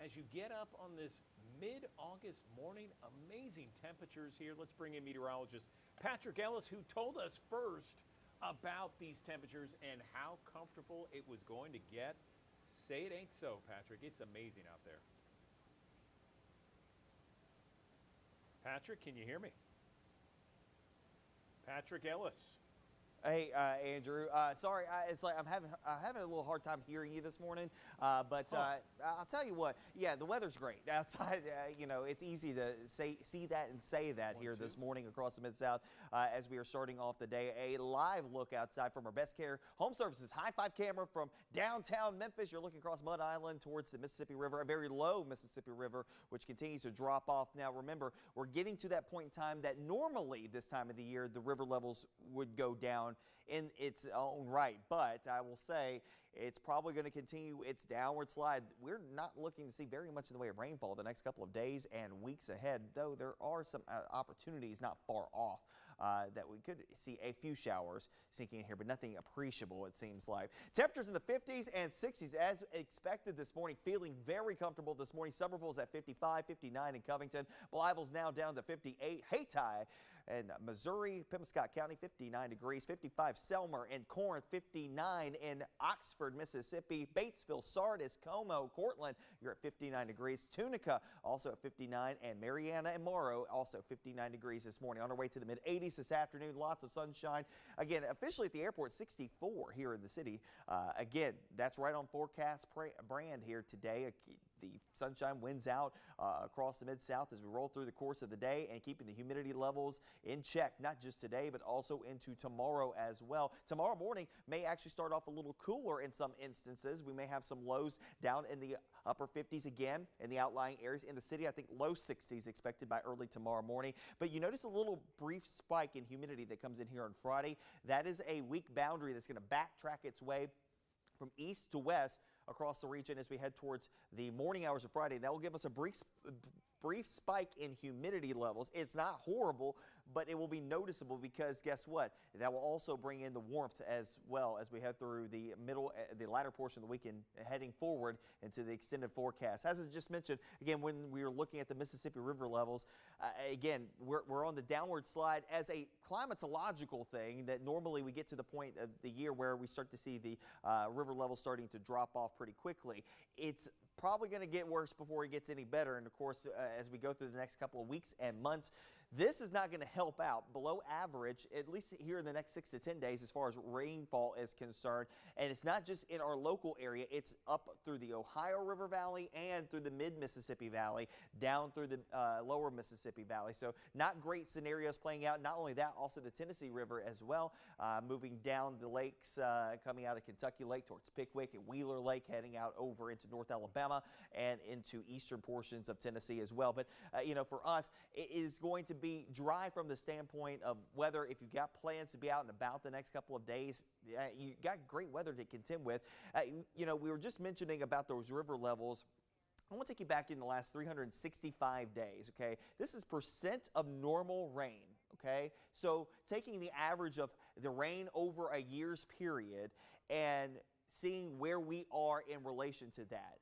as you get up on this mid-August morning. Amazing temperatures here. Let's bring in meteorologist Patrick Ellis, who told us first about these temperatures and how comfortable it was going to get. Say it ain't so, Patrick. It's amazing out there. Patrick, can you hear me? Patrick Ellis. Hey, Andrew. Sorry, it's like I'm having a little hard time hearing you this morning. But I'll tell you what. Yeah, the weather's great outside. It's easy to see that and say that here this morning across the Mid-South as we are starting off the day. A live look outside from our Best Care Home Services High Five camera from downtown Memphis. You're looking across Mud Island towards the Mississippi River, a very low Mississippi River, which continues to drop off. Now, remember, we're getting to that point in time that normally this time of the year the river levels would go down in its own right, but I will say it's probably going to continue its downward slide. We're not looking to see very much in the way of rainfall the next couple of days and weeks ahead, though there are some opportunities not far off that we could see a few showers sinking in here, but nothing appreciable, it seems like. Temperatures in the 50s and 60s as expected this morning, feeling very comfortable this morning. Somerville's at 55, 59 in Covington. Blytheville's now down to 58. Hayti and Missouri, Pemiscot County, 59 degrees, 55 Selmer and Corinth, 59 in Oxford, Mississippi, Batesville, Sardis, Como, Cortland, you're at 59 degrees, Tunica also at 59, and Mariana and Morrow also 59 degrees this morning. On our way to the mid-80s this afternoon, lots of sunshine. Again, officially at the airport, 64 here in the city. Again, that's right on forecast brand here today. The sunshine wins out across the Mid-South as we roll through the course of the day and keeping the humidity levels in check, not just today, but also into tomorrow as well. Tomorrow morning may actually start off a little cooler in some instances. We may have some lows down in the upper 50s again in the outlying areas. In the city, I think low 60s expected by early tomorrow morning. But you notice a little brief spike in humidity that comes in here on Friday. That is a weak boundary that's going to backtrack its way from east to west across the region as we head towards the morning hours of Friday. That will give us a brief spike in humidity levels. It's not horrible, but it will be noticeable because guess what? That will also bring in the warmth as well as we head through the latter portion of the weekend heading forward into the extended forecast. As I just mentioned, again, when we were looking at the Mississippi River levels, again, we're on the downward slide as a climatological thing that normally we get to the point of the year where we start to see the river levels starting to drop off pretty quickly. It's probably going to get worse before it gets any better. And of course, as we go through the next couple of weeks and months, this is not going to help out. Below average, at least here in the next 6 to 10 days as far as rainfall is concerned. And it's not just in our local area. It's up through the Ohio River Valley and through the mid-Mississippi Valley, down through the lower Mississippi Valley. So not great scenarios playing out. Not only that, also the Tennessee River as well, moving down the lakes, coming out of Kentucky Lake towards Pickwick and Wheeler Lake, heading out over into North Alabama and into eastern portions of Tennessee as well. But, for us, it is going to be dry from the standpoint of weather. If you've got plans to be out and about the next couple of days, you got great weather to contend with. We were just mentioning about those river levels. I want to take you back in the last 365 days, okay? This is percent of normal rain, okay? So taking the average of the rain over a year's period and seeing where we are in relation to that.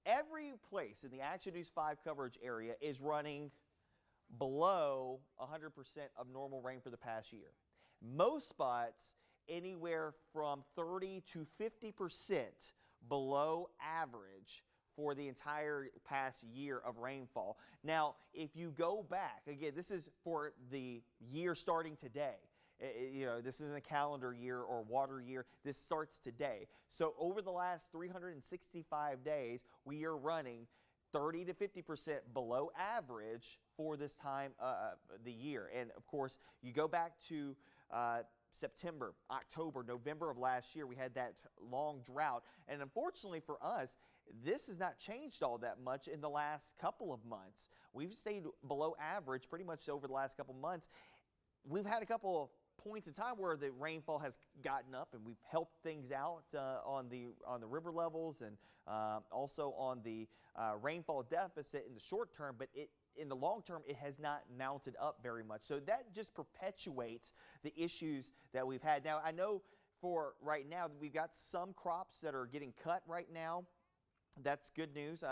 Every place in the Action News 5 coverage area is running below 100% of normal rain for the past year. Most spots anywhere from 30 to 50% below average for the entire past year of rainfall. Now, if you go back, again, this is for the year starting today. This isn't a calendar year or water year. This starts today. So over the last 365 days, we are running 30 to 50% below average for this time the year. And of course, you go back to September, October, November of last year, we had that long drought. And unfortunately for us, this has not changed all that much in the last couple of months. We've stayed below average pretty much over the last couple of months. We've had a couple of points in time where the rainfall has gotten up and we've helped things out on the river levels and also on the rainfall deficit in the short term, but in the long term, it has not mounted up very much. So that just perpetuates the issues that we've had. Now, I know for right now that we've got some crops that are getting cut right now. That's good news.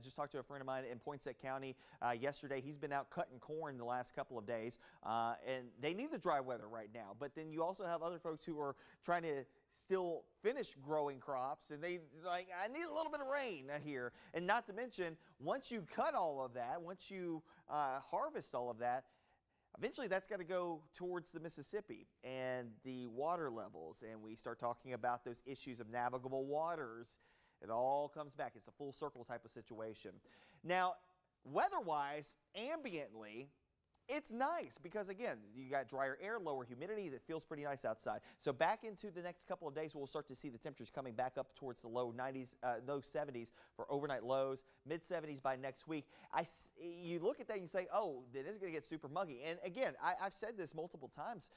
Just talked to a friend of mine in Poinsett County yesterday. He's been out cutting corn the last couple of days, and they need the dry weather right now. But then you also have other folks who are trying to still finish growing crops, and they like, I need a little bit of rain here. And not to mention, once you cut all of that, once you harvest all of that, eventually that's got to go towards the Mississippi and the water levels, and we start talking about those issues of navigable waters. It all comes back. It's a full circle type of situation. Now, weather-wise, ambiently, it's nice because, again, you got drier air, lower humidity. That feels pretty nice outside. So back into the next couple of days, we'll start to see the temperatures coming back up towards the low 90s, low 70s for overnight lows, mid 70s by next week. You look at that and you say, oh, it is going to get super muggy. And again, I've said this multiple times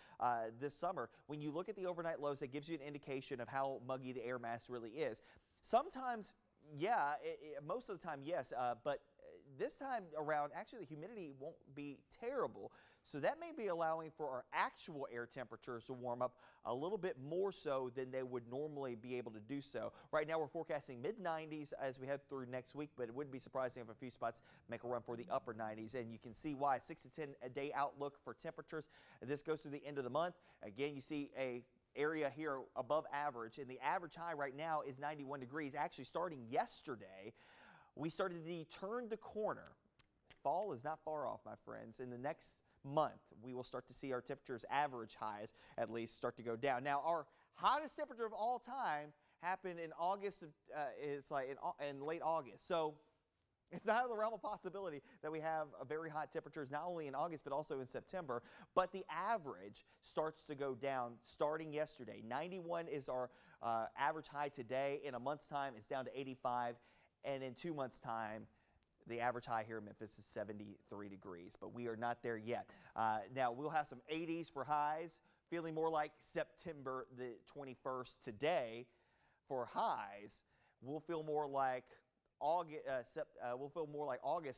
this summer. When you look at the overnight lows, it gives you an indication of how muggy the air mass really is. Sometimes, yeah, most of the time, yes, but this time around, actually, the humidity won't be terrible. So that may be allowing for our actual air temperatures to warm up a little bit more so than they would normally be able to do so. Right now, we're forecasting mid-90s as we head through next week, but it wouldn't be surprising if a few spots make a run for the upper 90s. And you can see why. 6 to 10 a day outlook for temperatures. This goes through the end of the month. Again, you see a area here above average, and the average high right now is 91 degrees. Actually, starting yesterday, we started to turn the corner. Fall is not far off, my friends. In the next month, we will start to see our temperatures, average highs at least, start to go down. Now, our hottest temperature of all time happened in August. It's like in late August. So it's not out of the realm of possibility that we have a very hot temperatures not only in August but also in September. But the average starts to go down starting yesterday. 91 is our average high today. In a month's time, it's down to 85. And in 2 months' time, the average high here in Memphis is 73 degrees. But we are not there yet. Now, we'll have some 80s for highs, feeling more like September the 21st today for highs. We'll feel more like August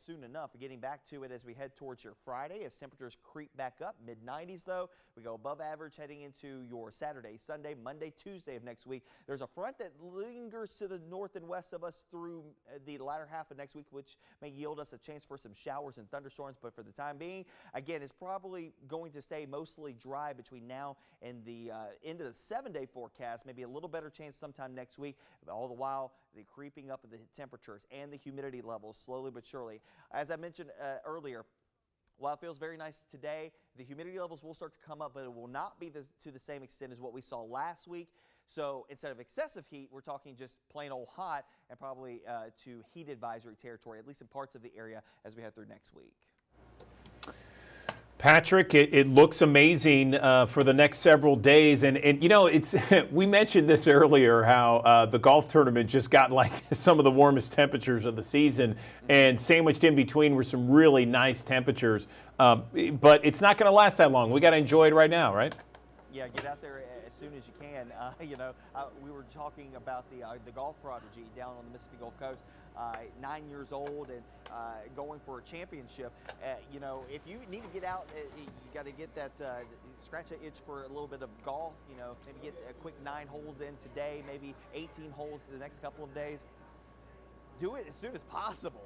soon enough. Getting back to it as we head towards your Friday, as temperatures creep back up, mid-90s though. We go above average heading into your Saturday, Sunday, Monday, Tuesday of next week. There's a front that lingers to the north and west of us through the latter half of next week, which may yield us a chance for some showers and thunderstorms. But for the time being, again, it's probably going to stay mostly dry between now and the end of the 7-day forecast. Maybe a little better chance sometime next week. All the while, the creeping up of the temperatures and the humidity levels slowly but surely. As I mentioned earlier, while it feels very nice today, the humidity levels will start to come up, but it will not be to the same extent as what we saw last week. So instead of excessive heat, we're talking just plain old hot and probably to heat advisory territory, at least in parts of the area as we head through next week. Patrick, it looks amazing for the next several days. And you know, it's we mentioned this earlier, how the golf tournament just got like some of the warmest temperatures of the season, and sandwiched in between were some really nice temperatures. But it's not going to last that long. We got to enjoy it right now, right? Yeah, get out there as soon as you can. We were talking about the golf prodigy down on the Mississippi Gulf Coast, 9 years old and going for a championship. If you need to get out, you got to get that scratch that itch for a little bit of golf. Maybe get a quick 9 holes in today, maybe 18 holes the next couple of days. Do it as soon as possible,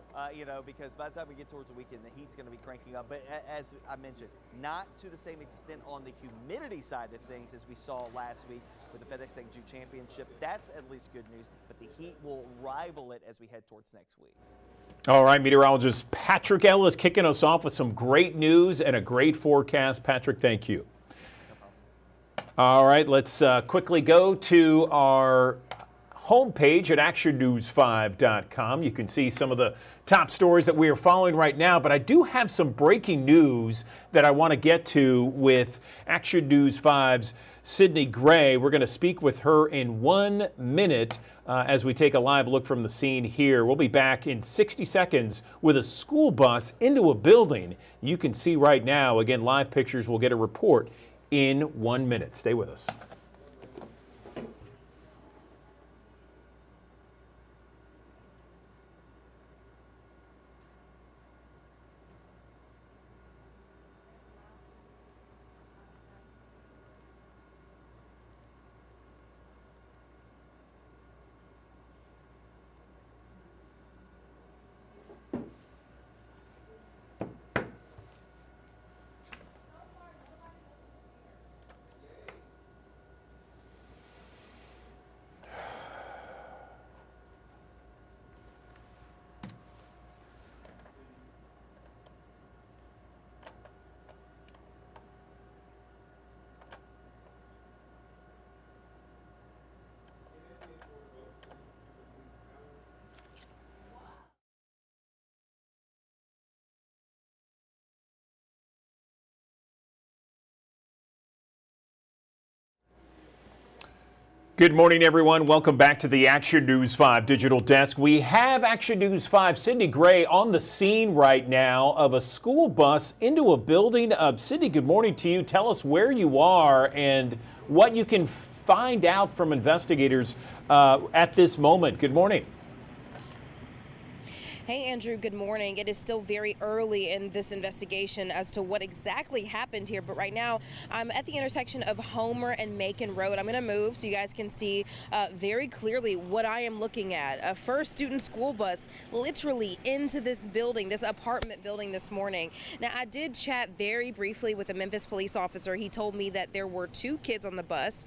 because by the time we get towards the weekend, the heat's going to be cranking up. But as I mentioned, not to the same extent on the humidity side of things as we saw last week with the FedEx St. Jude Championship. That's at least good news, but the heat will rival it as we head towards next week. All right, meteorologist Patrick Ellis kicking us off with some great news and a great forecast. Patrick, thank you. No problem. All right, let's quickly go to our homepage at actionnews5.com. You can see some of the top stories that we are following right now, but I do have some breaking news that I want to get to with Action News 5's Sydney Gray. We're going to speak with her in 1 minute as we take a live look from the scene here. We'll be back in 60 seconds with a school bus into a building. You can see right now, again, live pictures. We'll get a report in 1 minute. Stay with us. Good morning, everyone. Welcome back to the Action News 5 digital desk. We have Action News 5 Sydney Gray on the scene right now of a school bus into a building. Sydney, good morning to you. Tell us where you are and what you can find out from investigators at this moment. Good morning. Hey, Andrew, good morning. It is still very early in this investigation as to what exactly happened here, but right now I'm at the intersection of Homer and Macon Road. I'm going to move so you guys can see very clearly what I am looking at. A first student school bus literally into this building, this apartment building this morning. Now, I did chat very briefly with a Memphis police officer. He told me that there were 2 kids on the bus.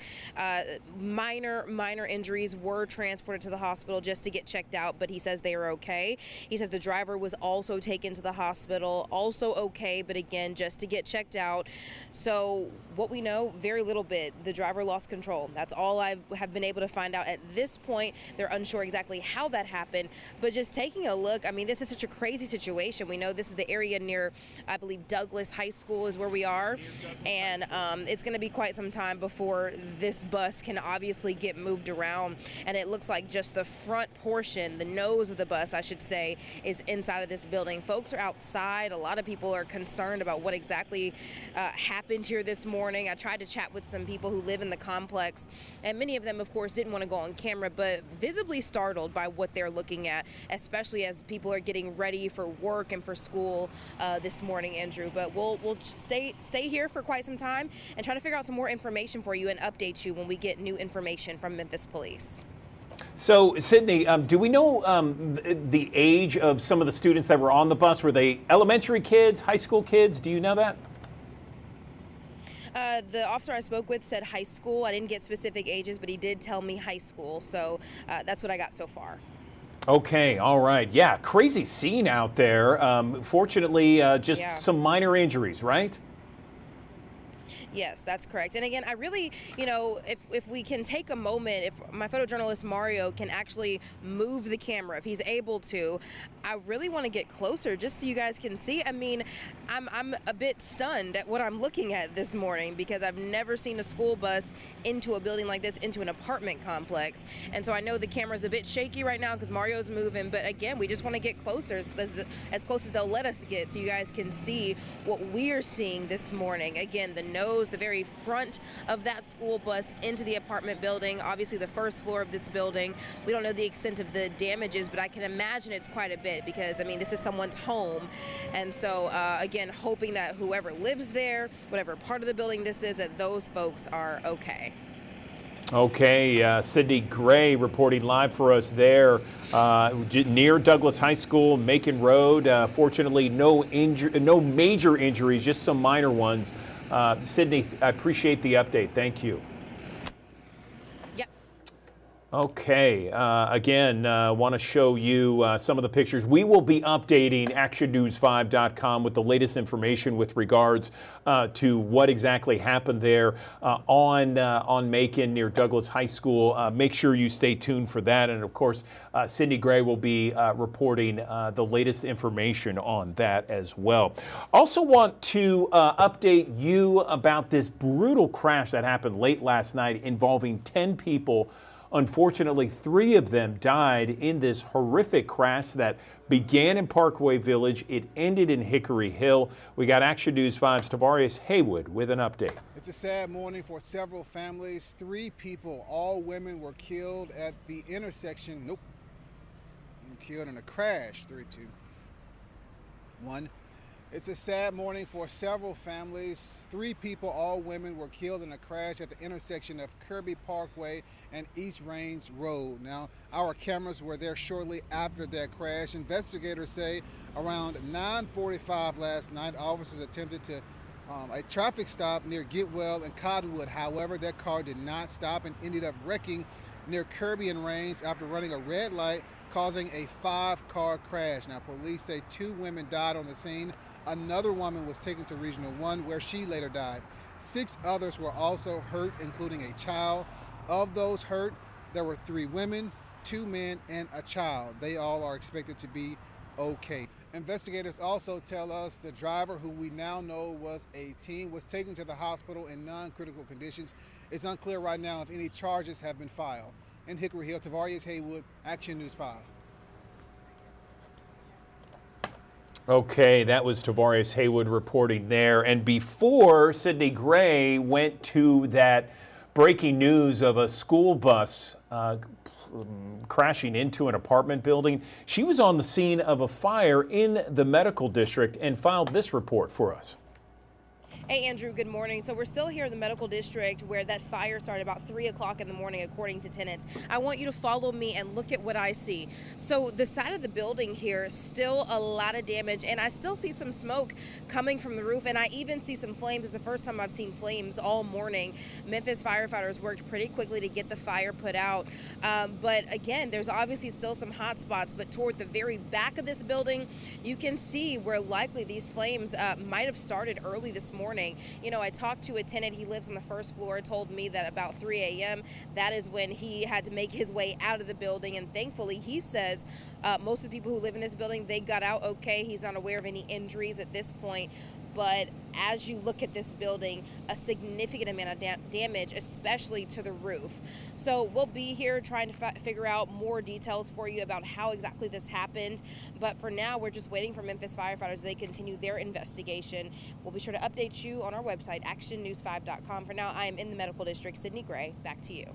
Minor injuries were transported to the hospital just to get checked out, but he says they are okay. He says the driver was also taken to the hospital, also okay, but again, just to get checked out. So what we know, very little bit. The driver lost control. That's all I have been able to find out at this point. They're unsure exactly how that happened, but just taking a look, I mean, this is such a crazy situation. We know this is the area near, I believe, Douglas High School is where we are, and it's going to be quite some time before this bus can obviously get moved around, and it looks like just the front portion, the nose of the bus, I should say, is inside of this building. Folks are outside. A lot of people are concerned about what exactly happened here this morning. I tried to chat with some people who live in the complex, and many of them, of course, didn't want to go on camera, but visibly startled by what they're looking at, especially as people are getting ready for work and for school this morning, Andrew. But we'll stay here for quite some time and try to figure out some more information for you and update you when we get new information from Memphis Police. So, Sydney, do we know the age of some of the students that were on the bus? Were they elementary kids, high school kids? Do you know that? The officer I spoke with said high school. I didn't get specific ages, but he did tell me high school. So that's what I got so far. Okay, all right. Yeah, crazy scene out there. Fortunately, just some minor injuries, right? Yes, that's correct. And again, I really, if we can take a moment, if my photojournalist Mario can actually move the camera, if he's able to, I really want to get closer just so you guys can see. I mean, I'm a bit stunned at what I'm looking at this morning because I've never seen a school bus into a building like this, into an apartment complex. And so I know the camera's a bit shaky right now because Mario's moving, but again, we just want to get closer, as close as they'll let us get, so you guys can see what we're seeing this morning. Again, the nose, the very front of that school bus into the apartment building, obviously the first floor of this building. We don't know the extent of the damages, but I can imagine it's quite a bit because, I mean, this is someone's home. And so, again, hoping that whoever lives there, whatever part of the building this is, that those folks are okay. Okay, Sydney Gray reporting live for us there near Douglas High School, Macon Road. Fortunately, no major injuries, just some minor ones. Sydney, I appreciate the update. Thank you. Yep. Okay, again, want to show you some of the pictures. We will be updating actionnews5.com with the latest information with regards to what exactly happened there on Macon near Douglas High School. Make sure you stay tuned for that. And of course, Sydney Gray will be reporting the latest information on that as well. Also want to update you about this brutal crash that happened late last night involving 10 people. Unfortunately, 3 of them died in this horrific crash that began in Parkway Village. It ended in Hickory Hill. We got Action News 5's Tavarius Haywood with an update. It's a sad morning for several families. 3 people, all women, were killed at the intersection. Killed in a crash. 3, 2, 1. It's a sad morning for several families. 3 people, all women, were killed in a crash at the intersection of Kirby Parkway and East Range Road. Now, our cameras were there shortly after that crash. Investigators say around 9:45 last night, officers attempted to a traffic stop near Getwell and Cottonwood. However, that car did not stop and ended up wrecking near Kirby and Range after running a red light, causing a 5-car crash. Now, police say 2 women died on the scene. Another woman was taken to Regional 1 where she later died. 6 others were also hurt, including a child. Of those hurt, there were 3 women, 2 men, and a child. They all are expected to be okay. Investigators also tell us the driver, who we now know was a teen, was taken to the hospital in non-critical conditions. It's unclear right now if any charges have been filed. In Hickory Hill, Tavarius Haywood, Action News 5. Okay, that was Tavarius Haywood reporting there. And before Sydney Gray went to that breaking news of a school bus crashing into an apartment building, she was on the scene of a fire in the medical district and filed this report for us. Hey, Andrew, good morning. So we're still here in the medical district where that fire started about 3 o'clock in the morning, according to tenants. I want you to follow me and look at what I see. So the side of the building here, still a lot of damage, and I still see some smoke coming from the roof, and I even see some flames. It's the first time I've seen flames all morning. Memphis firefighters worked pretty quickly to get the fire put out. But again, there's obviously still some hot spots, but toward the very back of this building, you can see where likely these flames might have started early this morning. You know, I talked to a tenant, he lives on the first floor, told me that about 3 a.m., that is when he had to make his way out of the building. And thankfully, he says most of the people who live in this building, they got out okay. He's not aware of any injuries at this point. But as you look at this building, a significant amount of damage, especially to the roof. So we'll be here trying to figure out more details for you about how exactly this happened. But for now, we're just waiting for Memphis firefighters as they continue their investigation. We'll be sure to update you on our website, actionnews5.com. For now, I am in the medical district. Sydney Gray, back to you.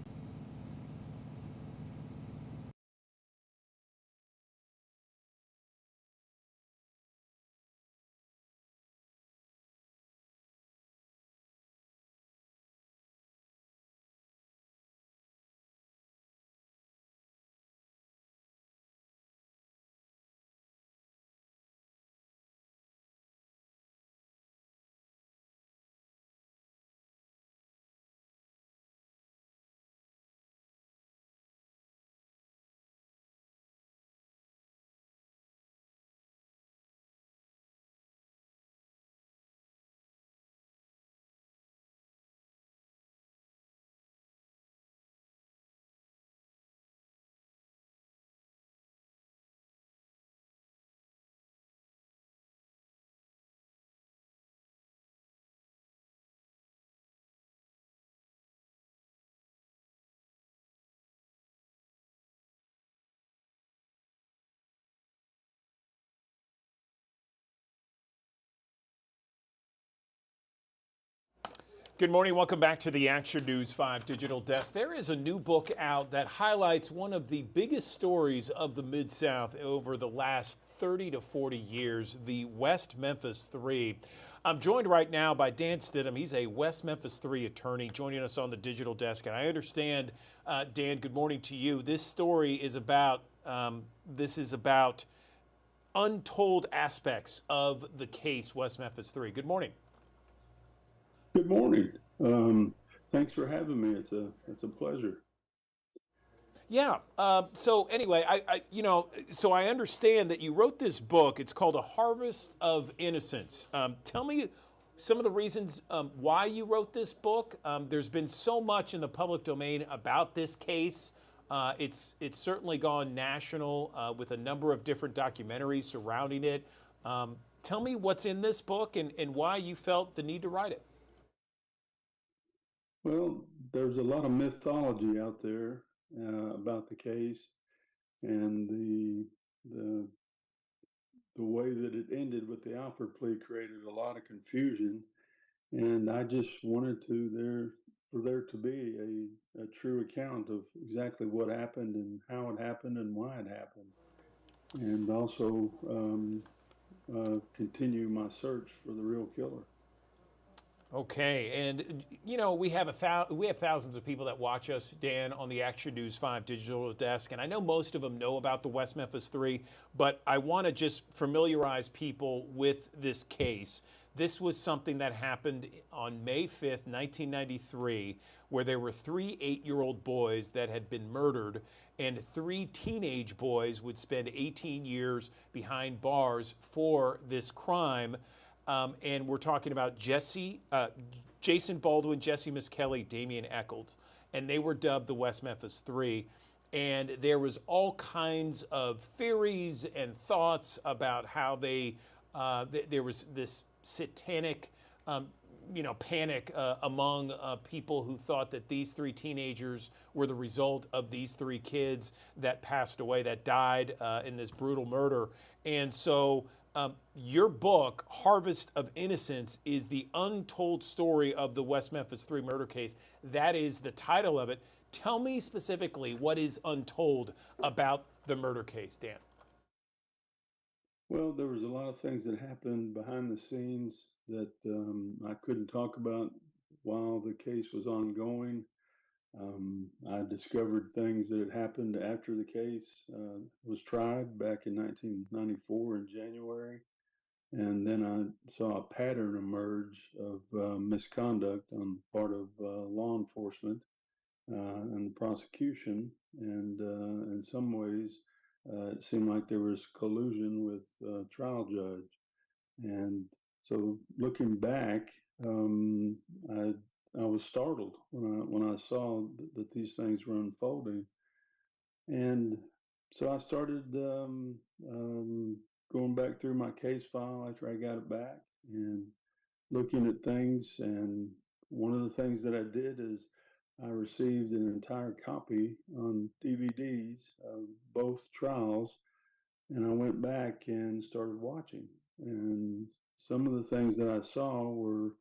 Good morning. Welcome back to the Action News 5 Digital Desk. There is a new book out that highlights one of the biggest stories of the Mid-South over the last 30 to 40 years, the West Memphis Three. I'm joined right now by Dan Stidham. He's a West Memphis Three attorney joining us on the digital desk. And I understand, Dan, good morning to you. This story is about, untold aspects of the case West Memphis Three. Good morning. Good morning. Thanks for having me. It's a pleasure. Yeah. So anyway, so I understand that you wrote this book. It's called A Harvest of Innocence. Tell me some of the reasons why you wrote this book. There's been so much in the public domain about this case. It's certainly gone national with a number of different documentaries surrounding it. Tell me what's in this book and why you felt the need to write it. Well, there's a lot of mythology out there about the case, and the way that it ended with the Alford plea created a lot of confusion. And I just wanted for there to be a true account of exactly what happened and how it happened and why it happened, and also continue my search for the real killer. Okay, and you know we have thousands of people that watch us, Dan, on the Action News 5 digital desk, and I know most of them know about the West Memphis Three, but I want to just familiarize people with this case. This was something that happened on May 5th, 1993, where there were 3 8-year-old boys that had been murdered, and 3 teenage boys would spend 18 years behind bars for this crime. And we're talking about Jason Baldwin, Jesse Misskelley, Damian Echols, and they were dubbed the West Memphis Three. and there was all kinds of theories and thoughts about how there was this satanic panic among people who thought that these three teenagers were the result of these three kids that passed away, that died in this brutal murder. And so your book, Harvest of Innocence, is the untold story of the West Memphis 3 murder case. That is the title of it. Tell me specifically what is untold about the murder case, Dan. Well, there was a lot of things that happened behind the scenes that I couldn't talk about while the case was ongoing. I discovered things that had happened after the case was tried back in 1994 in January. And then I saw a pattern emerge of misconduct on the part of law enforcement and the prosecution. And in some ways, it seemed like there was collusion with the trial judge. And so looking back, I was startled when I saw that these things were unfolding. And so I started going back through my case file after I got it back and looking at things. And one of the things that I did is I received an entire copy on DVDs of both trials, and I went back and started watching. And some of the things that I saw were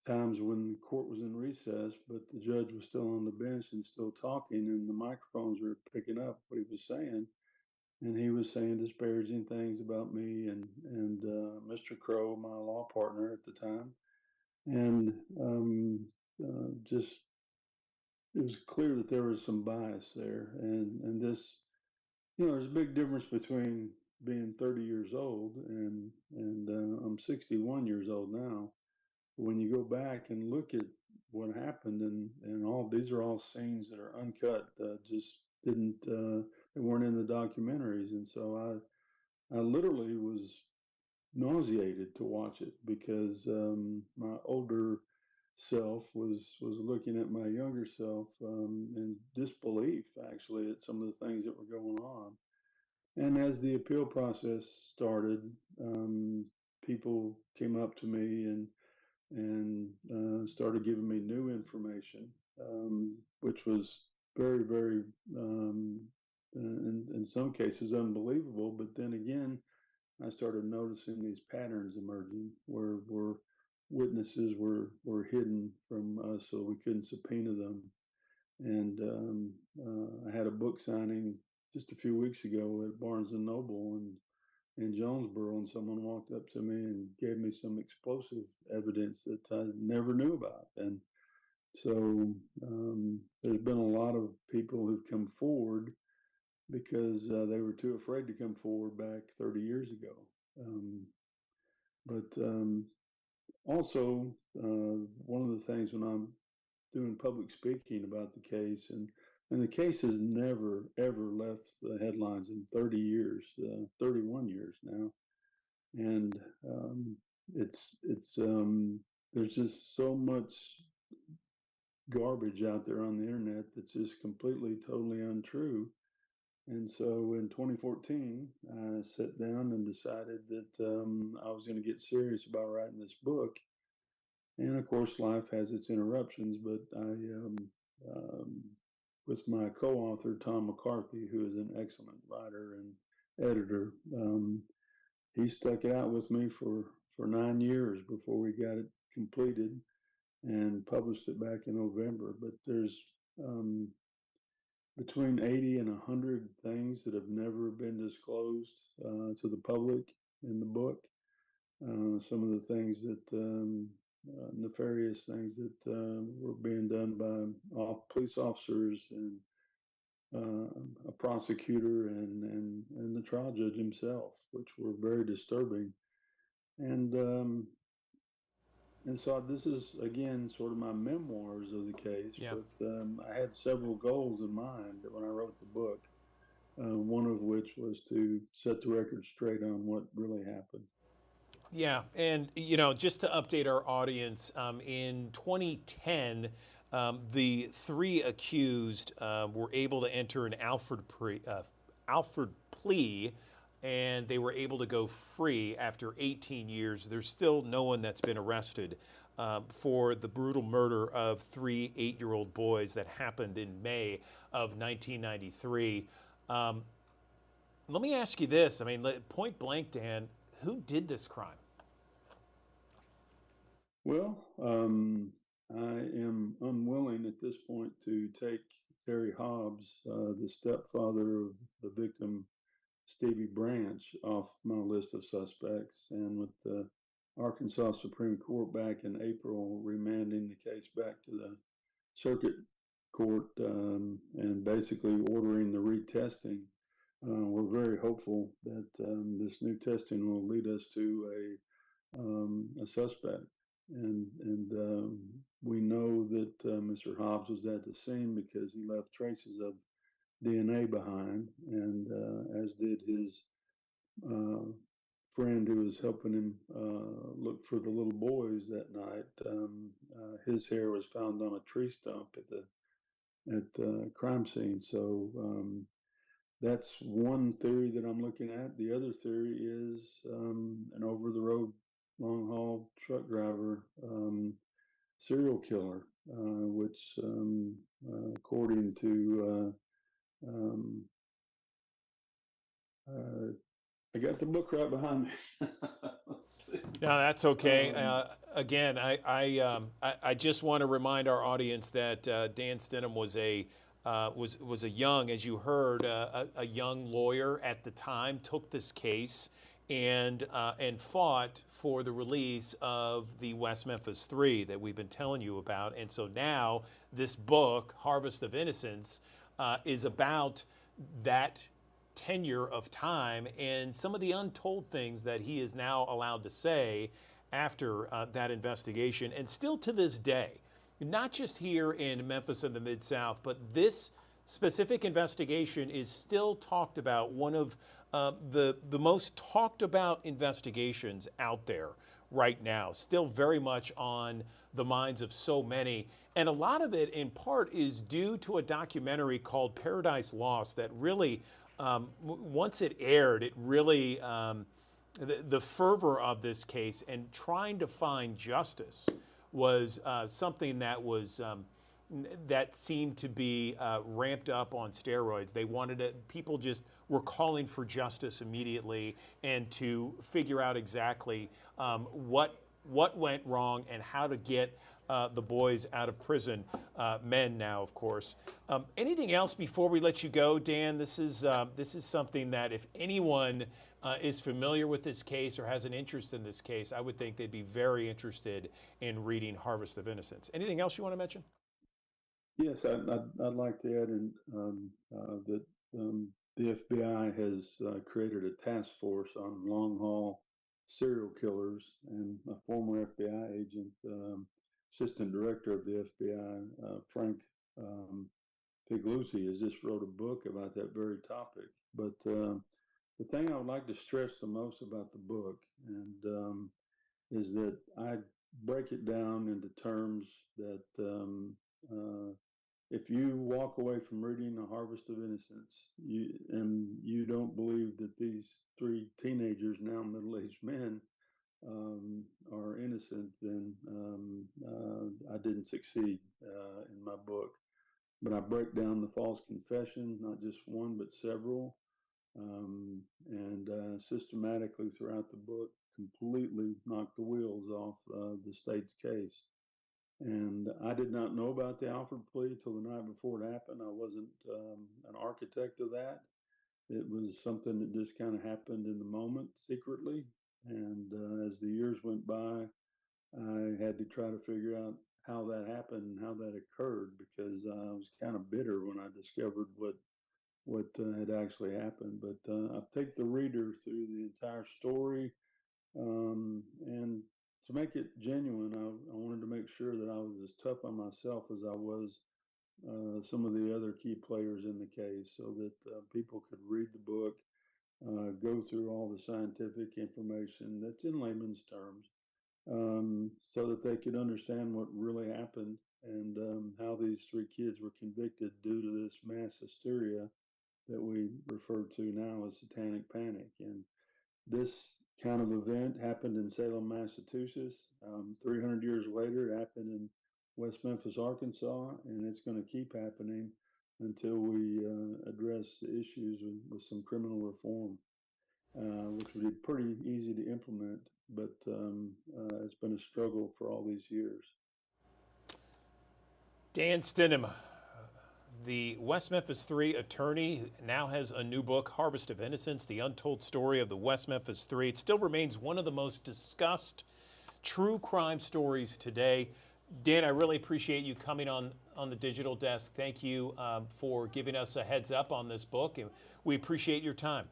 times when the court was in recess, but the judge was still on the bench and still talking, and the microphones were picking up what he was saying. And he was saying disparaging things about me and Mr. Crow, my law partner at the time. And just it was clear that there was some bias there. And this, there's a big difference between being 30 years old and I'm 61 years old now. When you go back and look at what happened and all these are all scenes that are uncut, just didn't they weren't in the documentaries. And so I literally was nauseated to watch it because my older self was looking at my younger self in disbelief, actually, at some of the things that were going on. And as the appeal process started, people came up to me and started giving me new information, which was very, very, in some cases, unbelievable. But then again, I started noticing these patterns emerging where witnesses were hidden from us, so we couldn't subpoena them. And I had a book signing just a few weeks ago at Barnes and Noble in Jonesboro, and someone walked up to me and gave me some explosive evidence that I never knew about. And so there's been a lot of people who've come forward because they were too afraid to come forward back 30 years ago. But also, one of the things when I'm doing public speaking about the case, and the case has never, ever left the headlines in 30 years, 31 years now. And it's there's just so much garbage out there on the internet that's just completely, totally untrue. And so in 2014, I sat down and decided that I was going to get serious about writing this book. And of course, life has its interruptions, but I, with my co-author, Tom McCarthy, who is an excellent writer and editor, he stuck it out with me for 9 years before we got it completed and published it back in November. But there's between 80 and 100 things that have never been disclosed to the public in the book. Some of the things that nefarious things that were being done by police officers and a prosecutor and the trial judge himself, which were very disturbing. And so this is, again, sort of my memoirs of the case. Yeah. But I had several goals in mind when I wrote the book, one of which was to set the record straight on what really happened. Yeah, and just to update our audience, in 2010, The three accused were able to enter an Alford plea, and they were able to go free after 18 years. There's still no one that's been arrested for the brutal murder of three 8-year-old boys that happened in May of 1993. Let me ask you this. I mean, point blank, Dan, who did this crime? Well, I am unwilling at this point to take Terry Hobbs, the stepfather of the victim, Stevie Branch, off my list of suspects. And with the Arkansas Supreme Court back in April remanding the case back to the circuit court and basically ordering the retesting, we're very hopeful that this new testing will lead us to a suspect. And we know that Mr. Hobbs was at the scene because he left traces of DNA behind, and as did his friend who was helping him look for the little boys that night. His hair was found on a tree stump at the crime scene. So that's one theory that I'm looking at. The other theory is an over-the-road long haul truck driver, serial killer, which, according to, I got the book right behind me. Let's see. No, that's okay. Again, I just want to remind our audience that Dan Stidham was a young, as you heard, a young lawyer at the time, took this case and fought for the release of the West Memphis Three that we've been telling you about. And so now this book, Harvest of Innocence, is about that tenure of time and some of the untold things that he is now allowed to say after that investigation. And still to this day, not just here in Memphis and the Mid-South, but this specific investigation is still talked about, one of the most talked about investigations out there right now, still very much on the minds of so many. And a lot of it, in part, is due to a documentary called Paradise Lost that really, once it aired, it really, the fervor of this case and trying to find justice was something that was that seemed to be ramped up on steroids. They wanted it. People just were calling for justice immediately and to figure out exactly what went wrong and how to get the boys out of prison, men now, of course. Anything else before we let you go, Dan? This is something that if anyone is familiar with this case or has an interest in this case, I would think they'd be very interested in reading Harvest of Innocence. Anything else you want to mention? Yes, I'd like to add in that the FBI has created a task force on long haul serial killers, and a former FBI agent, assistant director of the FBI, Frank Figliuzzi, has just wrote a book about that very topic. But the thing I would like to stress the most about the book and is that I break it down into terms that if you walk away from reading A Harvest of Innocence, you don't believe that these three teenagers, now middle-aged men, are innocent, then I didn't succeed in my book. But I break down the false confession, not just one, but several, and systematically throughout the book, completely knock the wheels off the state's case. And I did not know about the Alford plea till the night before it happened. I wasn't an architect of that. It was something that just kind of happened in the moment secretly. And as the years went by, I had to try to figure out how that happened and how that occurred, because I was kind of bitter when I discovered what had actually happened. But I take the reader through the entire story, and to make it genuine, I wanted to make sure that I was as tough on myself as I was some of the other key players in the case, so that people could read the book, go through all the scientific information that's in layman's terms, so that they could understand what really happened and how these three kids were convicted due to this mass hysteria that we refer to now as satanic panic. And this kind of event happened in Salem, Massachusetts. 300 years later, it happened in West Memphis, Arkansas, and it's going to keep happening until we address the issues with some criminal reform, which would be pretty easy to implement, but it's been a struggle for all these years. Dan Stidham, the West Memphis 3 attorney, now has a new book, Harvest of Innocence, The Untold Story of the West Memphis 3. It still remains one of the most discussed true crime stories today. Dan, I really appreciate you coming on the digital desk. Thank you for giving us a heads up on this book, and we appreciate your time.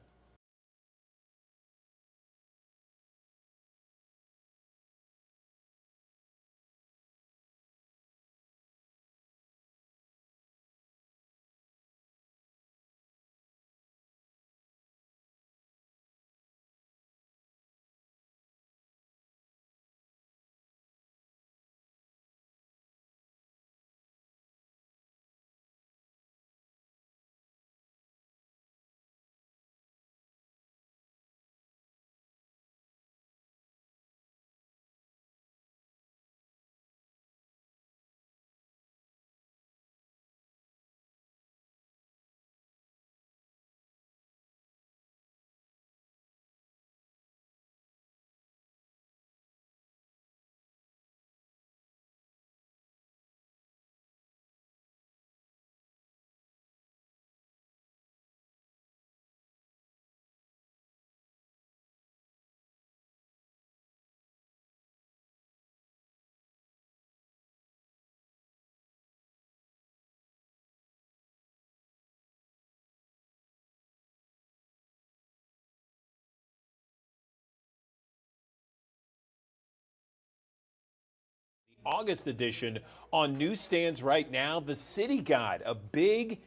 August edition on newsstands right now. The City Guide, a big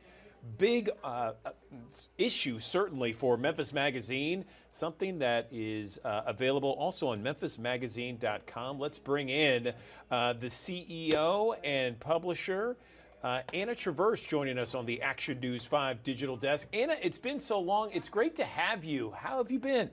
issue certainly for Memphis Magazine, something that is available also on memphismagazine.com. Let's bring in the CEO and publisher, Anna Traverse, joining us on the Action News 5 digital desk. Anna, it's been so long. It's great to have you. How have you been?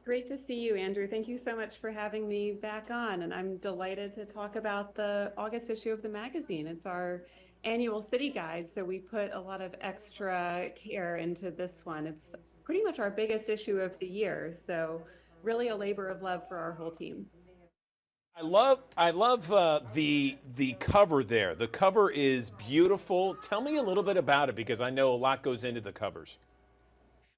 Great to see you, Andrew. Thank you so much for having me back on. And I'm delighted to talk about the August issue of the magazine. It's our annual city guide, so we put a lot of extra care into this one. It's pretty much our biggest issue of the year, so really a labor of love for our whole team. I love the cover there. The cover is beautiful. Tell me a little bit about it, because I know a lot goes into the covers.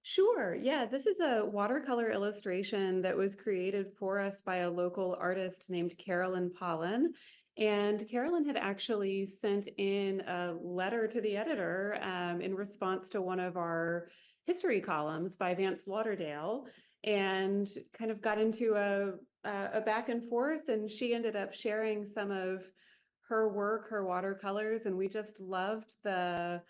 Sure. Yeah, this is a watercolor illustration that was created for us by a local artist named Carolyn Pollen. And Carolyn had actually sent in a letter to the editor in response to one of our history columns by Vance Lauderdale, and kind of got into a back and forth. And she ended up sharing some of her work, her watercolors, and we just loved the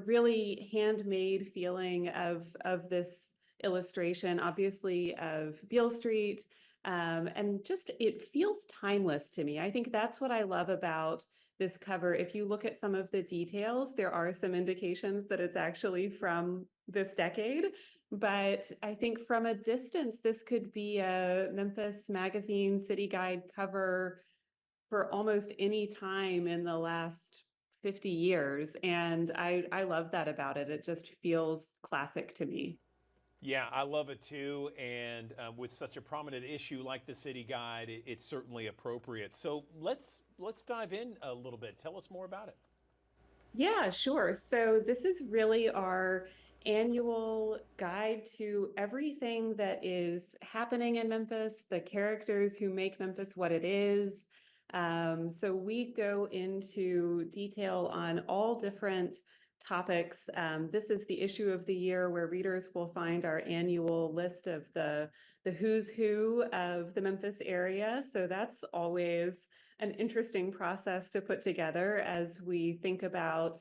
really handmade feeling of this illustration, obviously of Beale Street, and just it feels timeless to me. I think that's what I love about this cover. If you look at some of the details, there are some indications that it's actually from this decade. But I think from a distance, this could be a Memphis Magazine City Guide cover for almost any time in the last 50 years. And I love that about it. It just feels classic to me. Yeah, I love it too. And with such a prominent issue like the City Guide, it's certainly appropriate. So let's dive in a little bit. Tell us more about it. Yeah, sure. So this is really our annual guide to everything that is happening in Memphis, the characters who make Memphis what it is. So we go into detail on all different topics. This is the issue of the year where readers will find our annual list of the who's who of the Memphis area. So that's always an interesting process to put together as we think about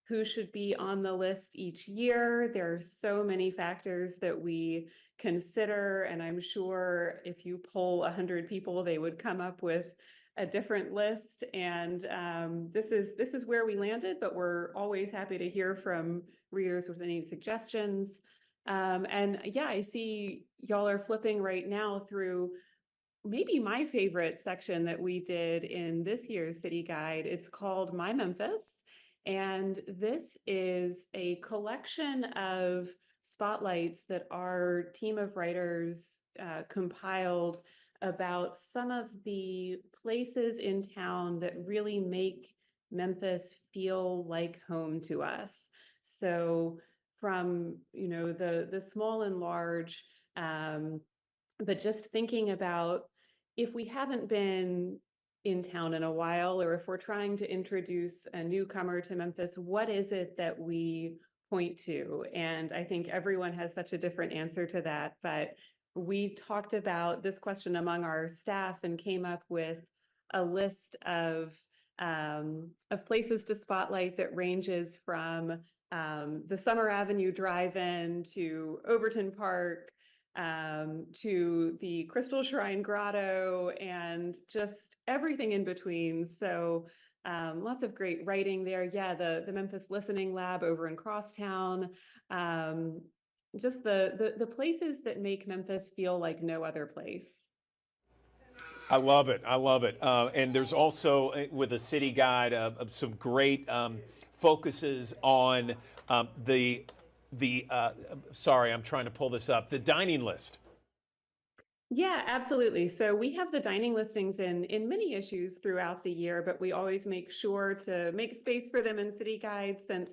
who should be on the list each year. There are so many factors that we consider, and I'm sure if you poll 100 people, they would come up with a different list, and this is where we landed. But we're always happy to hear from readers with any suggestions. And yeah, I see y'all are flipping right now through maybe my favorite section that we did in this year's City Guide. It's called My Memphis. And this is a collection of spotlights that our team of writers compiled about some of the places in town that really make Memphis feel like home to us. So from, the small and large, but just thinking about if we haven't been in town in a while, or if we're trying to introduce a newcomer to Memphis, what is it that we point to? And I think everyone has such a different answer to that. But we talked about this question among our staff and came up with a list of places to spotlight that ranges from the Summer Avenue Drive-In to Overton Park, to the Crystal Shrine Grotto, and just everything in between. So lots of great writing there. Yeah, the Memphis Listening Lab over in Crosstown. Just the places that make Memphis feel like no other place. I love it. I love it. And there's also, with a city guide, some great focuses on sorry, I'm trying to pull this up, the dining list. Yeah, absolutely. So we have the dining listings in many issues throughout the year, but we always make sure to make space for them in City Guide, since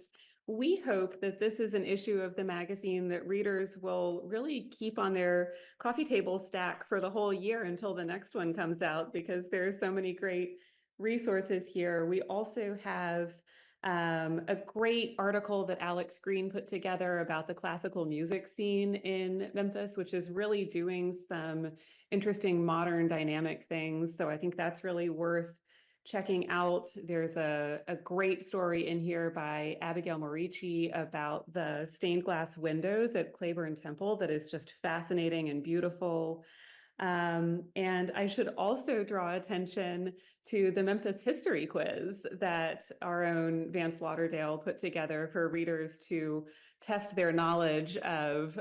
we hope that this is an issue of the magazine that readers will really keep on their coffee table stack for the whole year until the next one comes out, because there are so many great resources here. We also have a great article that Alex Green put together about the classical music scene in Memphis, which is really doing some interesting modern dynamic things. So I think that's really worth checking out. There's a great story in here by Abigail Morici about the stained glass windows at Claiborne Temple that is just fascinating and beautiful. And I should also draw attention to the Memphis History Quiz that our own Vance Lauderdale put together for readers to test their knowledge of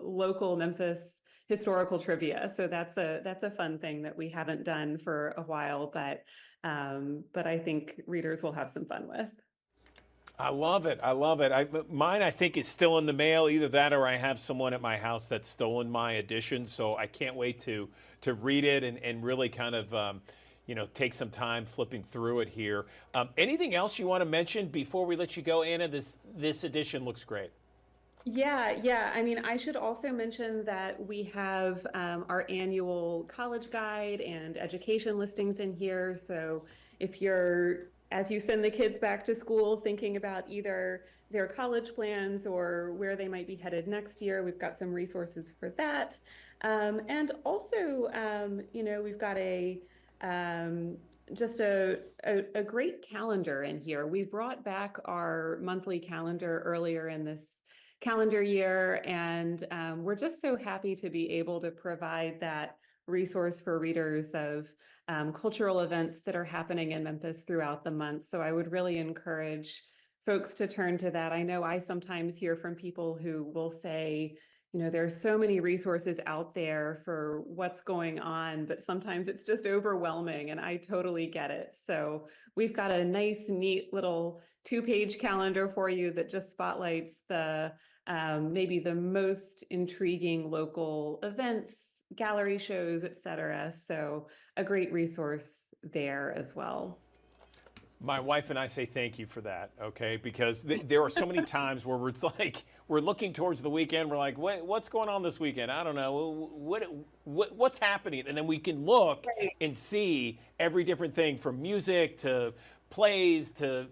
local Memphis historical trivia. So that's a fun thing that we haven't done for a while, but I think readers will have some fun with. I love it. I love it. Mine, I think, is still in the mail. Either that, or I have someone at my house that's stolen my edition. So I can't wait to read it and really kind of take some time flipping through it here. Anything else you want to mention before we let you go, Anna? This edition looks great. Yeah. I mean, I should also mention that we have our annual college guide and education listings in here. So if you're, as you send the kids back to school, thinking about either their college plans or where they might be headed next year, we've got some resources for that. And also, we've got just a great calendar in here. We brought back our monthly calendar earlier in this calendar year, and we're just so happy to be able to provide that resource for readers of cultural events that are happening in Memphis throughout the month. So I would really encourage folks to turn to that. I know I sometimes hear from people who will say, there's so many resources out there for what's going on, but sometimes it's just overwhelming, and I totally get it. So we've got a nice, neat little 2-page calendar for you that just spotlights the maybe the most intriguing local events, gallery shows, etc. So a great resource there as well. My wife and I say thank you for that, okay? Because there are so many times where it's like we're looking towards the weekend. We're like, what's going on this weekend? I don't know. What's happening? And then we can look and see every different thing, from music to plays to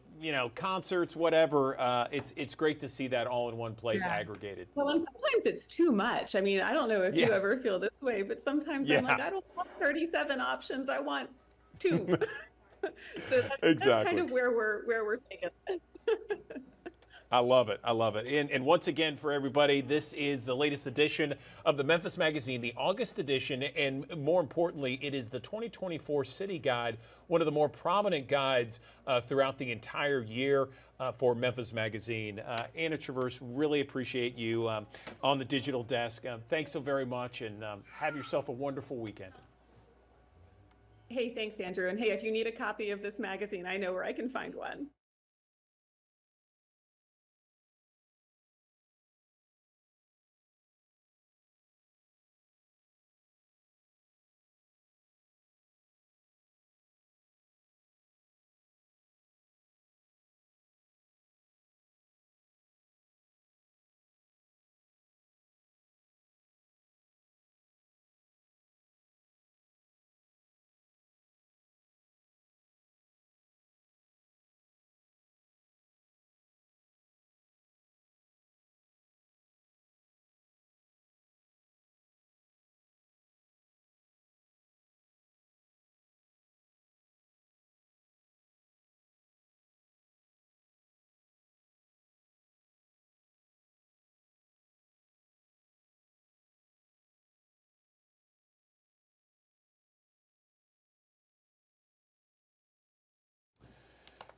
concerts, whatever. It's great to see that all in one place, aggregated. Well, and sometimes it's too much. I mean, I don't know if you ever feel this way, but sometimes I'm like, I don't want 37 options. I want 2. So that's kind of where we're taking it. I love it. I love it. And once again, for everybody, this is the latest edition of the Memphis Magazine, the August edition. And more importantly, it is the 2024 City Guide, one of the more prominent guides throughout the entire year for Memphis Magazine. Anna Traverse, really appreciate you on the digital desk. Thanks so very much, and have yourself a wonderful weekend. Hey, thanks, Andrew. And hey, if you need a copy of this magazine, I know where I can find one.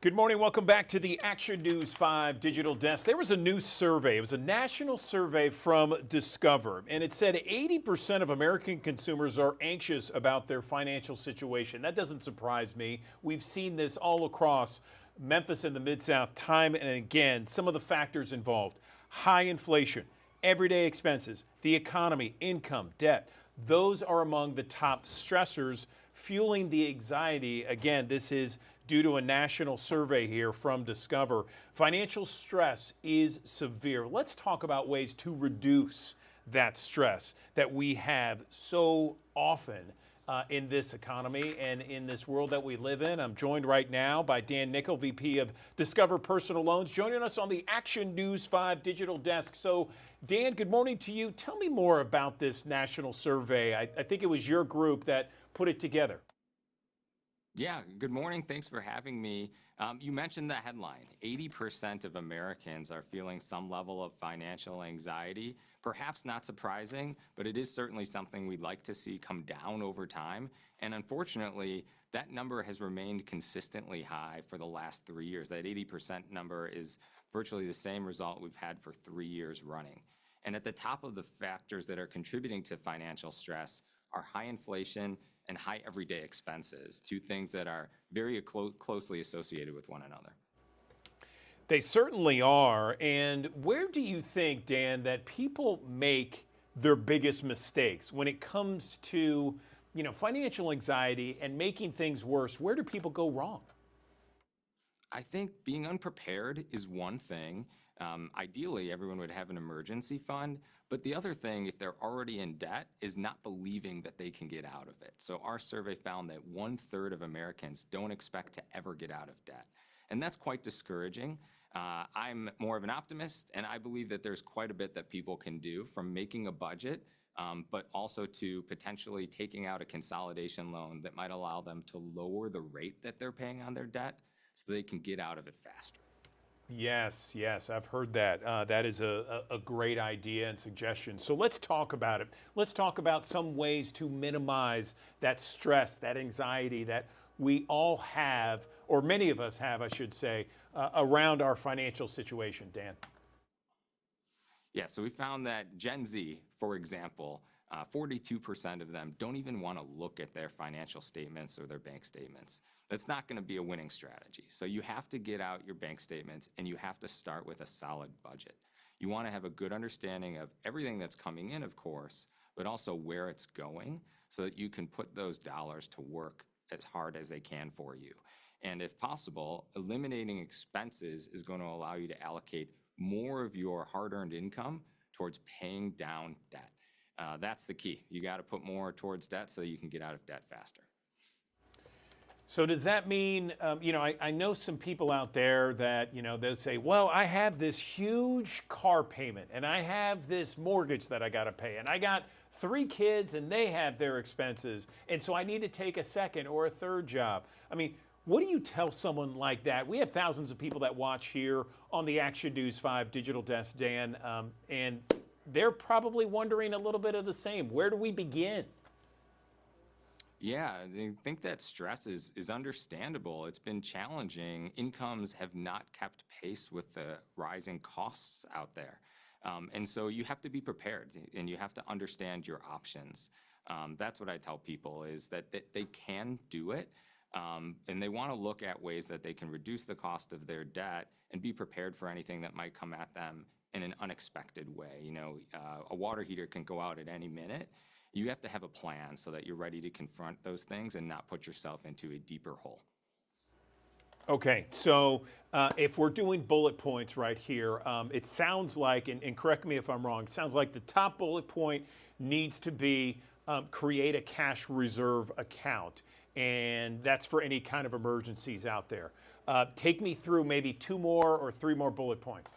Good morning. Welcome back to the Action News 5 digital desk. There was a new survey. It was a national survey from Discover, and it said 80% of American consumers are anxious about their financial situation. That doesn't surprise me. We've seen this all across Memphis and the Mid-South time and again. Some of the factors involved: high inflation, everyday expenses, the economy, income, debt. Those are among the top stressors fueling the anxiety. Again, this is due to a national survey here from Discover. Financial stress is severe. Let's talk about ways to reduce that stress that we have so often in this economy and in this world that we live in. I'm joined right now by Dan Nickel, VP of Discover Personal Loans, joining us on the Action News 5 digital desk. So, Dan, good morning to you. Tell me more about this national survey. I think it was your group that put it together. Yeah, good morning. Thanks for having me. You mentioned the headline. 80% of Americans are feeling some level of financial anxiety. Perhaps not surprising, but it is certainly something we'd like to see come down over time. And unfortunately, that number has remained consistently high for the last 3 years. That 80% number is virtually the same result we've had for 3 years running. And at the top of the factors that are contributing to financial stress are high inflation and high everyday expenses, two things that are very closely associated with one another. They certainly are. And where do you think, Dan, that people make their biggest mistakes when it comes to, financial anxiety and making things worse? Where do people go wrong? I think being unprepared is one thing. Ideally, everyone would have an emergency fund. But the other thing, if they're already in debt, is not believing that they can get out of it. So our survey found that 1/3 of Americans don't expect to ever get out of debt. And that's quite discouraging. I'm more of an optimist, and I believe that there's quite a bit that people can do, from making a budget, but also to potentially taking out a consolidation loan that might allow them to lower the rate that they're paying on their debt so they can get out of it faster. Yes, I've heard that. That is a great idea and suggestion. So let's talk about it. Let's talk about some ways to minimize that stress, that anxiety that we all have, or many of us have, I should say, around our financial situation. Dan. Yeah, so we found that Gen Z, for example, 42% of them don't even want to look at their financial statements or their bank statements. That's not going to be a winning strategy. So you have to get out your bank statements, and you have to start with a solid budget. You want to have a good understanding of everything that's coming in, of course, but also where it's going, so that you can put those dollars to work as hard as they can for you. And if possible, eliminating expenses is going to allow you to allocate more of your hard-earned income towards paying down debt. That's the key. You got to put more towards debt so you can get out of debt faster. So does that mean, I know some people out there that, they'll say, well, I have this huge car payment and I have this mortgage that I got to pay, and I got 3 kids and they have their expenses, and so I need to take a second or a third job. I mean, What do you tell someone like that? We have thousands of people that watch here on the Action News 5 digital desk, Dan, and they're probably wondering a little bit of the same. Where do we begin? Yeah, I think that stress is understandable. It's been challenging. Incomes have not kept pace with the rising costs out there. And so you have to be prepared and you have to understand your options. That's what I tell people is that they can do it. And they want to look at ways that they can reduce the cost of their debt and be prepared for anything that might come at them in an unexpected way. You know, a water heater can go out at any minute. You have to have a plan so that you're ready to confront those things and not put yourself into a deeper hole. Okay, so if we're doing bullet points right here, it sounds like, and correct me if I'm wrong, it sounds like the top bullet point needs to be create a cash reserve account, and that's for any kind of emergencies out there. Take me through maybe 2 more or 3 more bullet points.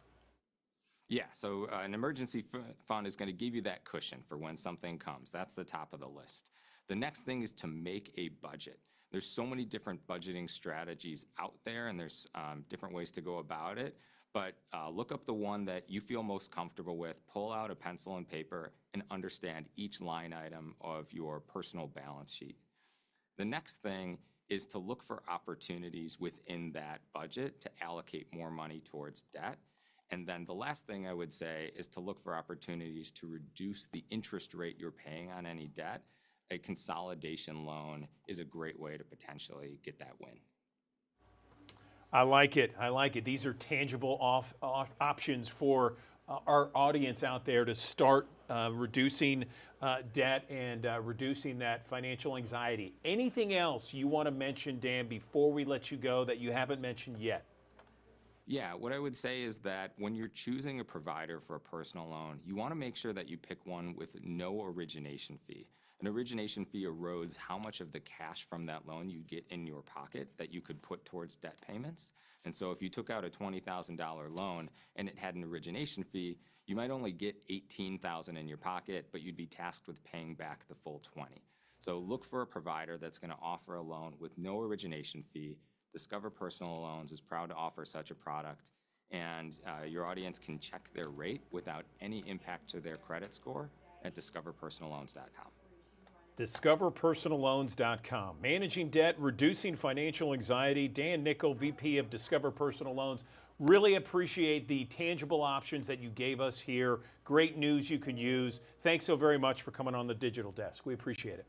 Yeah, so an emergency fund is going to give you that cushion for when something comes. That's the top of the list. The next thing is to make a budget. There's so many different budgeting strategies out there, and there's different ways to go about it. But look up the one that you feel most comfortable with, pull out a pencil and paper, and understand each line item of your personal balance sheet. The next thing is to look for opportunities within that budget to allocate more money towards debt. And then the last thing I would say is to look for opportunities to reduce the interest rate you're paying on any debt. A consolidation loan is a great way to potentially get that win. I like it. I like it. These are tangible options for our audience out there to start reducing debt and reducing that financial anxiety. Anything else you want to mention, Dan, before we let you go that you haven't mentioned yet? Yeah, what I would say is that when you're choosing a provider for a personal loan, you want to make sure that you pick one with no origination fee. An origination fee erodes how much of the cash from that loan you get in your pocket that you could put towards debt payments. And so if you took out a $20,000 loan and it had an origination fee, you might only get $18,000 in your pocket, but you'd be tasked with paying back the full $20,000. So look for a provider that's going to offer a loan with no origination fee. Discover Personal Loans is proud to offer such a product, and your audience can check their rate without any impact to their credit score at discoverpersonalloans.com. DiscoverPersonalLoans.com. Managing debt, reducing financial anxiety. Dan Nickel, VP of Discover Personal Loans. Really appreciate the tangible options that you gave us here. Great news you can use. Thanks so very much for coming on the digital desk. We appreciate it.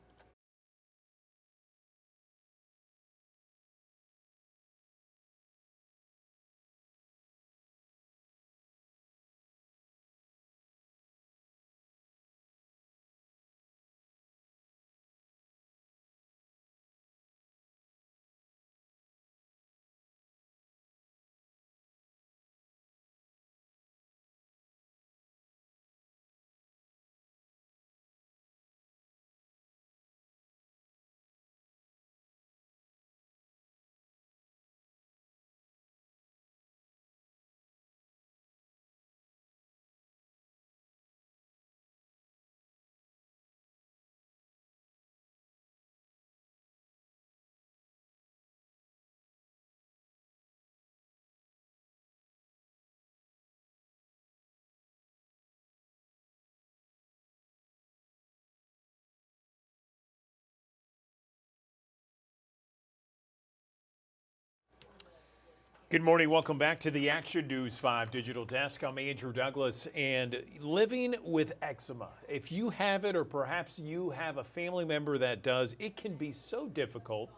Good morning. Welcome back to the Action News 5 Digital Desk. I'm Andrew Douglas, and living with eczema. If you have it, or perhaps you have a family member that does, it can be so difficult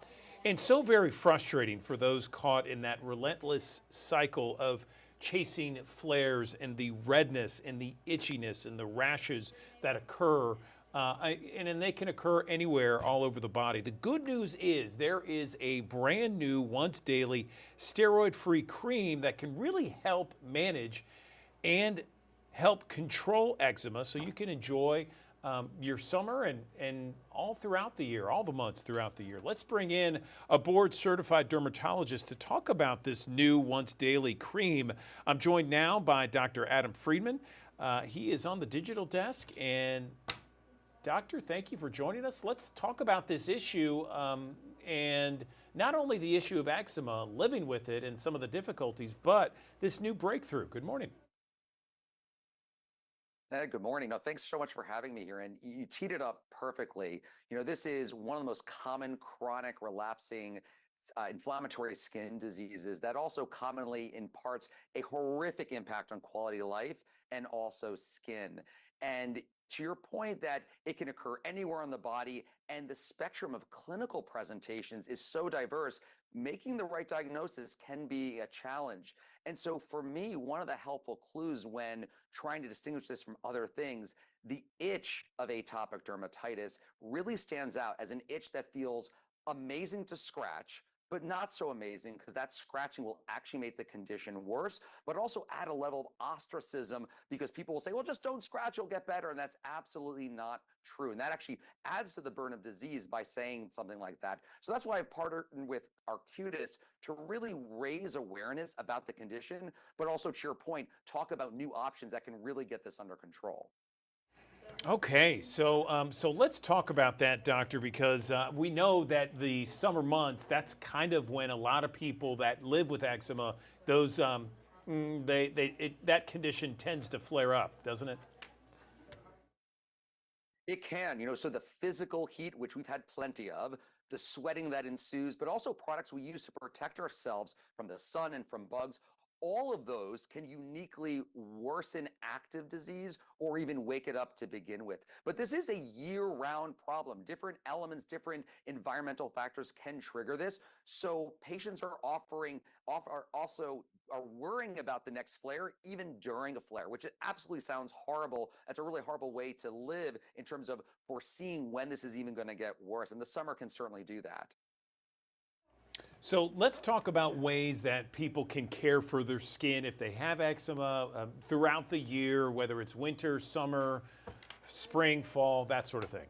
and so very frustrating for those caught in that relentless cycle of chasing flares and the redness and the itchiness and the rashes that occur. And they can occur anywhere all over the body. The good news is there is a brand new once daily steroid-free cream that can really help manage and help control eczema so you can enjoy your summer and all throughout the year, all the months throughout the year. Let's bring in a board-certified dermatologist to talk about this new once daily cream. I'm joined now by Dr. Adam Friedman. He is on the digital desk, and Doctor, thank you for joining us. Let's talk about this issue and not only the issue of eczema, living with it and some of the difficulties, but this new breakthrough. Good morning. Good morning. No, thanks so much for having me here. And you teed it up perfectly. This is one of the most common chronic relapsing inflammatory skin diseases that also commonly imparts a horrific impact on quality of life and also skin. And to your point that it can occur anywhere on the body and the spectrum of clinical presentations is so diverse, making the right diagnosis can be a challenge. And so for me, one of the helpful clues when trying to distinguish this from other things, the itch of atopic dermatitis really stands out as an itch that feels amazing to scratch, but not so amazing because that scratching will actually make the condition worse, but also add a level of ostracism because people will say, well, just don't scratch, you'll get better. And that's absolutely not true. And that actually adds to the burden of disease by saying something like that. So that's why I've partnered with Arcutis to really raise awareness about the condition, but also to your point, talk about new options that can really get this under control. Okay, so let's talk about that, doctor, because we know that the summer months, that's kind of when a lot of people that live with eczema, those that condition tends to flare up, doesn't it? It can, so the physical heat, which we've had plenty of, the sweating that ensues, but also products we use to protect ourselves from the sun and from bugs, all of those can uniquely worsen active disease or even wake it up to begin with. But this is a year-round problem. Different elements, different environmental factors can trigger this. So patients are worrying about the next flare even during a flare, which absolutely sounds horrible. That's a really horrible way to live in terms of foreseeing when this is even going to get worse. And the summer can certainly do that. So let's talk about ways that people can care for their skin if they have eczema throughout the year, whether it's winter, summer, spring, fall, that sort of thing.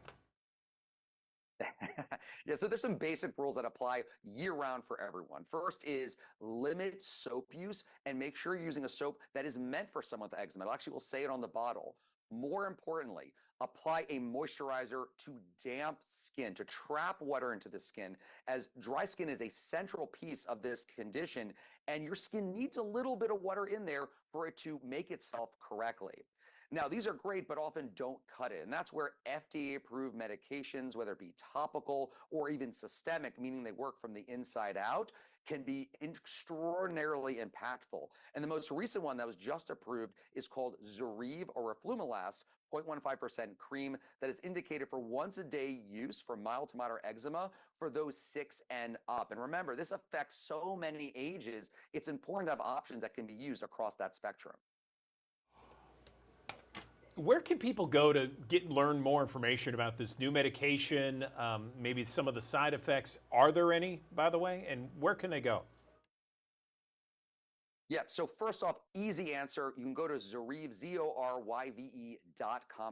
Yeah, so there's some basic rules that apply year-round for everyone. First is limit soap use and make sure you're using a soap that is meant for someone with eczema. It actually will say it on the bottle. More importantly, apply a moisturizer to damp skin, to trap water into the skin, as dry skin is a central piece of this condition, and your skin needs a little bit of water in there for it to make itself correctly. Now, these are great, but often don't cut it. And that's where FDA-approved medications, whether it be topical or even systemic, meaning they work from the inside out, can be extraordinarily impactful. And the most recent one that was just approved is called Zoryve or Roflumilast, 0.15% cream that is indicated for once-a-day use for mild to moderate eczema for those 6 and up. And remember, this affects so many ages. It's important to have options that can be used across that spectrum. Where can people go to learn more information about this new medication, maybe some of the side effects? Are there any, by the way, and where can they go? Yeah, so first off, easy answer. You can go to Zoryve, ZORYVE.com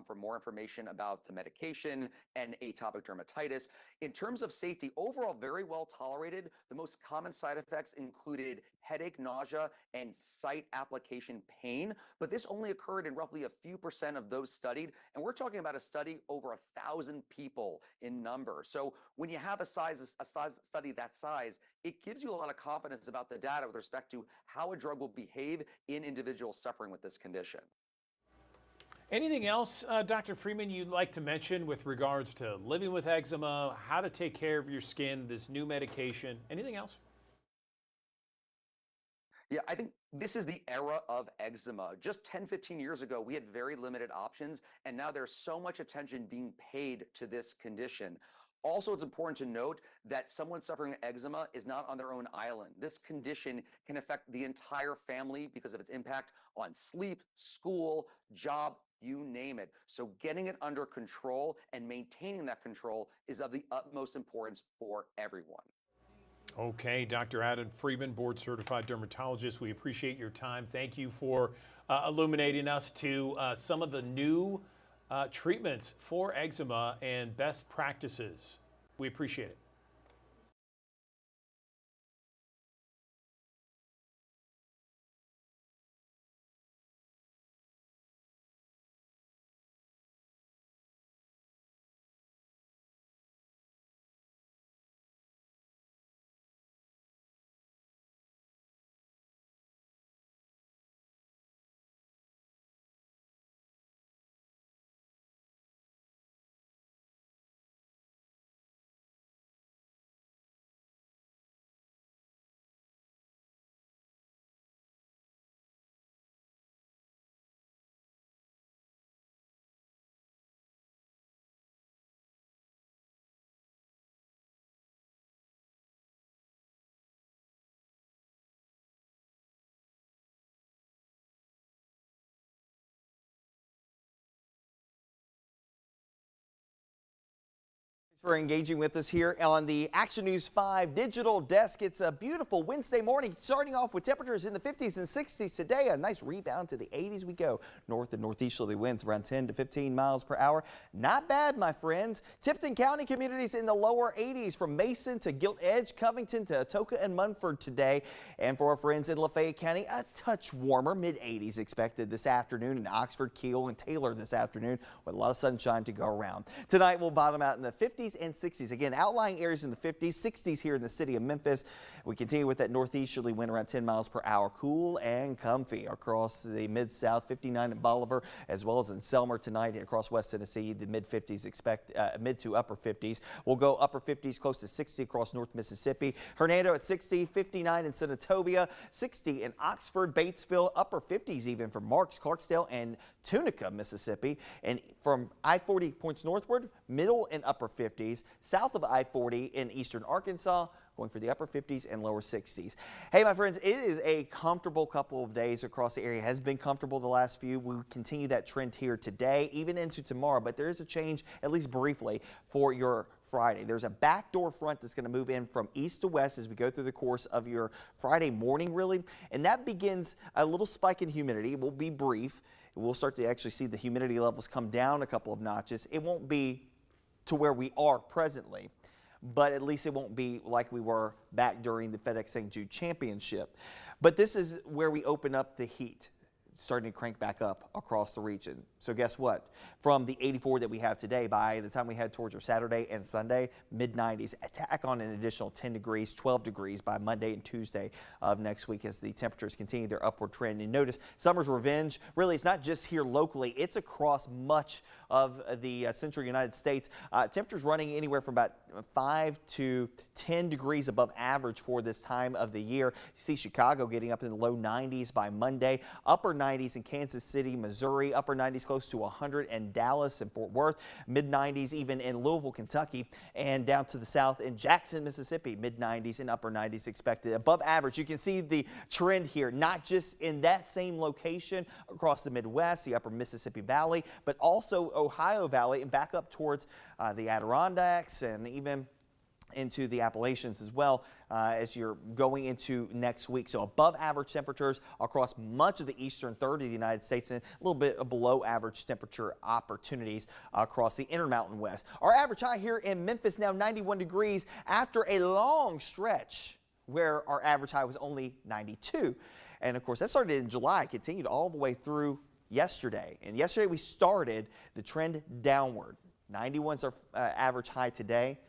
for more information about the medication and atopic dermatitis. In terms of safety, overall very well tolerated. The most common side effects included headache, nausea, and site application pain, but this only occurred in roughly a few percent of those studied, and we're talking about a study over 1,000 people in number. So when you have a study that size, it gives you a lot of confidence about the data with respect to how a drug will behave in individuals suffering with this condition. Anything else, Dr. Freeman, you'd like to mention with regards to living with eczema, how to take care of your skin, this new medication? Anything else? Yeah, I think this is the era of eczema. Just 10, 15 years ago, we had very limited options, and now there's so much attention being paid to this condition. Also, it's important to note that someone suffering eczema is not on their own island. This condition can affect the entire family because of its impact on sleep, school, job, you name it. So getting it under control and maintaining that control is of the utmost importance for everyone. Okay, Dr. Adam Freeman, board certified dermatologist, we appreciate your time. Thank you for illuminating us to some of the new treatments for eczema and best practices. We appreciate it. For engaging with us here on the Action News 5 digital desk. It's a beautiful Wednesday morning, starting off with temperatures in the 50s and 60s today. A nice rebound to the 80s we go. North and northeasterly winds around 10 to 15 miles per hour. Not bad, my friends. Tipton County communities in the lower 80s from Mason to Gilt Edge, Covington to Atoka and Munford today. And for our friends in Lafayette County, a touch warmer, mid 80s expected this afternoon in Oxford, Kiel, and Taylor this afternoon with a lot of sunshine to go around. Tonight we'll bottom out in the 50s and 60s. Again, outlying areas in the 50s, 60s here in the city of Memphis. We continue with that northeasterly wind around 10 miles per hour. Cool and comfy across the mid-south, 59 in Bolivar, as well as in Selmer tonight across West Tennessee. The mid-50s mid to upper 50s. We'll go upper 50s close to 60 across North Mississippi. Hernando at 60, 59 in Senatobia, 60 in Oxford, Batesville, upper 50s even for Marks, Clarksdale, and Tunica, Mississippi. And from I-40 points northward, middle and upper 50s. South of I-40 in eastern Arkansas, going for the upper 50s and lower 60s. Hey, my friends, it is a comfortable couple of days across the area. It has been comfortable the last few. We continue that trend here today, even into tomorrow, but there is a change, at least briefly, for your Friday. There's a backdoor front that's going to move in from east to west as we go through the course of your Friday morning, really, and that begins a little spike in humidity. It will be brief. We'll start to actually see the humidity levels come down a couple of notches. It won't be to where we are presently, but at least it won't be like we were back during the FedEx St. Jude Championship. But this is where we open up the heat, starting to crank back up across the region. So guess what? From the 84 that we have today, by the time we head towards our Saturday and Sunday, mid-90s, attack on an additional 10 degrees, 12 degrees by Monday and Tuesday of next week as the temperatures continue their upward trend. And notice summer's revenge, really, it's not just here locally, it's across much of the central United States. Temperatures running anywhere from about 5 to 10 degrees above average for this time of the year. You see Chicago getting up in the low 90s by Monday, upper 90s in Kansas City, Missouri, upper 90s close to 100 in Dallas and Fort Worth, mid 90s even in Louisville, Kentucky, and down to the south in Jackson, Mississippi, mid 90s and upper 90s expected. Above average, you can see the trend here, not just in that same location across the Midwest, the upper Mississippi Valley, but also Ohio Valley and back up towards the Adirondacks and even into the Appalachians as well as you're going into next week. So above average temperatures across much of the eastern third of the United States and a little bit of below average temperature opportunities across the Intermountain West. Our average high here in Memphis now 91 degrees after a long stretch where our average high was only 92. And of course that started in July, continued all the way through yesterday. And yesterday we started the trend downward. 91 is our average high today.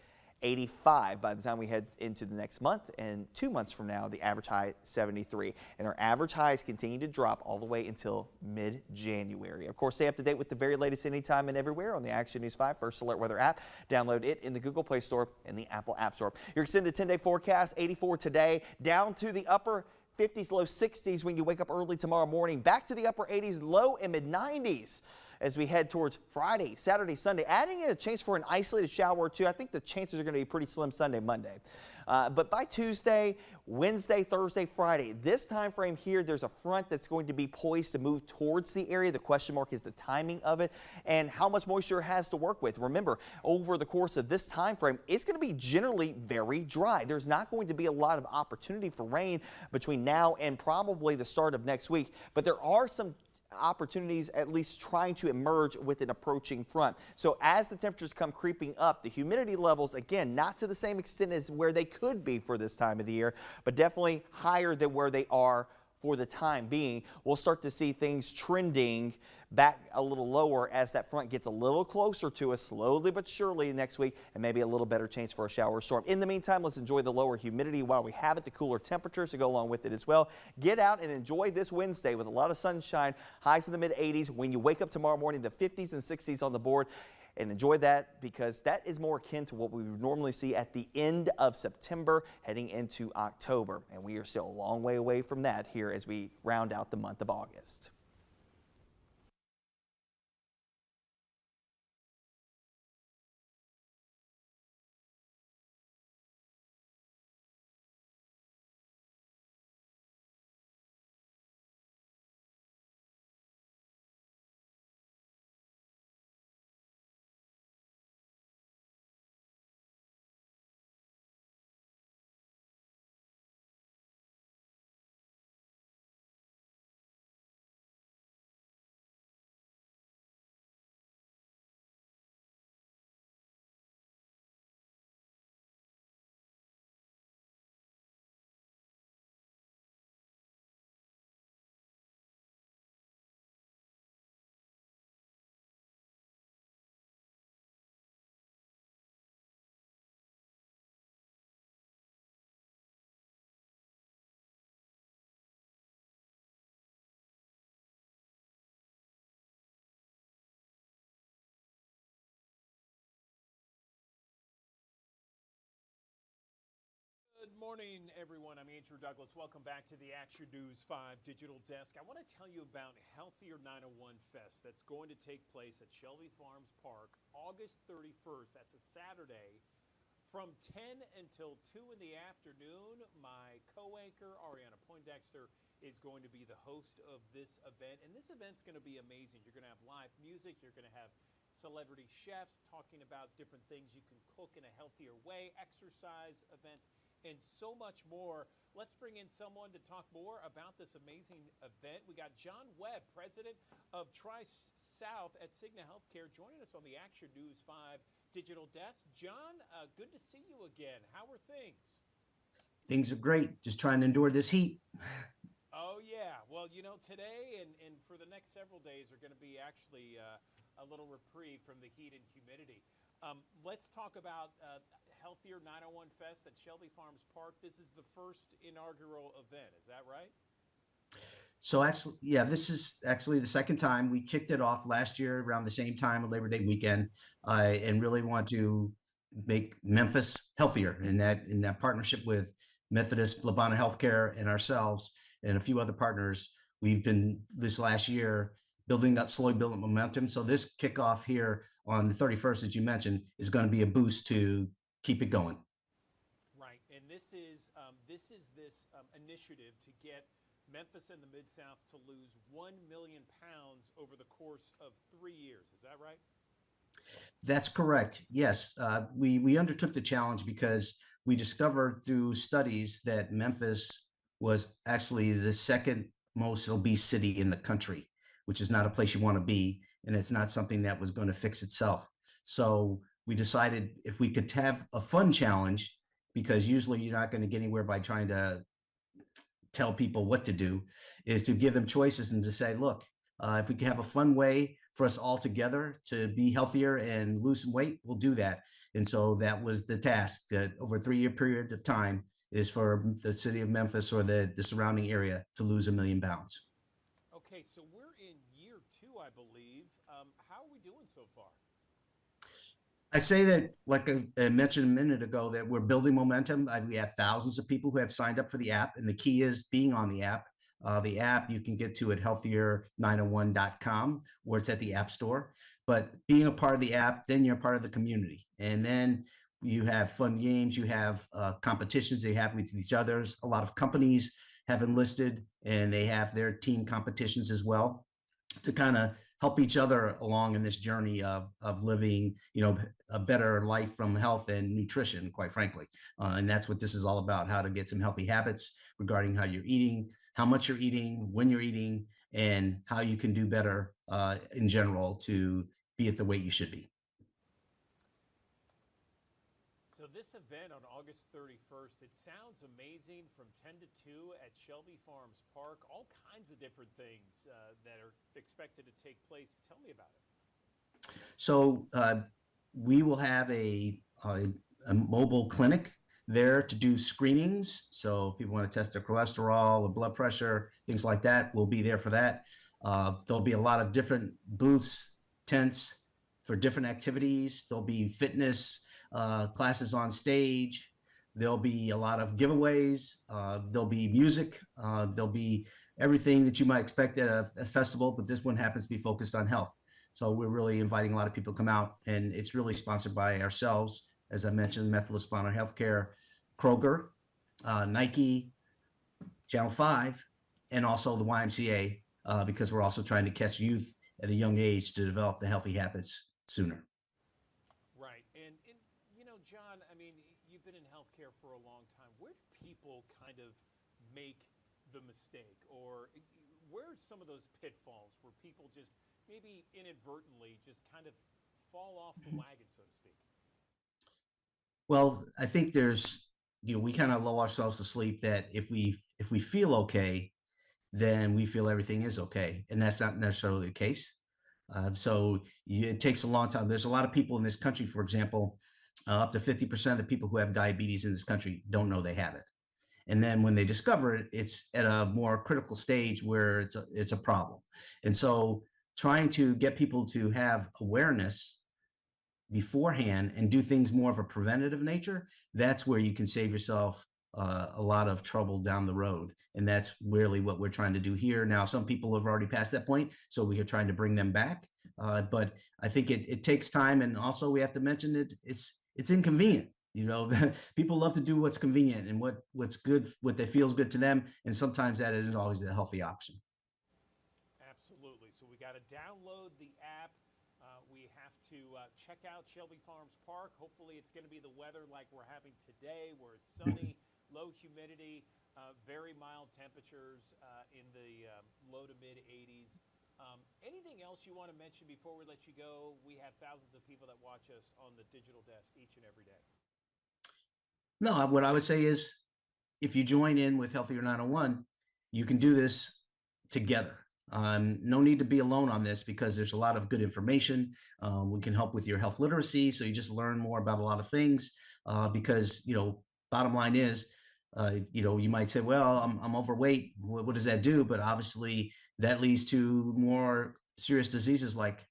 85 by the time we head into the next month, and 2 months from now the average high 73, and our average highs continue to drop all the way until mid-January. Of course, stay up to date with the very latest anytime and everywhere on the Action News 5 First Alert Weather app. Download it in the Google Play Store and the Apple App Store. Your extended 10-day forecast, 84 today, down to the upper 50s, low 60s when you wake up early tomorrow morning, back to the upper 80s, low and mid 90s as we head towards Friday, Saturday, Sunday, adding in a chance for an isolated shower or two. I think the chances are going to be pretty slim Sunday, Monday. But by Tuesday, Wednesday, Thursday, Friday, this time frame here, there's a front that's going to be poised to move towards the area. The question mark is the timing of it and how much moisture it has to work with. Remember, over the course of this time frame, it's going to be generally very dry. There's not going to be a lot of opportunity for rain between now and probably the start of next week, but there are some opportunities at least trying to emerge with an approaching front. So as the temperatures come creeping up, the humidity levels, again, not to the same extent as where they could be for this time of the year, but definitely higher than where they are for the time being. We'll start to see things trending back a little lower as that front gets a little closer to us slowly but surely next week, and maybe a little better chance for a shower or storm. In the meantime, let's enjoy the lower humidity while we have it, the cooler temperatures to go along with it as well. Get out and enjoy this Wednesday with a lot of sunshine, highs in the mid 80s. When you wake up tomorrow morning, the 50s and 60s on the board. And enjoy that because that is more akin to what we would normally see at the end of September heading into October. And we are still a long way away from that here as we round out the month of August. morning, everyone. I'm Andrew Douglas. Welcome back to the Action News 5 Digital Desk. I want to tell you about Healthier 901 Fest that's going to take place at Shelby Farms Park August 31st. That's a Saturday from 10 until 2 in the afternoon. My co-anchor, Ariana Poindexter, is going to be the host of this event. And this event's going to be amazing. You're going to have live music. You're going to have celebrity chefs talking about different things you can cook in a healthier way, exercise events, and so much more. Let's bring in someone to talk more about this amazing event. We got John Webb, president of Tri-South at Cigna Healthcare, joining us on the Action News 5 Digital Desk. John, good to see you again. How are things? Things are great. Just trying to endure this heat. Oh, yeah. Well, you know, today and for the next several days are going to be actually a little reprieve from the heat and humidity. Let's talk about Healthier 901 Fest at Shelby Farms Park. This is the first inaugural event. Is that right? So actually, yeah, this is actually the second time. We kicked it off last year around the same time of Labor Day weekend, and really want to make Memphis healthier. In that partnership with Methodist Labana Healthcare and ourselves and a few other partners, we've been this last year slowly building momentum. So this kickoff here on the 31st, as you mentioned, is going to be a boost to keep it going. Right, and this is this initiative to get Memphis and the Mid-South to lose 1 million pounds over the course of 3 years. Is that right? That's correct. Yes, we undertook the challenge because we discovered through studies that Memphis was actually the second most obese city in the country, which is not a place you want to be, and it's not something that was going to fix itself. So we decided if we could have a fun challenge, because usually you're not going to get anywhere by trying to tell people what to do, is to give them choices and to say, look, if we can have a fun way for us all together to be healthier and lose some weight, we'll do that. And so that was the task, that over a 3-year period of time is for the city of Memphis or the surrounding area to lose 1 million pounds. Okay, so we're in year 2, I believe. How are we doing so far? I say that, like I mentioned a minute ago, that we're building momentum. We have thousands of people who have signed up for the app, and the key is being on the app. The app you can get to at healthier901.com, or it's at the App Store. But being a part of the app, then you're part of the community. And then you have fun games, you have competitions they have with each other. A lot of companies have enlisted, and they have their team competitions as well to kind of help each other along in this journey of living, a better life from health and nutrition, quite frankly. And that's what this is all about, how to get some healthy habits regarding how you're eating, how much you're eating, when you're eating, and how you can do better in general to be at the weight you should be. So this event on August 31st, it sounds amazing, from 10 to 2 at Shelby Farms Park. All kinds of different things that are expected to take place. Tell me about it. So we will have a mobile clinic there to do screenings. So if people want to test their cholesterol or blood pressure, things like that, we'll be there for that. There'll be a lot of different booths, tents for different activities. There'll be fitness classes on stage. There'll be a lot of giveaways. There'll be music. There'll be everything that you might expect at a festival, but this one happens to be focused on health. So we're really inviting a lot of people to come out, and it's really sponsored by ourselves, as I mentioned, Methodist Labana Healthcare, Kroger, Nike, Channel 5, and also the YMCA, because we're also trying to catch youth at a young age to develop the healthy habits sooner. Right. And John, I mean, you've been in healthcare for a long time. Where do people kind of make the mistake, or where are some of those pitfalls where people just maybe inadvertently just kind of fall off the wagon, so to speak? Well, I think there's, we kind of lull ourselves to sleep that if we feel okay, then we feel everything is okay. And that's not necessarily the case. It takes a long time. There's a lot of people in this country, for example, up to 50% of the people who have diabetes in this country don't know they have it. And then when they discover it, it's at a more critical stage where it's a problem. And so trying to get people to have awareness beforehand and do things more of a preventative nature, that's where you can save yourself a lot of trouble down the road. And that's really what we're trying to do here. Now, some people have already passed that point, so we are trying to bring them back. But I think it takes time, and also we have to mention it's inconvenient. You know, people love to do what's convenient and what's good, what they feels good to them, and sometimes that isn't always a healthy option. Absolutely. So we got to download the app. We have to check out Shelby Farms Park. Hopefully it's going to be the weather like we're having today, where it's sunny, low humidity, very mild temperatures in the low to mid 80s. Anything else you want to mention before we let you go? We have thousands of people that watch us on the digital desk each and every day. No, what I would say is if you join in with Healthier 901, you can do this together. No need to be alone on this because there's a lot of good information. We can help with your health literacy, so you just learn more about a lot of things. Because bottom line is, you might say, "Well, I'm overweight. What does that do?" But obviously, that leads to more serious diseases like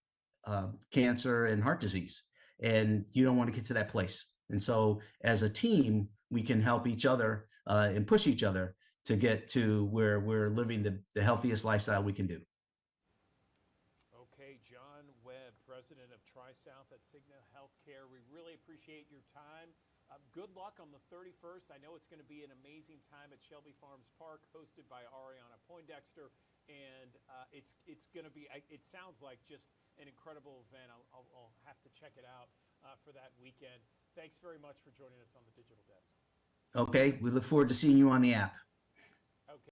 cancer and heart disease, and you don't want to get to that place. And so, as a team, we can help each other and push each other to get to where we're living the healthiest lifestyle we can do. Okay, John Webb, president of TriSouth at Cigna Healthcare. We really appreciate your time. Good luck on the 31st. I know it's going to be an amazing time at Shelby Farms Park, hosted by Ariana Poindexter, and it's going to be. It sounds like just an incredible event. I'll have to check it out for that weekend. Thanks very much for joining us on the digital desk. Okay, we look forward to seeing you on the app. Okay.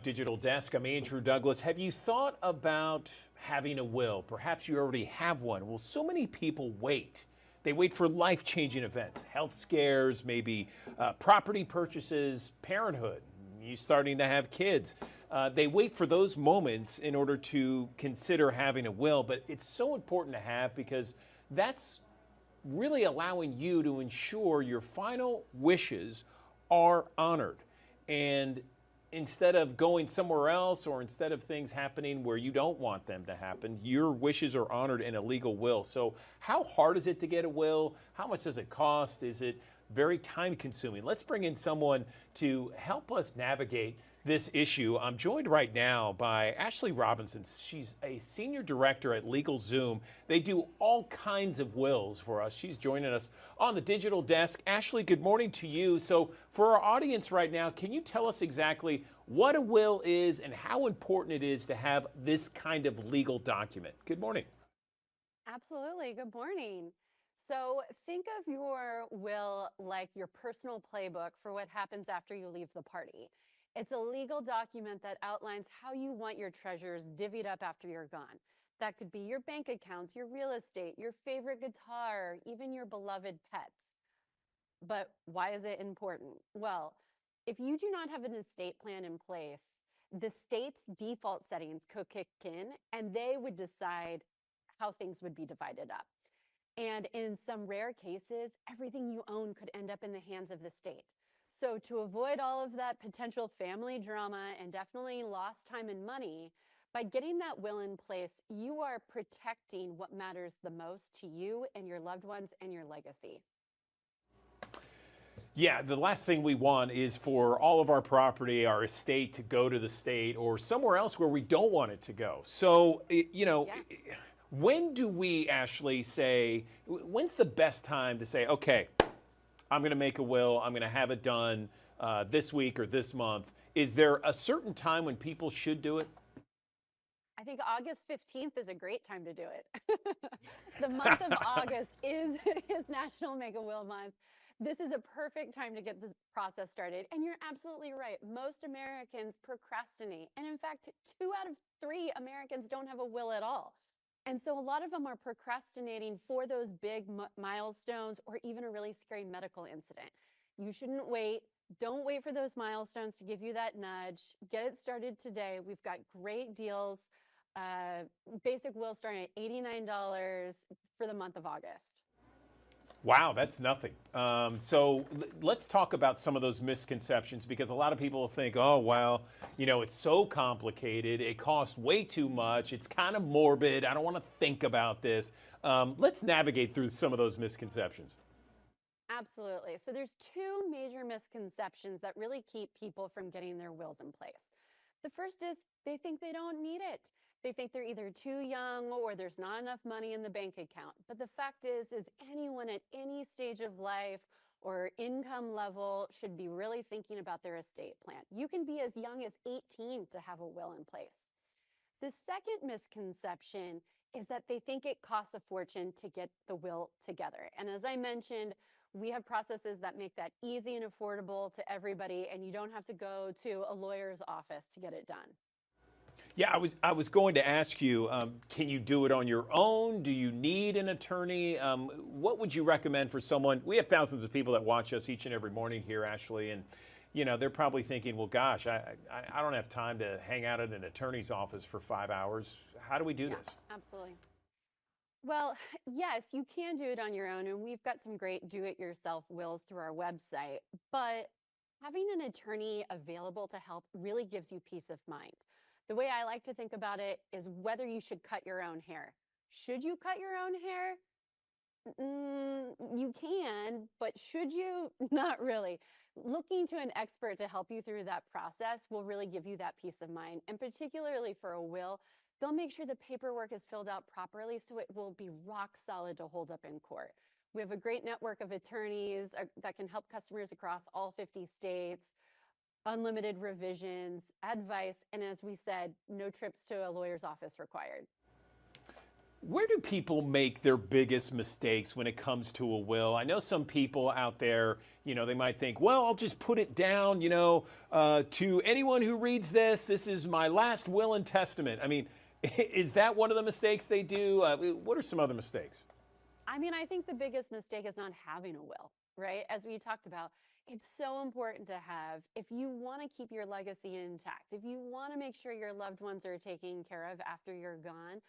Digital Desk, I'm Andrew Douglas. Have you thought about having a will? Perhaps you already have one. Well, so many people wait. They wait for life-changing events, health scares, maybe property purchases, parenthood, you starting to have kids. They wait for those moments in order to consider having a will, but it's so important to have because that's really allowing you to ensure your final wishes are honored. And instead of going somewhere else or instead of things happening where you don't want them to happen, your wishes are honored in a legal will. So how hard is it to get a will? How much does it cost? Is it very time consuming? Let's bring in someone to help us navigate this issue. I'm joined right now by Ashley Robinson. She's a senior director at LegalZoom. They do all kinds of wills for us. She's joining us on the digital desk. Ashley, good morning to you. So for our audience right now, can you tell us exactly what a will is and how important it is to have this kind of legal document? Good morning. Absolutely. Good morning. So think of your will like your personal playbook for what happens after you leave the party. It's a legal document that outlines how you want your treasures divvied up after you're gone. That could be your bank accounts, your real estate, your favorite guitar, even your beloved pets. But why is it important? Well, if you do not have an estate plan in place, the state's default settings could kick in and they would decide how things would be divided up. And in some rare cases, everything you own could end up in the hands of the state. So to avoid all of that potential family drama and definitely lost time and money, by getting that will in place, you are protecting what matters the most to you and your loved ones and your legacy. Yeah, the last thing we want is for all of our property, our estate, to go to the state or somewhere else where we don't want it to go. So, when do we, Ashley, say, when's the best time to say, okay, I'm going to make a will, I'm going to have it done this week or this month. Is there a certain time when people should do it? I think August 15th is a great time to do it. The month of August is National Make a Will Month. This is a perfect time to get this process started. And you're absolutely right. Most Americans procrastinate. And in fact, 2 out of 3 Americans don't have a will at all. And so a lot of them are procrastinating for those big milestones or even a really scary medical incident. You shouldn't wait. Don't wait for those milestones to give you that nudge. Get it started today. We've got great deals. Basic will starting at $89 for the month of August. Wow, that's nothing. So let's talk about some of those misconceptions, because a lot of people think, oh, well, you know, it's so complicated. It costs way too much. It's kind of morbid. I don't want to think about this. Let's navigate through some of those misconceptions. Absolutely. So there's 2 major misconceptions that really keep people from getting their wills in place. The first is they think they don't need it. They think they're either too young or there's not enough money in the bank account. But the fact is anyone at any stage of life or income level should be really thinking about their estate plan. You can be as young as 18 to have a will in place. The second misconception is that they think it costs a fortune to get the will together. And as I mentioned, we have processes that make that easy and affordable to everybody, and you don't have to go to a lawyer's office to get it done. Yeah, I was going to ask you, can you do it on your own? Do you need an attorney? What would you recommend for someone? We have thousands of people that watch us each and every morning here, Ashley, and you know, they're probably thinking, well, gosh, I don't have time to hang out at an attorney's office for 5 hours. How do we do this? Absolutely. Well, yes, you can do it on your own, and we've got some great do-it-yourself wills through our website, but having an attorney available to help really gives you peace of mind. The way I like to think about it is whether you should cut your own hair. Should you cut your own hair? You can, but should you? Not really. Looking to an expert to help you through that process will really give you that peace of mind. And particularly for a will, they'll make sure the paperwork is filled out properly so it will be rock solid to hold up in court. We have a great network of attorneys that can help customers across all 50 states, unlimited revisions, advice, and as we said, no trips to a lawyer's office required. Where do people make their biggest mistakes when it comes to a will? I know some people out there, you know, they might think, well, I'll just put it down, you know, to anyone who reads this, this is my last will and testament. I mean, is that one of the mistakes they do? What are some other mistakes? I mean, I think the biggest mistake is not having a will, right? As we talked about, it's so important to have if you want to keep your legacy intact, if you want to make sure your loved ones are taken care of after you're gone.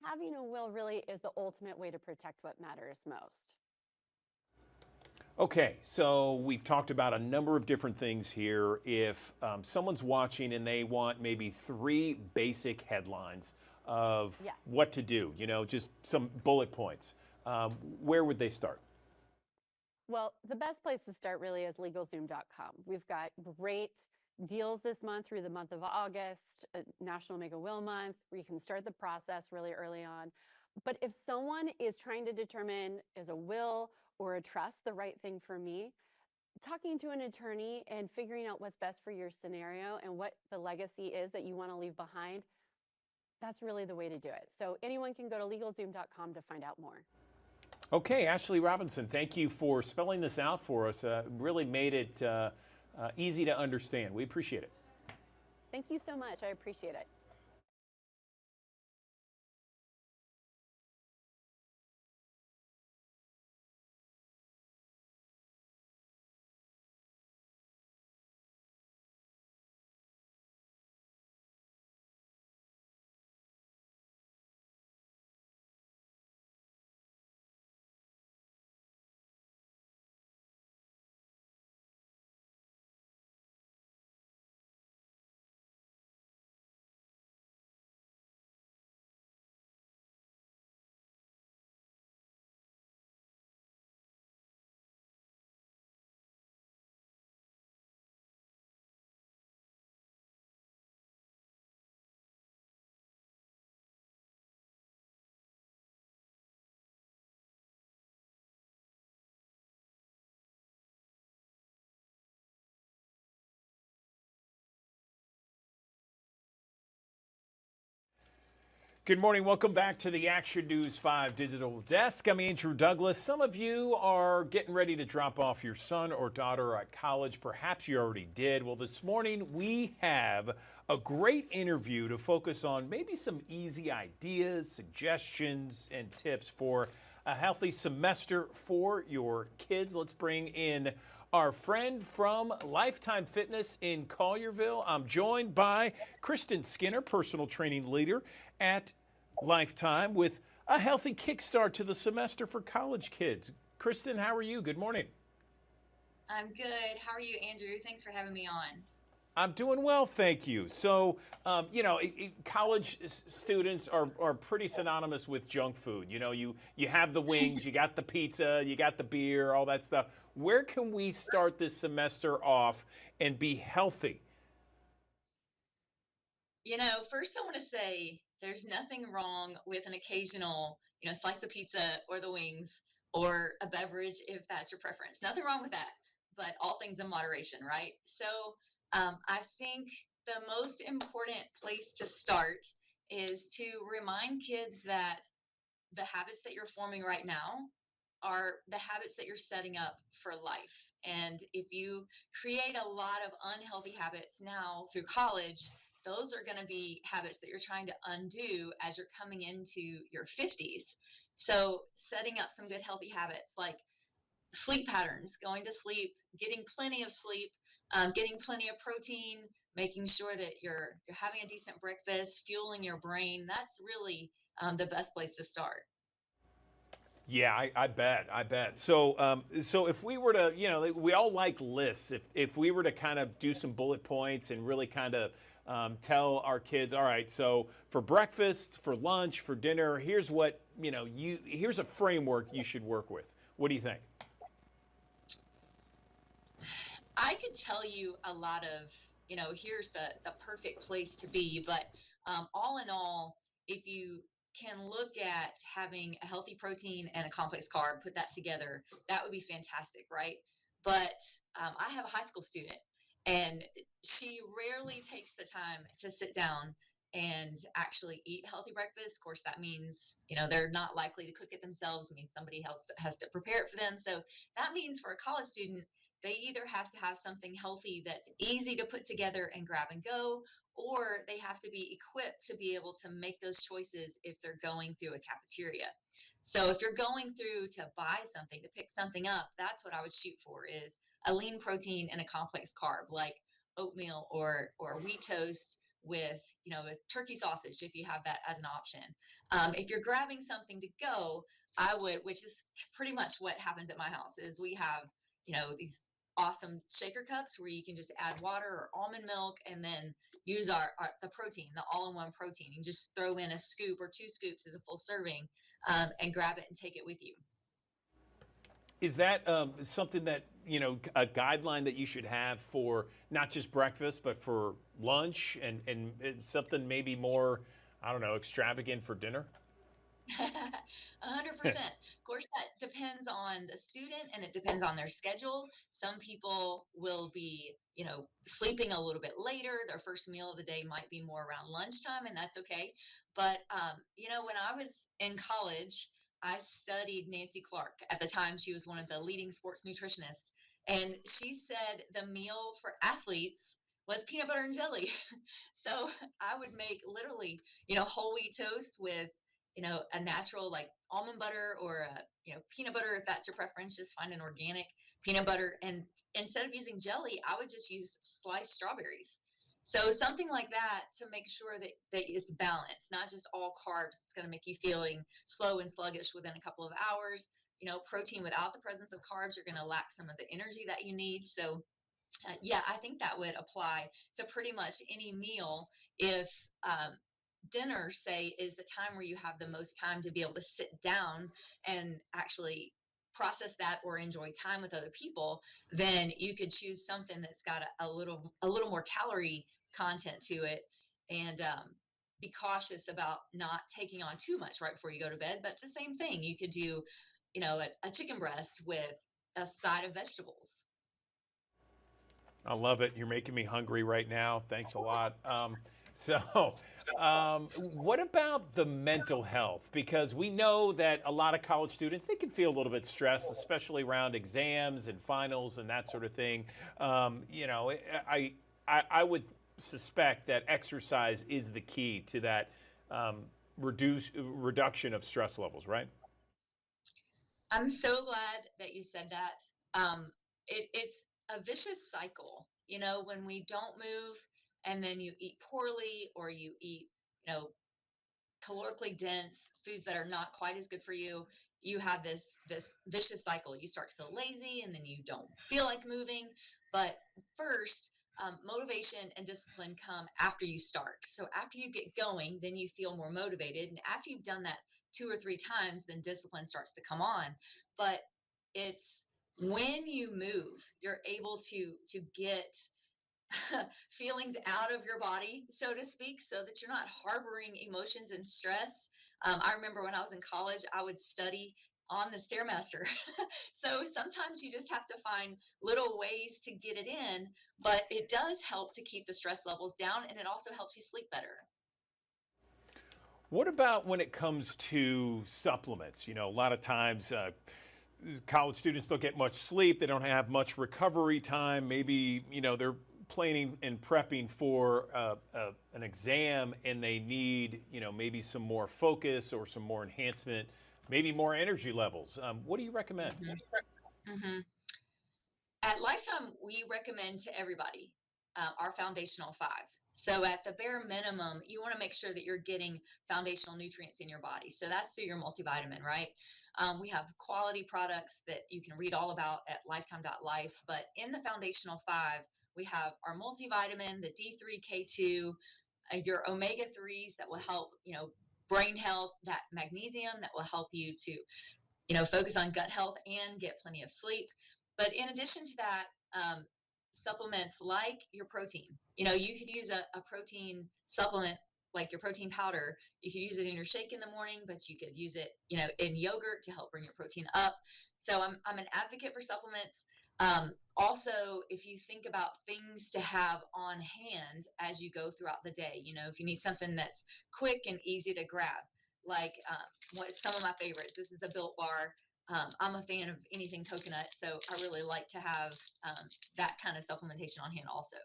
Having a will really is the ultimate way to protect what matters most. Okay, so we've talked about a number of different things here. If someone's watching and they want maybe 3 basic headlines of what to do, you know, just some bullet points, where would they start? Well, the best place to start really is LegalZoom.com. We've got great deals this month through the month of August, National Make a Will Month, where you can start the process really early on. But if someone is trying to determine is a will or a trust the right thing for me, talking to an attorney and figuring out what's best for your scenario and what the legacy is that you want to leave behind, that's really the way to do it. So anyone can go to LegalZoom.com to find out more. Okay, Ashley Robinson, thank you for spelling this out for us. Really made it easy to understand. We appreciate it. Thank you so much. I appreciate it. Good morning. Welcome back to the Action News 5 Digital Desk. I'm Andrew Douglas. Some of you are getting ready to drop off your son or daughter at college. Perhaps you already did. Well, this morning we have a great interview to focus on maybe some easy ideas, suggestions, and tips for a healthy semester for your kids. Let's bring in our friend from Lifetime Fitness in Collierville. I'm joined by Kristen Skinner, personal training leader at Lifetime, with a healthy kickstart to the semester for college kids. Kristen, how are you? Good morning. I'm good. How are you, Andrew? Thanks for having me on. I'm doing well, thank you. So, college students are pretty synonymous with junk food. You know, you have the wings, you got the pizza, you got the beer, all that stuff. Where can we start this semester off and be healthy? You know, first I want to say there's nothing wrong with an occasional, slice of pizza or the wings or a beverage if that's your preference. Nothing wrong with that, but all things in moderation, right? So I think the most important place to start is to remind kids that the habits that you're forming right now are the habits that you're setting up for life. And if you create a lot of unhealthy habits now through college, those are going to be habits that you're trying to undo as you're coming into your 50s. So setting up some good healthy habits like sleep patterns, going to sleep, getting plenty of sleep, getting plenty of protein, making sure that you're having a decent breakfast, fueling your brain. That's really the best place to start. Yeah, I bet. So, so if we were to, we all like lists. If we were to kind of do some bullet points and really kind of tell our kids, all right, so for breakfast, for lunch, for dinner, here's what, here's a framework you should work with. What do you think? I could tell you a lot of, here's the perfect place to be, but all in all, if you can look at having a healthy protein and a complex carb, put that together, that would be fantastic, right? But I have a high school student, and she rarely takes the time to sit down and actually eat healthy breakfast. Of course, that means, they're not likely to cook it themselves. It means somebody else has to prepare it for them. So that means for a college student, they either have to have something healthy that's easy to put together and grab and go, or they have to be equipped to be able to make those choices if they're going through a cafeteria. So if you're going through to buy something, to pick something up, that's what I would shoot for, is a lean protein and a complex carb like oatmeal or wheat toast with, with turkey sausage, if you have that as an option. If you're grabbing something to go, I would, which is pretty much what happens at my house, is we have, these awesome shaker cups where you can just add water or almond milk and then use the protein, the all-in-one protein. You just throw in a scoop or 2 scoops as a full serving, and grab it and take it with you. Is that something that, a guideline that you should have for not just breakfast, but for lunch and something maybe more, I don't know, extravagant for dinner? 100%. Of course, that depends on the student and it depends on their schedule. Some people will be, sleeping a little bit later. Their first meal of the day might be more around lunchtime, and that's okay. But, when I was in college, I studied Nancy Clark. At the time, she was one of the leading sports nutritionists. And she said the meal for athletes was peanut butter and jelly. So I would make literally, whole wheat toast with, a natural like almond butter or peanut butter, if that's your preference. Just find an organic peanut butter, and instead of using jelly, I would just use sliced strawberries. So something like that to make sure that it's balanced, not just all carbs. It's going to make you feeling slow and sluggish within a couple of hours. Protein without the presence of carbs, you're going to lack some of the energy that you need. So yeah, I think that would apply to pretty much any meal. If dinner, say, is the time where you have the most time to be able to sit down and actually process that or enjoy time with other people, then you could choose something that's got a little more calorie content to it, and be cautious about not taking on too much right before you go to bed. But the same thing, you could do, a chicken breast with a side of vegetables. I love it. You're making me hungry right now. Thanks a lot. So, what about the mental health? Because we know that a lot of college students, they can feel a little bit stressed, especially around exams and finals and that sort of thing. You know, I would suspect that exercise is the key to that reduction of stress levels, right? I'm so glad that you said that. It's a vicious cycle, you know, when we don't move and then you eat poorly or you eat, you know, calorically dense foods that are not quite as good for you. You have this vicious cycle. You start to feel lazy and then you don't feel like moving. But first, motivation and discipline come after you start. So after you get going, then you feel more motivated. And after you've done that 2 or 3 times, then discipline starts to come on. But it's when you move, you're able to get feelings out of your body, so to speak, so that you're not harboring emotions and stress. I remember when I was in college, I would study on the Stairmaster. So sometimes you just have to find little ways to get it in, but it does help to keep the stress levels down and it also helps you sleep better. What about when it comes to supplements? You know, a lot of times college students don't get much sleep. They don't have much recovery time. Maybe, you know, they're planning and prepping for an exam and they need, you know, maybe some more focus or some more enhancement, maybe more energy levels. What do you recommend? Hmm. At Lifetime, we recommend to everybody our foundational five. So, at the bare minimum, you want to make sure that you're getting foundational nutrients in your body. So, that's through your multivitamin, right? We have quality products that you can read all about at lifetime.life. But in the foundational five, we have our multivitamin, the D3K2, your omega 3s that will help, you know, brain health, that magnesium that will help you to, you know, focus on gut health and get plenty of sleep. But in addition to that, supplements like your protein, you know, you could use a protein supplement like your protein powder. You could use it in your shake in the morning, but you could use it, you know, in yogurt to help bring your protein up. So I'm an advocate for supplements. Also, if you think about things to have on hand as you go throughout the day, you know, if you need something that's quick and easy to grab, like what some of my favorites. This is a Built Bar. I'm a fan of anything coconut, so I really like to have that kind of supplementation on hand also.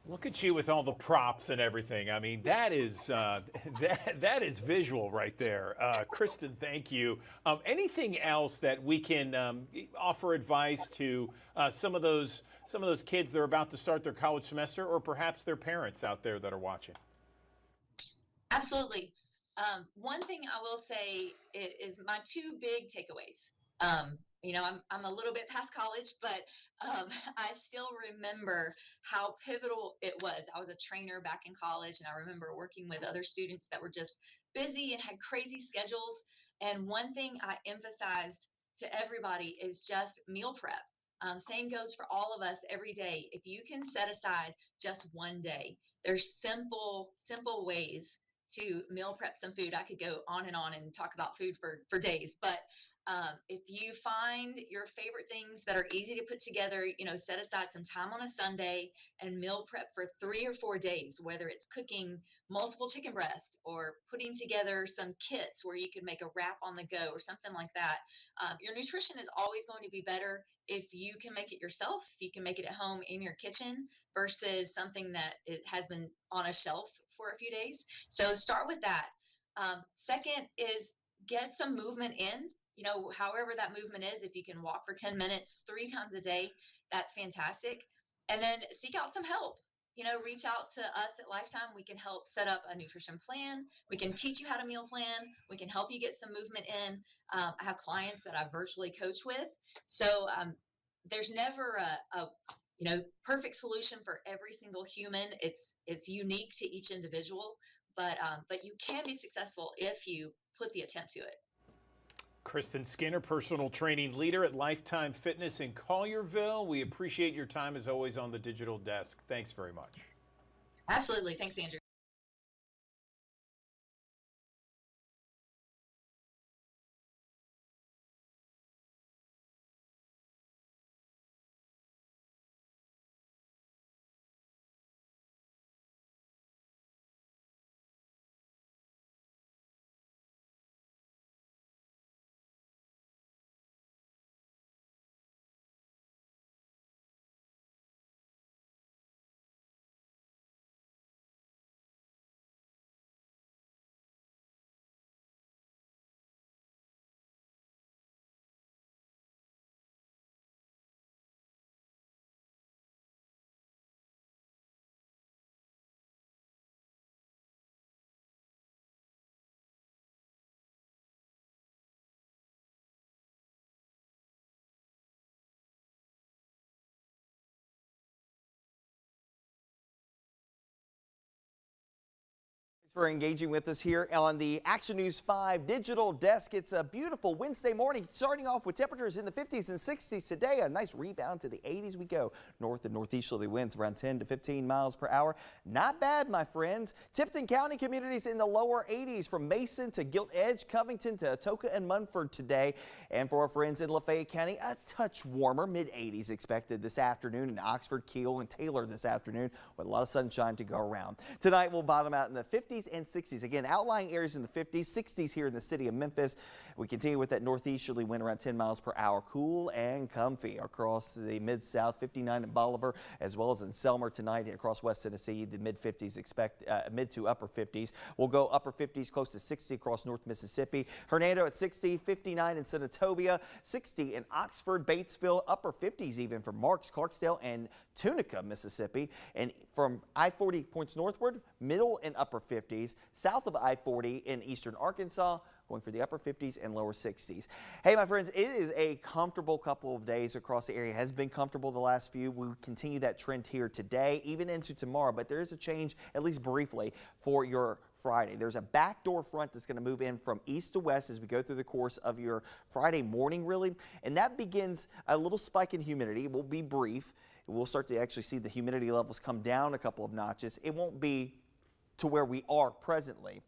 Look at you with all the props and everything. I mean, that is that is visual right there. Kristen, thank you. Anything else that we can offer advice to some of those kids that are about to start their college semester, or perhaps their parents out there that are watching? Absolutely. One thing I will say is my two big takeaways. You know, I'm a little bit past college, but I still remember how pivotal it was. I was a trainer back in college, and I remember working with other students that were just busy and had crazy schedules. And one thing I emphasized to everybody is just meal prep. Same goes for all of us every day. If you can set aside just one day, there's simple ways to meal prep some food. I could go on and talk about food for days, but if you find your favorite things that are easy to put together, you know, set aside some time on a Sunday and meal prep for 3 or 4 days, whether it's cooking multiple chicken breasts or putting together some kits where you could make a wrap on the go or something like that. Your nutrition is always going to be better if you can make it yourself, if you can make it at home in your kitchen versus something that it has been on a shelf for a few days. So start with that. Second is get some movement in, you know, however that movement is. If you can walk for 10 minutes 3 times a day, that's fantastic. And then seek out some help. You know, reach out to us at Lifetime. We can help set up a nutrition plan. We can teach you how to meal plan. We can help you get some movement in. I have clients that I virtually coach with. So there's never a you know, perfect solution for every single human. It's unique to each individual, but you can be successful if you put the attempt to it. Kristen Skinner, personal training leader at Lifetime Fitness in Collierville. We appreciate your time as always on the digital desk. Thanks very much. Absolutely. Thanks, Andrew. For engaging with us here on the Action News 5 digital desk. It's a beautiful Wednesday morning, starting off with temperatures in the 50s and 60s today. A nice rebound to the 80s we go. North and northeasterly winds around 10 to 15 miles per hour. Not bad, my friends. Tipton County communities in the lower 80s from Mason to Gilt Edge, Covington to Atoka and Munford today. And for our friends in Lafayette County, a touch warmer, mid 80s expected this afternoon in Oxford, Kiel, and Taylor this afternoon with a lot of sunshine to go around. Tonight we'll bottom out in the 50s and 60s. Again, outlying areas in the 50s, 60s here in the city of Memphis. We continue with that northeasterly wind around 10 miles per hour. Cool and comfy across the mid-south, 59 in Bolivar, as well as in Selmer tonight and across West Tennessee. The mid-50s mid to upper 50s. We'll go upper 50s close to 60 across North Mississippi. Hernando at 60, 59 in Senatobia, 60 in Oxford, Batesville, upper 50s even for Marks, Clarksdale, and Tunica, Mississippi. And from I-40 points northward, middle and upper 50s. South of I-40 in eastern Arkansas, going for the upper 50s and lower 60s. Hey, my friends, it is a comfortable couple of days across the area. It has been comfortable the last few. We continue that trend here today, even into tomorrow. But there is a change, at least briefly, for your Friday. There's a backdoor front that's going to move in from east to west as we go through the course of your Friday morning, really. And that begins a little spike in humidity. It will be brief. We'll start to actually see the humidity levels come down a couple of notches. It won't be to where we are presently,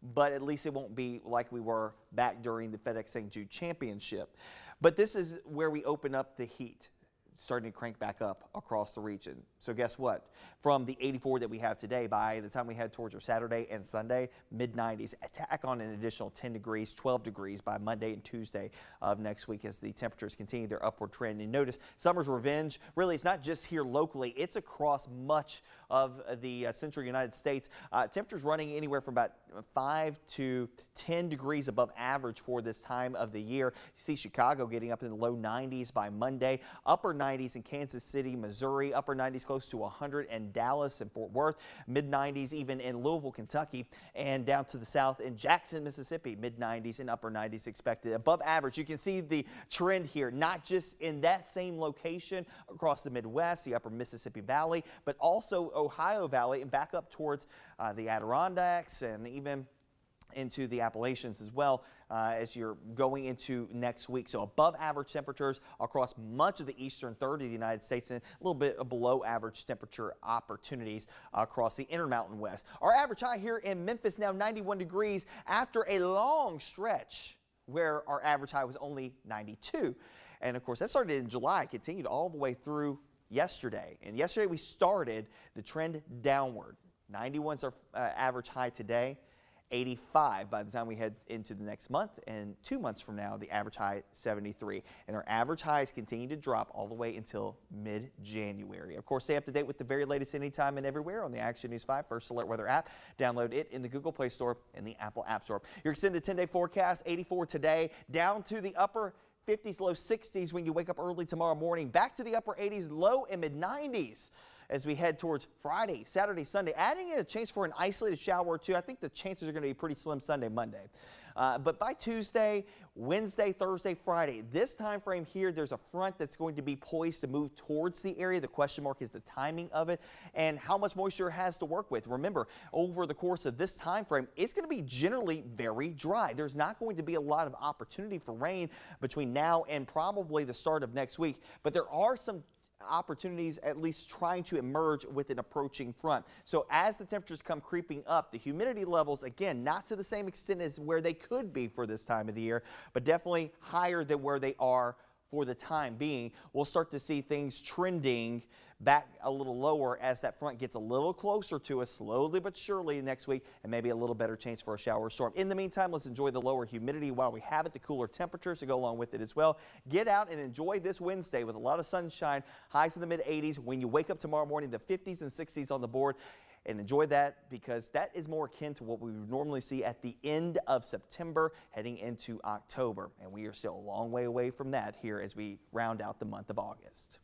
but at least it won't be like we were back during the FedEx St. Jude Championship. But this is where we open up the heat, starting to crank back up across the region. So guess what? From the 84 that we have today, by the time we head towards our Saturday and Sunday, mid-90s, attack on an additional 10 degrees, 12 degrees by Monday and Tuesday of next week as the temperatures continue their upward trend. And notice summer's revenge, really, it's not just here locally, it's across much of the central United States. Temperatures running anywhere from about 5 to 10 degrees above average for this time of the year. You see Chicago getting up in the low 90s by Monday, upper 90s in Kansas City, Missouri, upper 90s close to 100 in Dallas and Fort Worth, mid 90s even in Louisville, Kentucky, and down to the south in Jackson, Mississippi, mid 90s and upper 90s expected. Above average, you can see the trend here, not just in that same location across the Midwest, the upper Mississippi Valley, but also Ohio Valley and back up towards the Adirondacks and even into the Appalachians as well as you're going into next week. So above average temperatures across much of the eastern third of the United States and a little bit of below average temperature opportunities across the Intermountain West. Our average high here in Memphis now 91 degrees after a long stretch where our average high was only 92. And of course that started in July, continued all the way through yesterday. And yesterday we started the trend downward. 91 is our average high today. 85 by the time we head into the next month, and 2 months from now the average high 73, and our average highs continue to drop all the way until mid-January. Of course, stay up to date with the very latest anytime and everywhere on the Action News 5 First Alert Weather app. Download it in the Google Play Store and the Apple App Store. Your extended 10-day forecast, 84 today, down to the upper 50s, low 60s when you wake up early tomorrow morning, back to the upper 80s, low and mid 90s as we head towards Friday, Saturday, Sunday, adding in a chance for an isolated shower or two. I think the chances are going to be pretty slim Sunday, Monday. But by Tuesday, Wednesday, Thursday, Friday, this time frame here, there's a front that's going to be poised to move towards the area. The question mark is the timing of it and how much moisture it has to work with. Remember, over the course of this time frame, it's going to be generally very dry. There's not going to be a lot of opportunity for rain between now and probably the start of next week, but there are some opportunities at least trying to emerge with an approaching front. So as the temperatures come creeping up, the humidity levels, again, not to the same extent as where they could be for this time of the year, but definitely higher than where they are for the time being. We'll start to see things trending back a little lower as that front gets a little closer to us slowly but surely next week, and maybe a little better chance for a shower or storm. In the meantime, let's enjoy the lower humidity while we have it, the cooler temperatures to go along with it as well. Get out and enjoy this Wednesday with a lot of sunshine, highs in the mid 80s. When you wake up tomorrow morning, the 50s and 60s on the board. And enjoy that because that is more akin to what we would normally see at the end of September heading into October. And we are still a long way away from that here as we round out the month of August.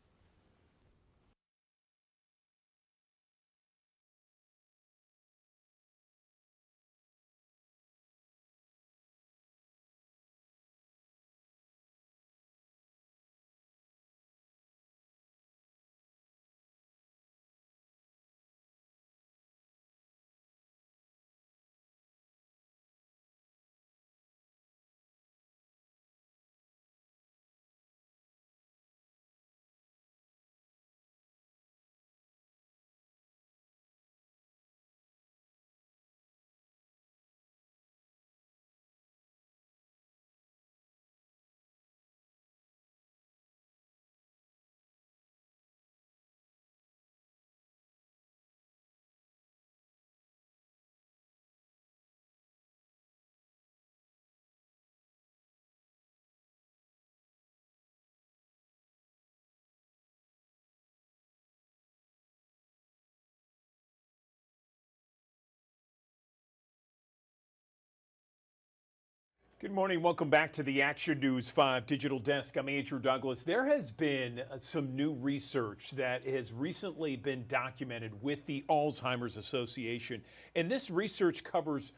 Good morning. Welcome back to the Action News 5 Digital Desk. I'm Andrew Douglas. There has been some new research that has recently been documented with the Alzheimer's Association. And this research covers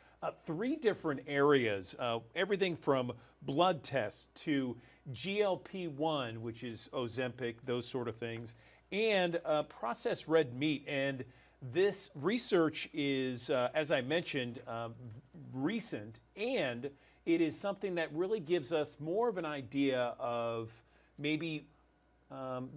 3 different areas, everything from blood tests to GLP-1, which is Ozempic, those sort of things, and processed red meat. And this research is, as I mentioned, recent, and it is something that really gives us more of an idea of maybe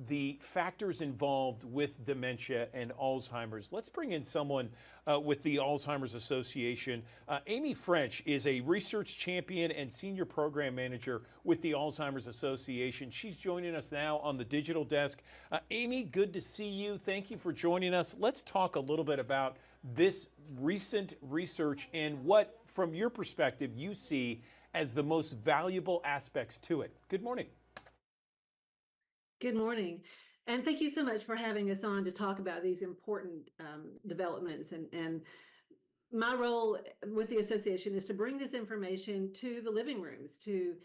the factors involved with dementia and Alzheimer's. Let's bring in someone with the Alzheimer's Association. Amy French is a research champion and senior program manager with the Alzheimer's Association. She's joining us now on the digital desk. Amy, good to see you. Thank you for joining us. Let's talk a little bit about this recent research and what, from your perspective, you see as the most valuable aspects to it. Good morning. Good morning. And thank you so much for having us on to talk about these important developments. And my role with the association is to bring this information to the living rooms, to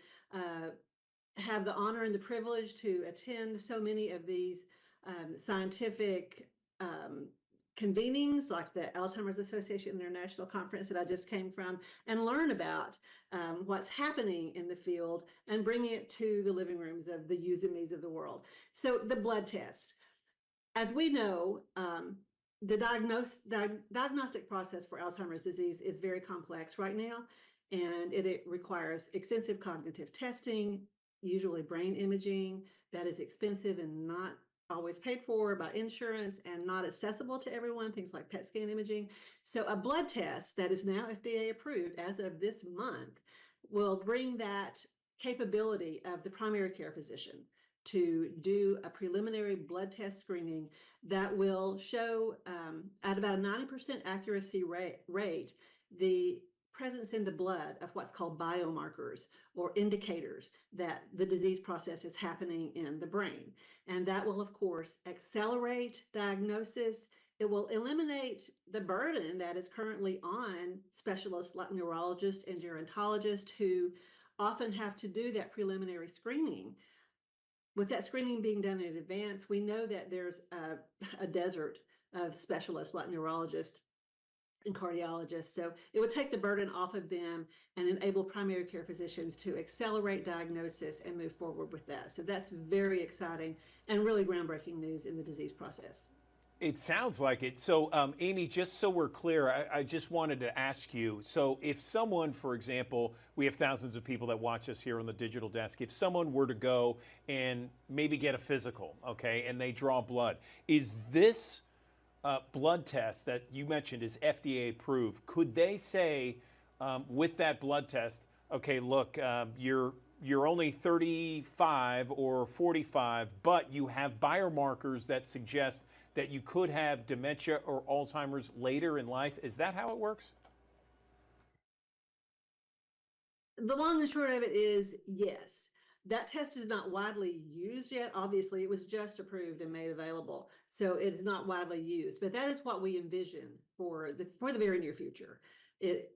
have the honor and the privilege to attend so many of these scientific convenings like the Alzheimer's Association International Conference that I just came from, and learn about what's happening in the field and bringing it to the living rooms of the yous and me's of the world. So the blood test. As we know, the diagnostic process for Alzheimer's disease is very complex right now, and it requires extensive cognitive testing, usually brain imaging, that is expensive and not always paid for by insurance and not accessible to everyone, things like PET scan imaging. So a blood test that is now FDA approved as of this month will bring that capability of the primary care physician to do a preliminary blood test screening that will show at about a 90% accuracy rate the presence in the blood of what's called biomarkers or indicators that the disease process is happening in the brain. And that will, of course, accelerate diagnosis. It will eliminate the burden that is currently on specialists like neurologists and gerontologists who often have to do that preliminary screening. With that screening being done in advance, we know that there's a desert of specialists like neurologists and cardiologists. So it would take the burden off of them and enable primary care physicians to accelerate diagnosis and move forward with that. So that's very exciting and really groundbreaking news in the disease process. It sounds like it. So, Amy, just so we're clear, I just wanted to ask you, so if someone, for example, we have thousands of people that watch us here on the digital desk, if someone were to go and maybe get a physical, okay, and they draw blood, is this blood test that you mentioned is FDA approved, could they say with that blood test, okay, look, you're only 35 or 45, but you have biomarkers that suggest that you could have dementia or Alzheimer's later in life? Is that how it works? The long and short of it is yes. That test is not widely used yet. Obviously, it was just approved and made available, so it is not widely used. But that is what we envision for the very near future,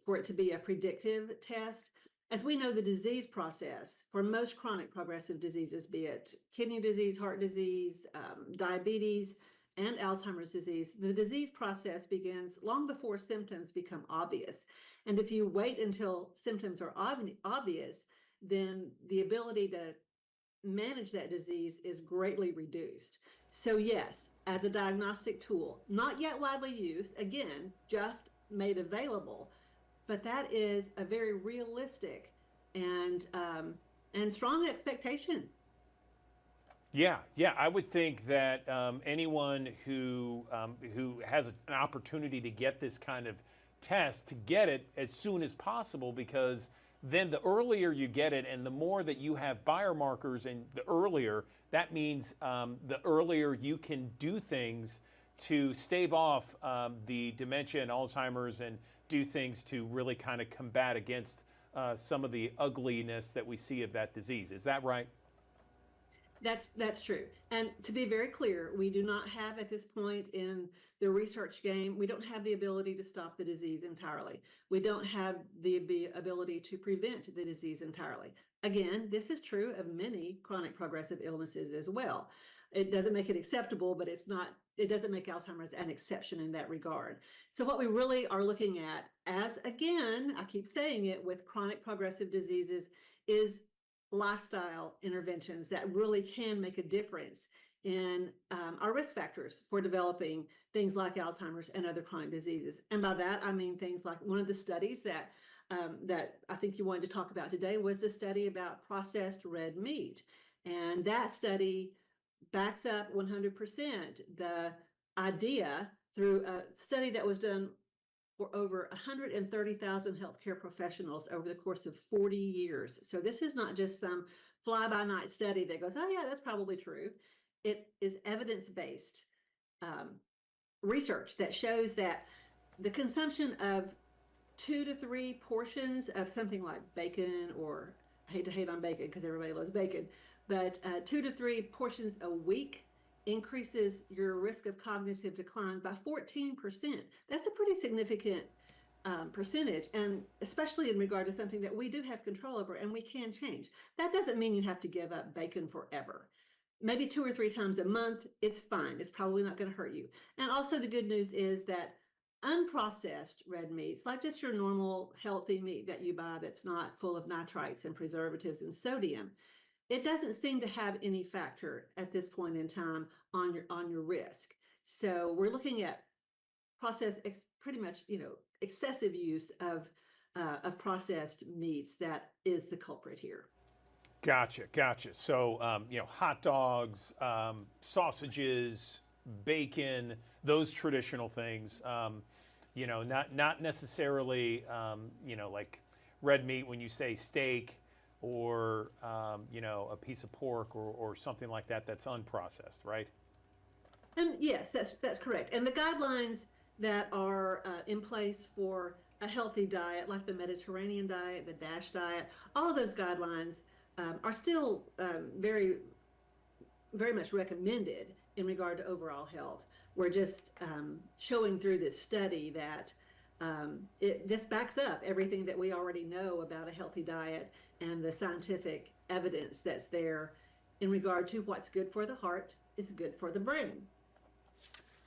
for it to be a predictive test. As we know, the disease process for most chronic progressive diseases, be it kidney disease, heart disease, diabetes, and Alzheimer's disease, the disease process begins long before symptoms become obvious. And if you wait until symptoms are obvious, then the ability to manage that disease is greatly reduced. So yes, as a diagnostic tool, not yet widely used, again, just made available, but that is a very realistic and strong expectation. Yeah, I would think that anyone who has an opportunity to get this kind of test, to get it as soon as possible, because then the earlier you get it and the more that you have biomarkers, and the earlier, that means the earlier you can do things to stave off the dementia and Alzheimer's and do things to really kind of combat against some of the ugliness that we see of that disease. Is that right? That's true. And to be very clear, we do not have at this point in the research game, we don't have the ability to stop the disease entirely. We don't have the ability to prevent the disease entirely. Again, this is true of many chronic progressive illnesses as well. It doesn't make it acceptable, but it doesn't make Alzheimer's an exception in that regard. So what we really are looking at, as again, I keep saying it, with chronic progressive diseases, is lifestyle interventions that really can make a difference in our risk factors for developing things like Alzheimer's and other chronic diseases. And by that, I mean things like one of the studies that I think you wanted to talk about today was the study about processed red meat. And that study backs up 100% the idea through a study that was done for over 130,000 healthcare professionals over the course of 40 years. So this is not just some fly-by-night study that goes, oh yeah, that's probably true. It is evidence-based research that shows that the consumption of 2 to 3 portions of something like bacon, or I hate to hate on bacon because everybody loves bacon, but 2 to 3 portions a week increases your risk of cognitive decline by 14%. That's a pretty significant percentage, and especially in regard to something that we do have control over and we can change. That doesn't mean you have to give up bacon forever. Maybe 2 or 3 times a month, it's fine. It's probably not going to hurt you. And also the good news is that unprocessed red meats, like just your normal healthy meat that you buy that's not full of nitrites and preservatives and sodium, it doesn't seem to have any factor at this point in time on your risk. So we're looking at pretty much, excessive use of processed meats that is the culprit here. Gotcha. So, hot dogs, sausages, bacon, those traditional things, not necessarily, like red meat when you say steak, or a piece of pork or something like that that's unprocessed, right? And yes, that's correct. And the guidelines that are in place for a healthy diet, like the Mediterranean diet, the DASH diet, all of those guidelines are still very, very much recommended in regard to overall health. We're just showing through this study that it just backs up everything that we already know about a healthy diet and the scientific evidence that's there in regard to what's good for the heart is good for the brain.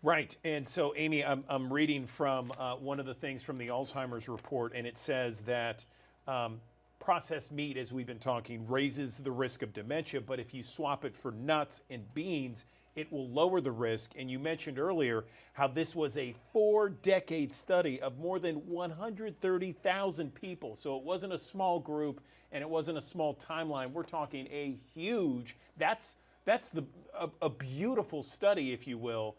Right. And so, Amy, I'm reading from one of the things from the Alzheimer's report, and it says that processed meat, as we've been talking, raises the risk of dementia, but if you swap it for nuts and beans, it will lower the risk. And you mentioned earlier how this was a 4-decade study of more than 130,000 people. So it wasn't a small group and it wasn't a small timeline. We're talking a huge, that's a beautiful study, if you will,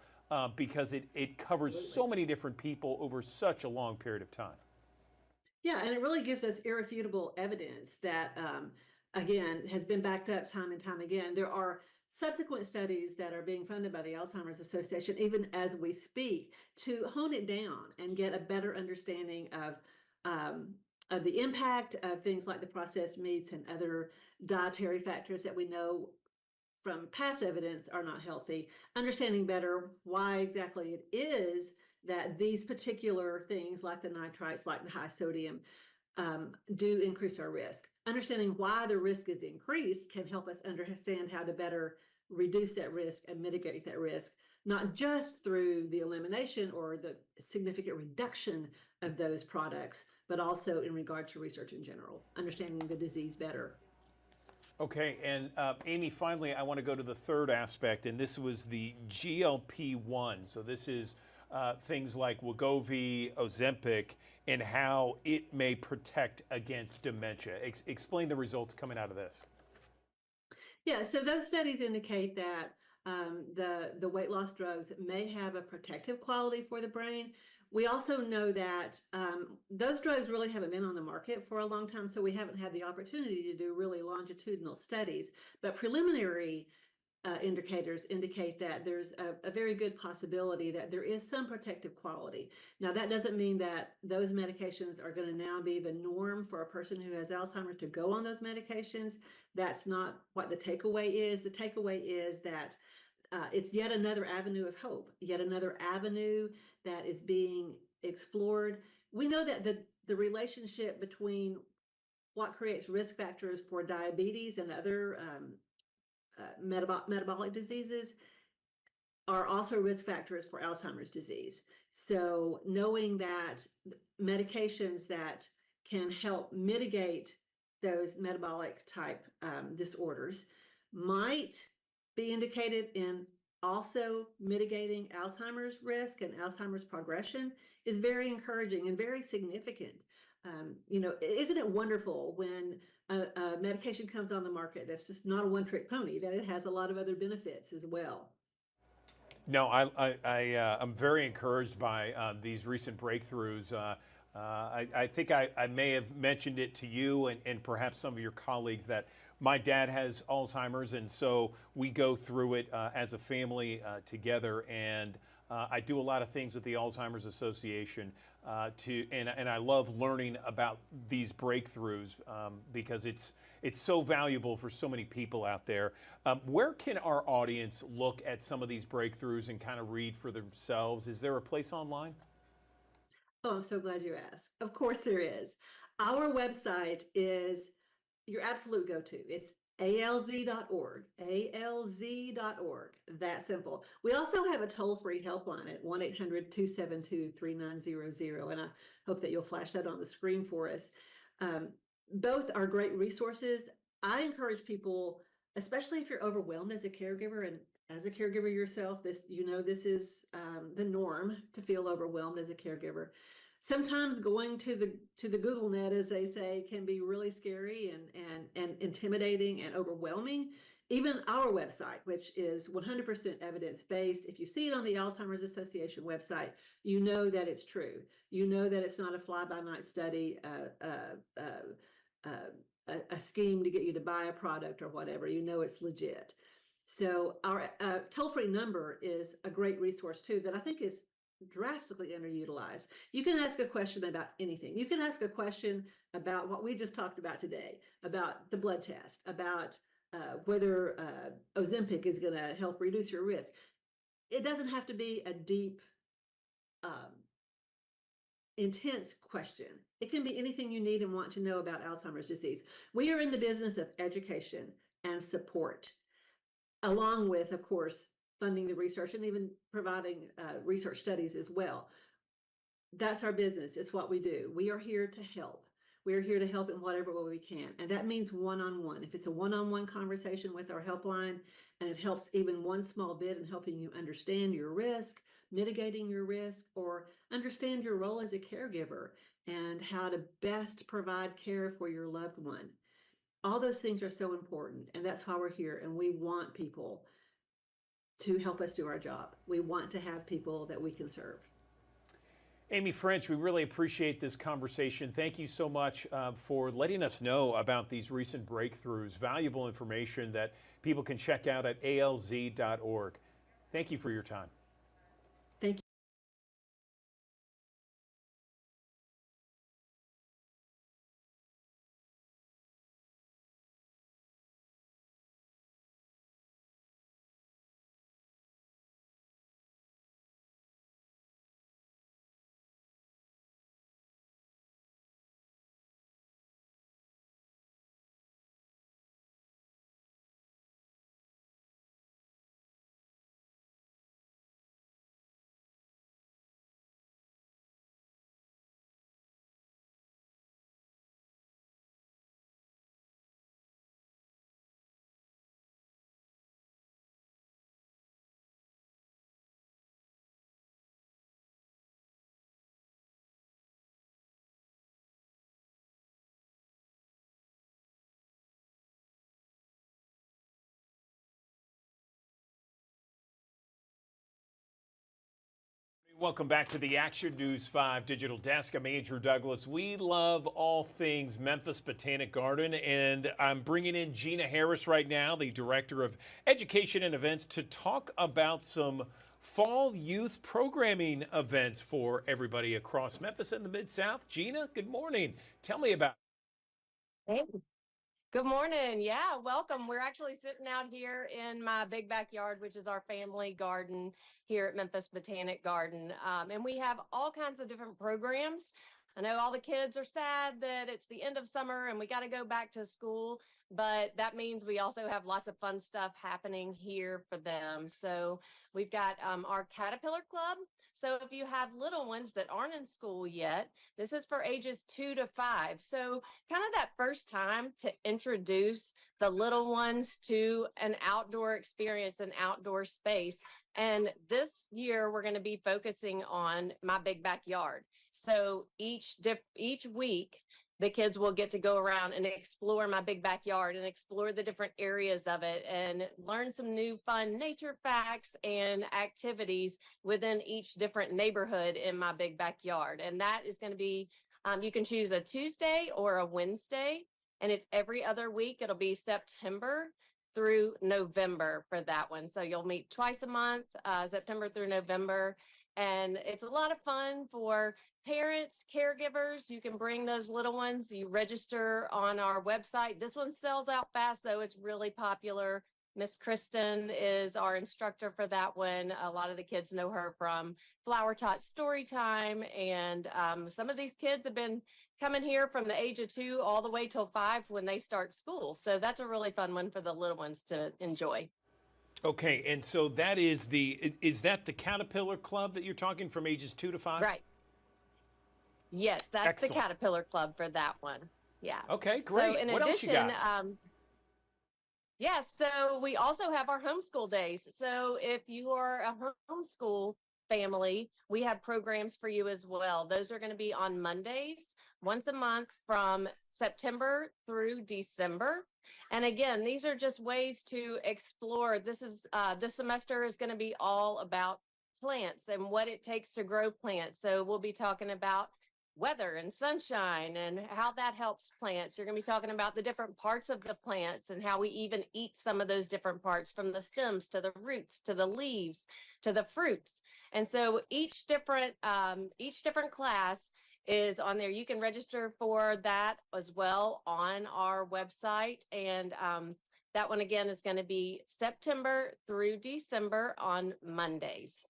because it covers so many different people over such a long period of time. Yeah, and it really gives us irrefutable evidence that, again, has been backed up time and time again. There are subsequent studies that are being funded by the Alzheimer's Association, even as we speak, to hone it down and get a better understanding of the impact of things like the processed meats and other dietary factors that we know from past evidence are not healthy, understanding better why exactly it is that these particular things like the nitrites, like the high sodium, do increase our risk. Understanding why the risk is increased can help us understand how to better reduce that risk and mitigate that risk, not just through the elimination or the significant reduction of those products, but also in regard to research in general, understanding the disease better. Okay, and Amy, finally, I want to go to the third aspect, and this was the GLP-1. So this is things like Wegovy, Ozempic, and how it may protect against dementia. Explain the results coming out of this. Yeah, so those studies indicate that the weight loss drugs may have a protective quality for the brain. We also know that those drugs really haven't been on the market for a long time, so we haven't had the opportunity to do really longitudinal studies. But preliminary indicators indicate that there's a very good possibility that there is some protective quality. Now, that doesn't mean that those medications are going to now be the norm for a person who has Alzheimer's to go on those medications. That's not what the takeaway is. The takeaway is that it's yet another avenue of hope, yet another avenue that is being explored. We know that the relationship between what creates risk factors for diabetes and other metabolic diseases are also risk factors for Alzheimer's disease. So knowing that medications that can help mitigate those metabolic type disorders might be indicated in also mitigating Alzheimer's risk and Alzheimer's progression is very encouraging and very significant. Isn't it wonderful when a medication comes on the market that's just not a one-trick pony, that it has a lot of other benefits as well? No, I'm very encouraged by these recent breakthroughs. I think I may have mentioned it to you and perhaps some of your colleagues that my dad has Alzheimer's, and so we go through it as a family together. And I do a lot of things with the Alzheimer's Association and I love learning about these breakthroughs because it's so valuable for so many people out there. Where can our audience look at some of these breakthroughs and kind of read for themselves? Is there a place online? Oh, I'm so glad you asked. Of course there is. Our website is your absolute go-to. It's alz.org, alz.org, that simple. We also have a toll-free helpline at 1-800-272-3900, and I hope that you'll flash that on the screen for us. Both are great resources. I encourage people, especially if you're overwhelmed as a caregiver, and as a caregiver yourself, this is the norm to feel overwhelmed as a caregiver. Sometimes going to the Google net, as they say, can be really scary and intimidating and overwhelming. Even our website, which is 100% evidence-based, if you see it on the Alzheimer's Association website, you know that it's true. You know that it's not a fly-by-night study, a scheme to get you to buy a product or whatever. You know it's legit. So our toll-free number is a great resource too that I think is drastically underutilized. You can ask a question about anything. You can ask a question about what we just talked about today, about the blood test, about whether Ozempic is going to help reduce your risk. It doesn't have to be a deep, intense question. It can be anything you need and want to know about Alzheimer's disease. We are in the business of education and support, along with, of course, funding the research and even providing research studies as well. That's our business. It's what we do. We are here to help. We are here to help in whatever way we can. And that means one-on-one. If it's a one-on-one conversation with our helpline, and it helps even one small bit in helping you understand your risk, mitigating your risk, or understand your role as a caregiver and how to best provide care for your loved one. All those things are so important. And that's why we're here. And we want people to help us do our job. We want to have people that we can serve. Amy French, we really appreciate this conversation. Thank you so much for letting us know about these recent breakthroughs, valuable information that people can check out at alz.org. Thank you for your time. Thank you. Welcome back to the Action News 5 Digital Desk. I'm Andrew Douglas. We love all things Memphis Botanic Garden, and I'm bringing in Gina Harris right now, the Director of Education and Events, to talk about some fall youth programming events for everybody across Memphis and the Mid-South. Gina, good morning. Tell me about it. Hey, good morning. Yeah, welcome. We're actually sitting out here in my big backyard, which is our family garden here at Memphis Botanic Garden. And we have all kinds of different programs. I know all the kids are sad that it's the end of summer and we got to go back to school, but that means we also have lots of fun stuff happening here for them. So we've got our Caterpillar Club. So if you have little ones that aren't in school yet, this is for ages 2 to 5. So kind of that first time to introduce the little ones to an outdoor experience, an outdoor space. And this year we're going to be focusing on my big backyard. So each week, the kids will get to go around and explore my big backyard and explore the different areas of it and learn some new fun nature facts and activities within each different neighborhood in my big backyard. And that is going to be, you can choose a Tuesday or a Wednesday, and it's every other week. It'll be September through November for that one. So you'll meet twice a month, September through November. And it's a lot of fun for parents, caregivers. You can bring those little ones. You register on our website. This one sells out fast, though. It's really popular. Miss Kristen is our instructor for that one. A lot of the kids know her from Flower Tot Storytime. And some of these kids have been coming here from the age of 2 all the way till 5 when they start school. So that's a really fun one for the little ones to enjoy. Okay, and so that is is that the Caterpillar Club that you're talking from ages 2 to 5? Right. Yes, that's Excellent. the Caterpillar Club for that one. Yeah. Okay, great. So in what addition, else you got? yeah, so we also have our homeschool days. So if you are a homeschool family, we have programs for you as well. Those are going to be on Mondays, once a month from September through December. And again, these are just ways to explore. This semester is going to be all about plants and what it takes to grow plants. So we'll be talking about weather and sunshine and how that helps plants. You're going to be talking about the different parts of the plants and how we even eat some of those different parts, from the stems to the roots to the leaves to the fruits. And so each different class is on there. You can register for that as well on our website. And that one again is going to be September through December on Mondays.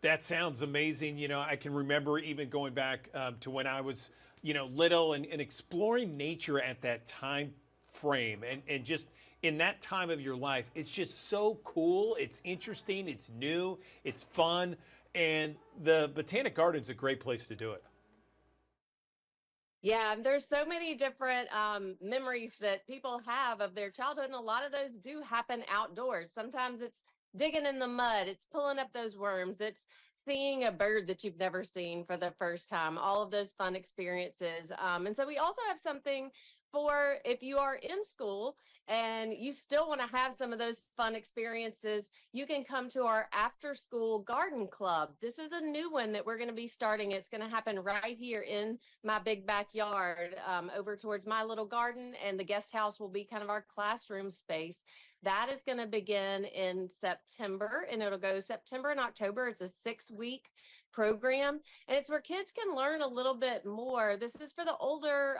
That sounds amazing. You know, I can remember even going back to when I was, little and exploring nature at that time frame. And just in that time of your life, it's just so cool. It's interesting. It's new. It's fun. And the Botanic Garden's a great place to do it. Yeah, there's so many different memories that people have of their childhood, and a lot of those do happen outdoors. Sometimes it's digging in the mud, it's pulling up those worms, it's seeing a bird that you've never seen for the first time, all of those fun experiences. And so we also have something for if you are in school and you still want to have some of those fun experiences, you can come to our after school garden club. This is a new one that we're going to be starting. It's going to happen right here in my big backyard, over towards my little garden, and the guest house will be kind of our classroom space. That is going to begin in September, and it'll go September and October. It's a 6-week program, and it's where kids can learn a little bit more. This is for the older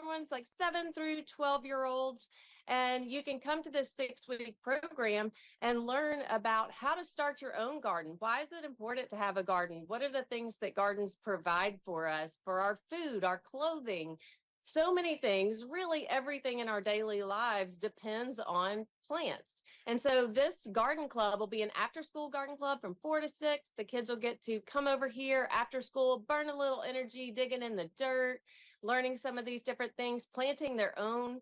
ones, like 7 through 12-year-olds. And you can come to this 6-week program and learn about how to start your own garden. Why is it important to have a garden? What are the things that gardens provide for us, for our food, our clothing? So many things, really everything in our daily lives depends on plants. And so this garden club will be an after-school garden club from 4 to 6. The kids will get to come over here after school, burn a little energy, digging in the dirt, learning some of these different things, planting their own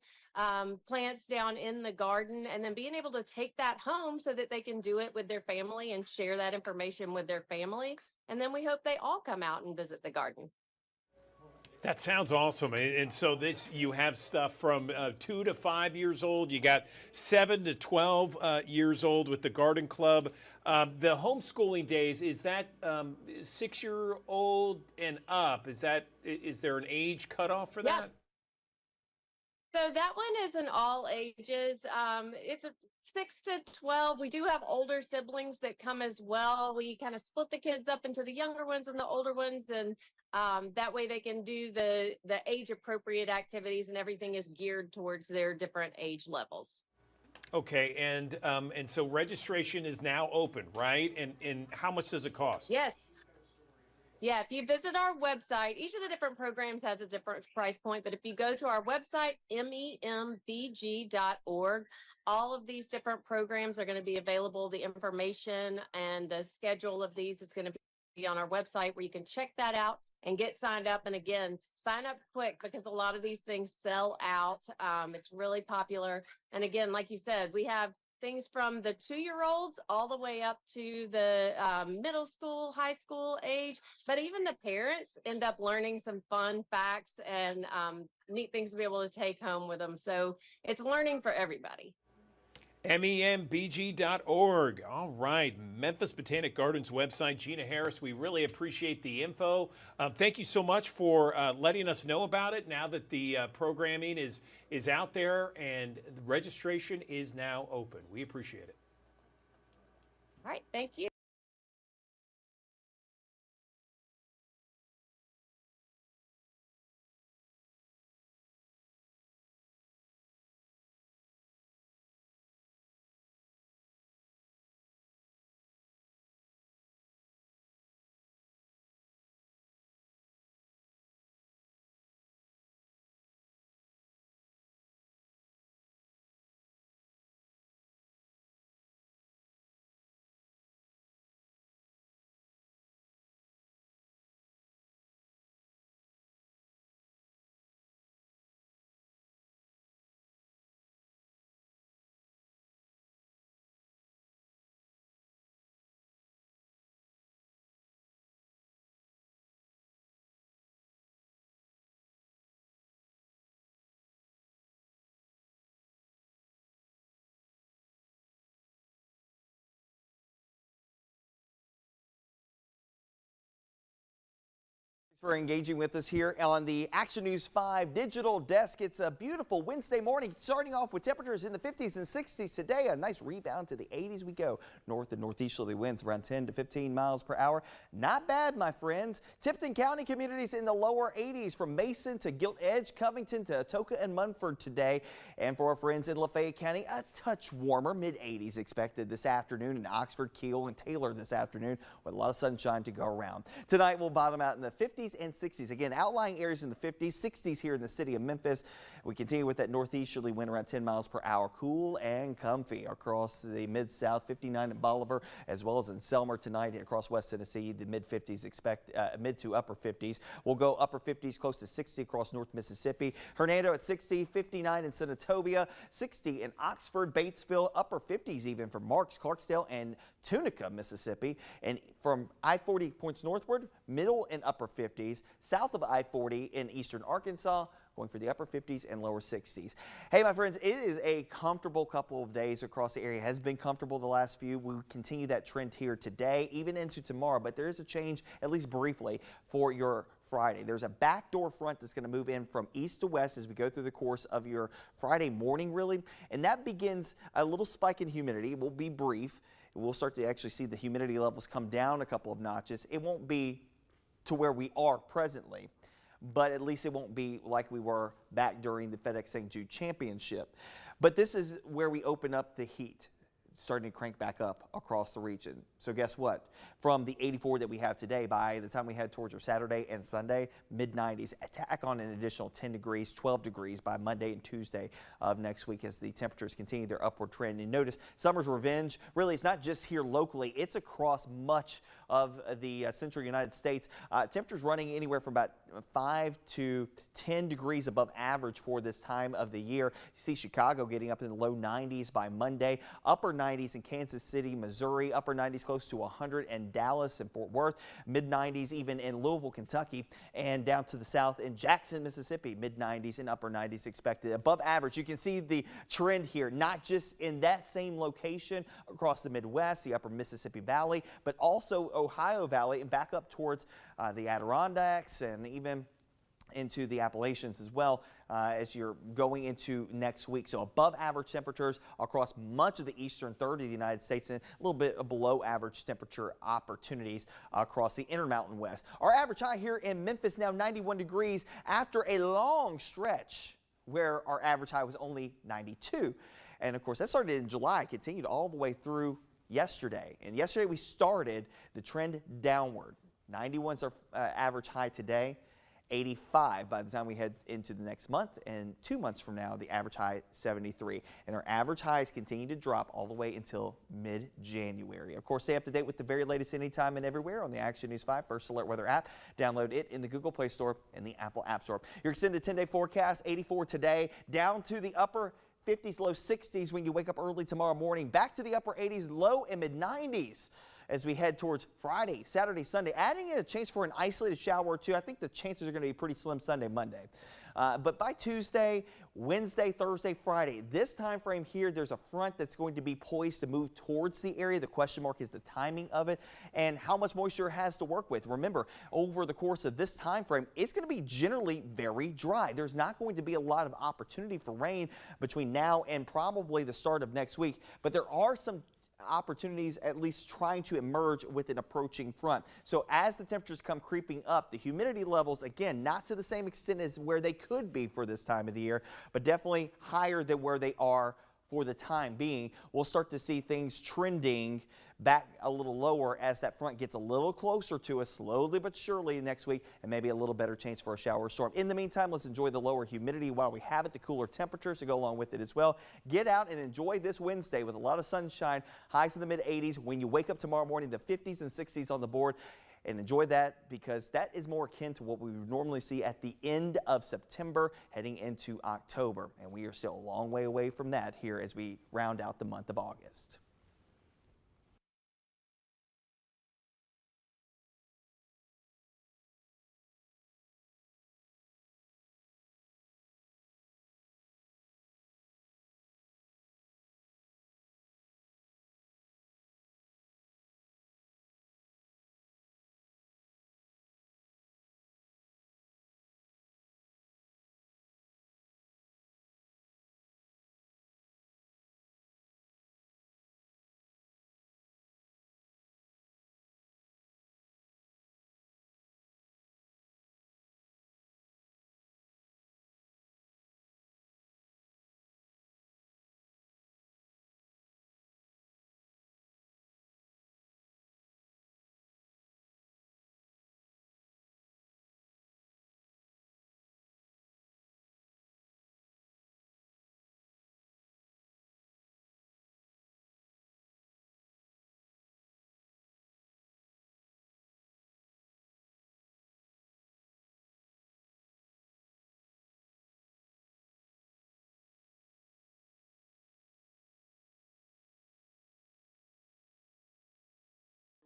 plants down in the garden, and then being able to take that home so that they can do it with their family and share that information with their family. And then we hope they all come out and visit the garden. That sounds awesome. And so this, you have stuff from 2 to 5 years old. You got 7 to 12 years old with the Garden Club. The homeschooling days, is that 6-year-old and up? Is there an age cutoff for that? So that one is an all ages. It's a 6 to 12. We do have older siblings that come as well. We kind of split the kids up into the younger ones and the older ones, and that way they can do the age appropriate activities, and everything is geared towards their different age levels. Okay, and so registration is now open, right? And how much does it cost? Yes. Yeah, if you visit our website, each of the different programs has a different price point, but if you go to our website, membg.org, all of these different programs are going to be available. The information and the schedule of these is going to be on our website, where you can check that out and get signed up. And again, sign up quick, because a lot of these things sell out. It's really popular. And again, like you said, we have things from the 2-year-olds all the way up to the middle school, high school age. But even the parents end up learning some fun facts and neat things to be able to take home with them. So it's learning for everybody. membg.org. All right, Memphis Botanic Gardens website. Gina Harris, we really appreciate the info. Thank you so much for letting us know about it now that the programming is out there and the registration is now open. We appreciate it. All right, thank you. For engaging with us here on the Action News 5 digital desk. It's a beautiful Wednesday morning, starting off with temperatures in the 50s and 60s today. A nice rebound to the 80s we go. North and northeasterly winds around 10 to 15 miles per hour. Not bad, my friends. Tipton County communities in the lower 80s, from Mason to Gilt Edge, Covington to Atoka and Munford today. And for our friends in Lafayette County, a touch warmer, mid-80s expected this afternoon in Oxford, Kiel, and Taylor this afternoon, with a lot of sunshine to go around. Tonight we'll bottom out in the 50s and 60s. Again, outlying areas in the 50s, 60s here in the city of Memphis. We continue with that northeasterly wind around 10 miles per hour. Cool and comfy across the mid-south, 59 at Bolivar, as well as in Selmer tonight across West Tennessee. The mid-50s expect mid to upper 50s. We'll go upper 50s close to 60 across North Mississippi. Hernando at 60, 59 in Senatobia, 60 in Oxford, Batesville, upper 50s even for Marks, Clarksdale, and Tunica, Mississippi. And from I-40 points northward, middle and upper 50s. South of I-40 in eastern Arkansas, going for the upper 50s and lower 60s. Hey, my friends, it is a comfortable couple of days across the area. It has been comfortable the last few. We continue that trend here today, even into tomorrow, but there is a change, at least briefly, for your Friday. There's a backdoor front that's going to move in from east to west as we go through the course of your Friday morning, really, and that begins a little spike in humidity. It will be brief. We'll start to actually see the humidity levels come down a couple of notches. It won't be to where we are presently, but at least it won't be like we were back during the FedEx St. Jude Championship. But this is where we open up the heat, starting to crank back up across the region. So guess what? From the 84 that we have today, by the time we head towards our Saturday and Sunday, mid-90s, attack on an additional 10 degrees, 12 degrees by Monday and Tuesday of next week as the temperatures continue their upward trend. And notice summer's revenge, really, it's not just here locally, it's across much of the central United States. Temperatures running anywhere from about 5 to 10 degrees above average for this time of the year. You see Chicago getting up in the low 90s by Monday, upper 90s 90s in Kansas City, Missouri, upper 90s close to 100 in Dallas and Fort Worth, mid 90s even in Louisville, Kentucky, and down to the south in Jackson, Mississippi, mid 90s and upper 90s expected. Above average. You can see the trend here, not just in that same location across the Midwest, the upper Mississippi Valley, but also Ohio Valley and back up towards the Adirondacks and even into the Appalachians as well as you're going into next week. So above average temperatures across much of the eastern third of the United States and a little bit of below average temperature opportunities across the Intermountain West. Our average high here in Memphis now 91 degrees after a long stretch where our average high was only 92. And of course that started in July, continued all the way through yesterday. And yesterday we started the trend downward. 91 is our average high today. 85 by the time we head into the next month, and 2 months from now the average high 73, and our average highs continue to drop all the way until mid-January. Of course, stay up to date with the very latest anytime and everywhere on the Action News 5 First Alert Weather app. Download it in the Google Play Store and the Apple App Store. Your extended 10-day forecast, 84 today, down to the upper 50s, low 60s when you wake up early tomorrow morning, back to the upper 80s, low and mid 90s as we head towards Friday, Saturday, Sunday, adding in a chance for an isolated shower or two. I think the chances are going to be pretty slim Sunday, Monday. But by Tuesday, Wednesday, Thursday, Friday, this time frame here, there's a front that's going to be poised to move towards the area. The question mark is the timing of it and how much moisture it has to work with. Remember, over the course of this time frame, it's going to be generally very dry. There's not going to be a lot of opportunity for rain between now and probably the start of next week, but there are some opportunities at least trying to emerge with an approaching front. So as the temperatures come creeping up, the humidity levels, again, not to the same extent as where they could be for this time of the year, but definitely higher than where they are for the time being. We'll start to see things trending back a little lower as that front gets a little closer to us slowly but surely next week, and maybe a little better chance for a shower or storm. In the meantime, let's enjoy the lower humidity while we have it, the cooler temperatures to go along with it as well. Get out and enjoy this Wednesday with a lot of sunshine, highs in the mid 80s. When you wake up tomorrow morning, the 50s and 60s on the board. And enjoy that because that is more akin to what we would normally see at the end of September heading into October. And we are still a long way away from that here as we round out the month of August.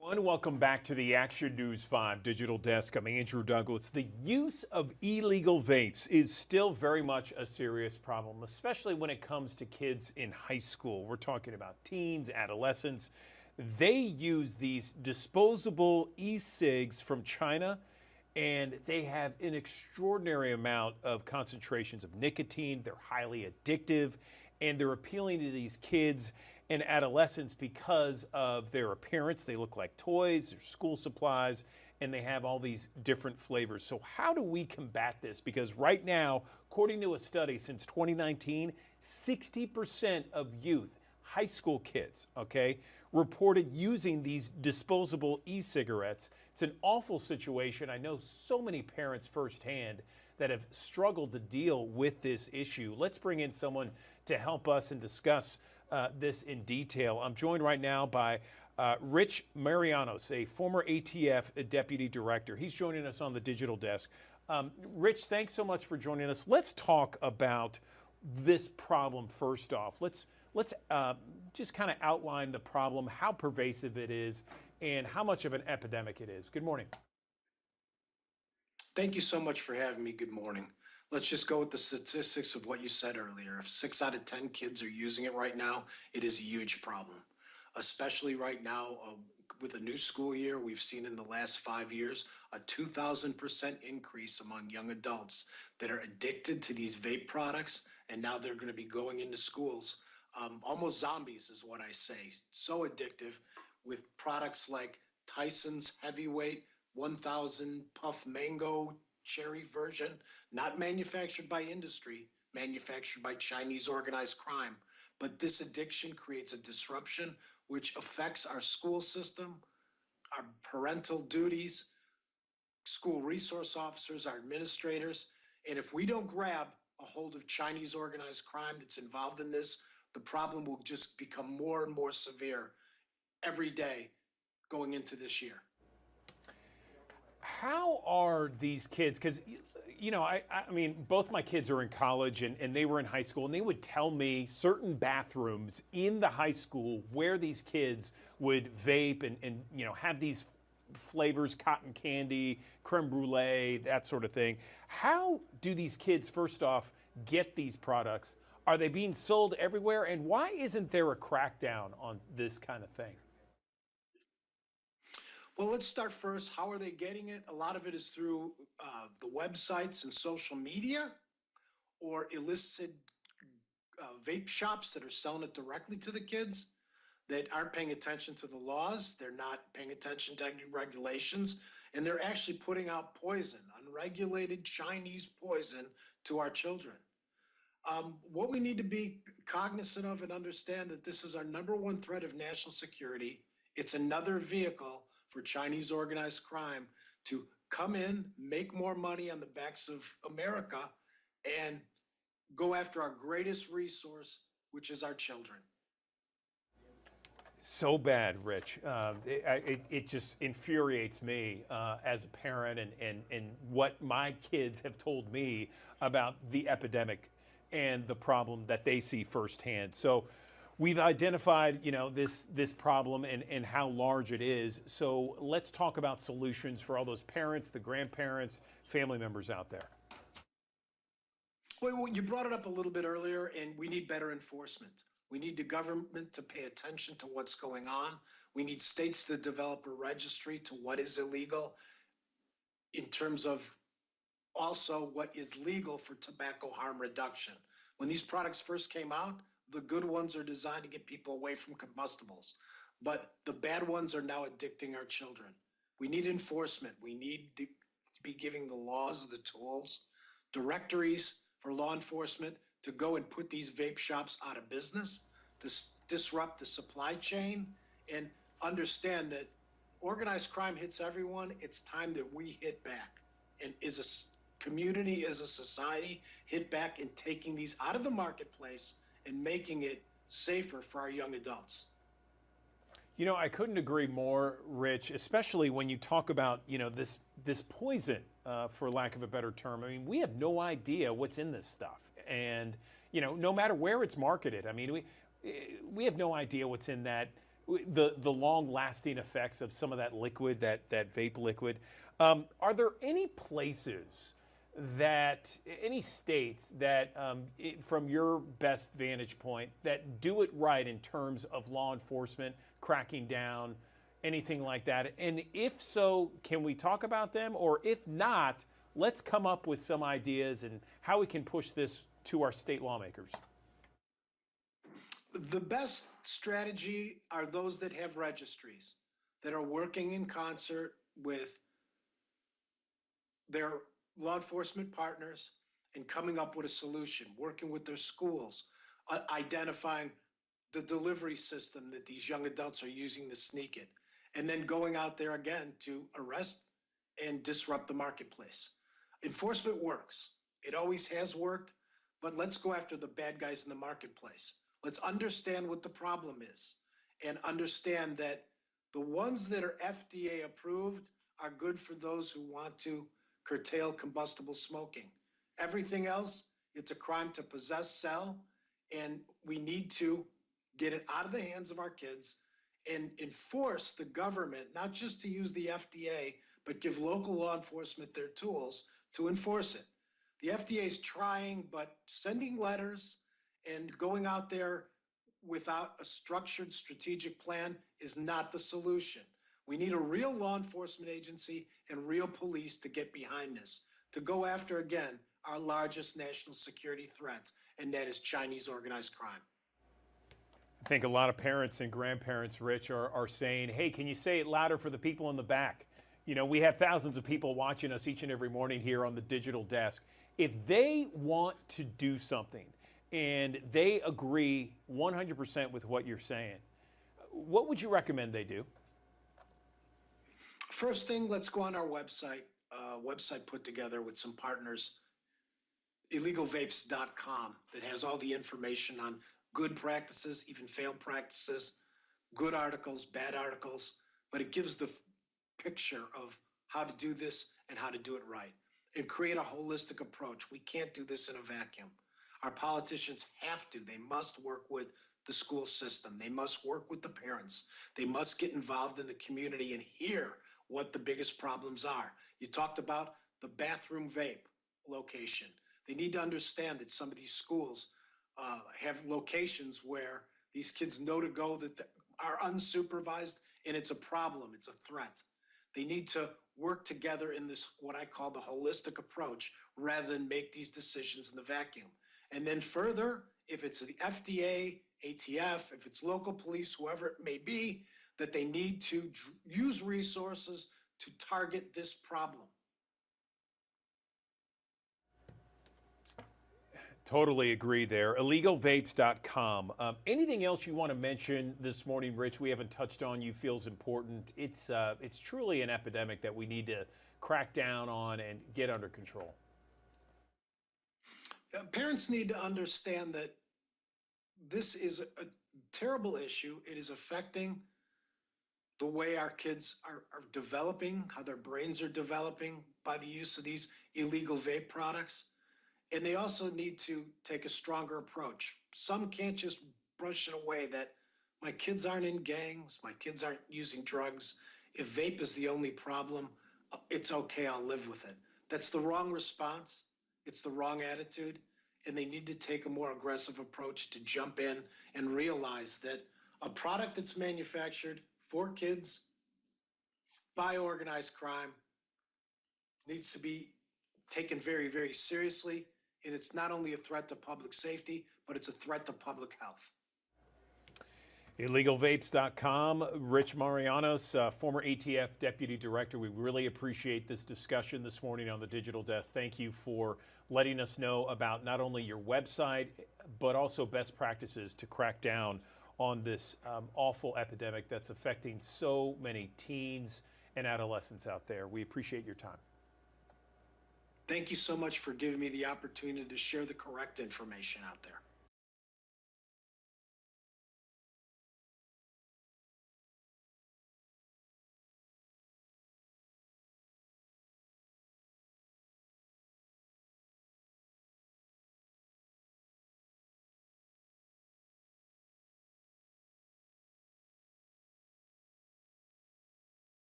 Welcome back to the Action News 5 Digital Desk. I'm Andrew Douglas. The use of illegal vapes is still very much a serious problem, especially when it comes to kids in high school. We're talking about teens, adolescents. They use these disposable e-cigs from China, and they have an extraordinary amount of concentrations of nicotine. They're highly addictive, and they're appealing to these kids and adolescents because of their appearance. They look like toys, they're school supplies, and they have all these different flavors. So how do we combat this? Because right now, according to a study since 2019, 60% of youth, high school kids, okay, reported using these disposable e-cigarettes. It's an awful situation. I know so many parents firsthand that have struggled to deal with this issue. Let's bring in someone to help us and discuss this in detail. I'm joined right now by Rich Marianos, a former ATF deputy director. He's joining us on the digital desk. Rich, thanks so much for joining us. Let's talk about this problem first off. Let's just kind of outline the problem, how pervasive it is, and how much of an epidemic it is. Good morning. Thank you so much for having me. Good morning. Let's just go with the statistics of what you said earlier. If 6 out of 10 kids are using it right now, it is a huge problem, especially right now with a new school year. We've seen in the last 5 years a 2,000% increase among young adults that are addicted to these vape products, and now they're going to be going into schools. Almost zombies is what I say. So addictive with products like Tyson's Heavyweight 1000 Puff Mango Cherry version, not manufactured by industry, manufactured by Chinese organized crime. But this addiction creates a disruption which affects our school system, our parental duties, school resource officers, our administrators. And if we don't grab a hold of Chinese organized crime that's involved in this, the problem will just become more and more severe every day going into this year. How are these kids? Because, you know, I mean, both my kids are in college and they were in high school, and they would tell me certain bathrooms in the high school where these kids would vape and you know, have these flavors, cotton candy, creme brulee, that sort of thing. How do these kids, first off, get these products? Are they being sold everywhere? And why isn't there a crackdown on this kind of thing? Well, let's start first. How are they getting it? A lot of it is through the websites and social media, or illicit vape shops that are selling it directly to the kids that aren't paying attention to the laws. They're not paying attention to regulations, and they're actually putting out poison, unregulated Chinese poison, to our children. What we need to be cognizant of and understand that this is our #1 threat of national security. It's another vehicle for Chinese organized crime to come in, make more money on the backs of America, and go after our greatest resource, which is our children. So bad, Rich. It just infuriates me as a parent and what my kids have told me about the epidemic and the problem that they see firsthand. So we've identified, you know, this problem and how large it is. So let's talk about solutions for all those parents, the grandparents, family members out there. Well, you brought it up a little bit earlier, and we need better enforcement. We need the government to pay attention to what's going on. We need states to develop a registry to what is illegal in terms of also what is legal for tobacco harm reduction. When these products first came out, the good ones are designed to get people away from combustibles, but the bad ones are now addicting our children. We need enforcement. We need to be giving the laws the tools, directories for law enforcement to go and put these vape shops out of business, to disrupt the supply chain, and understand that organized crime hits everyone. It's time that we hit back, and as a community, as a society, hit back in taking these out of the marketplace and making it safer for our young adults. You know, I couldn't agree more, Rich, especially when you talk about, you know, this poison, for lack of a better term. I mean, we have no idea what's in this stuff. And, you know, no matter where it's marketed, I mean, we have no idea what's in that, the long-lasting effects of some of that liquid, that vape liquid. Are there any places any states that, from your best vantage point, that do it right in terms of law enforcement, cracking down, anything like that? And if so, can we talk about them? Or if not, let's come up with some ideas and how we can push this to our state lawmakers. The best strategy are those that have registries, that are working in concert with their law enforcement partners and coming up with a solution, working with their schools, identifying the delivery system that these young adults are using to sneak it, and then going out there again to arrest and disrupt the marketplace. Enforcement works. It always has worked, but let's go after the bad guys in the marketplace. Let's understand what the problem is and understand that the ones that are FDA approved are good for those who want to curtail combustible smoking. Everything else, it's a crime to possess, sell, and we need to get it out of the hands of our kids, and enforce the government, not just to use the FDA, but give local law enforcement their tools to enforce it. The FDA is trying, but sending letters and going out there without a structured strategic plan is not the solution. We need a real law enforcement agency and real police to get behind this, to go after, again, our largest national security threat, and that is Chinese organized crime. I think a lot of parents and grandparents, Rich, are saying, hey, can you say it louder for the people in the back? You know, we have thousands of people watching us each and every morning here on the digital desk. If they want to do something and they agree 100% with what you're saying, what would you recommend they do? First thing, let's go on our website, website put together with some partners, illegalvapes.com, that has all the information on good practices, even failed practices, good articles, bad articles, but it gives the picture of how to do this and how to do it right and create a holistic approach. We can't do this in a vacuum. Our politicians have to. They must work with the school system. They must work with the parents. They must get involved in the community and hear what the biggest problems are. You talked about the bathroom vape location. They need to understand that some of these schools have locations where these kids know to go that are unsupervised, and it's a problem, it's a threat. They need to work together in this, what I call the holistic approach, rather than make these decisions in the vacuum. And then further, if it's the FDA, ATF, if it's local police, whoever it may be, that they need to use resources to target this problem. Totally agree there. Illegalvapes.com. Anything else you want to mention this morning, Rich, we haven't touched on you feels important? It's truly an epidemic that we need to crack down on and get under control. Parents need to understand that this is a terrible issue. It is affecting the way our kids are developing, how their brains are developing by the use of these illegal vape products. And they also need to take a stronger approach. Some can't just brush it away that my kids aren't in gangs, my kids aren't using drugs. If vape is the only problem, it's okay, I'll live with it. That's the wrong response. It's the wrong attitude. And they need to take a more aggressive approach to jump in and realize that a product that's manufactured for kids by organized crime needs to be taken very, very seriously. And it's not only a threat to public safety, but it's a threat to public health. Illegalvapes.com. Rich Marianos, former ATF Deputy Director. We really appreciate this discussion this morning on the Digital Desk. Thank you for letting us know about not only your website, but also best practices to crack down on this awful epidemic that's affecting so many teens and adolescents out there. We appreciate your time. Thank you so much for giving me the opportunity to share the correct information out there.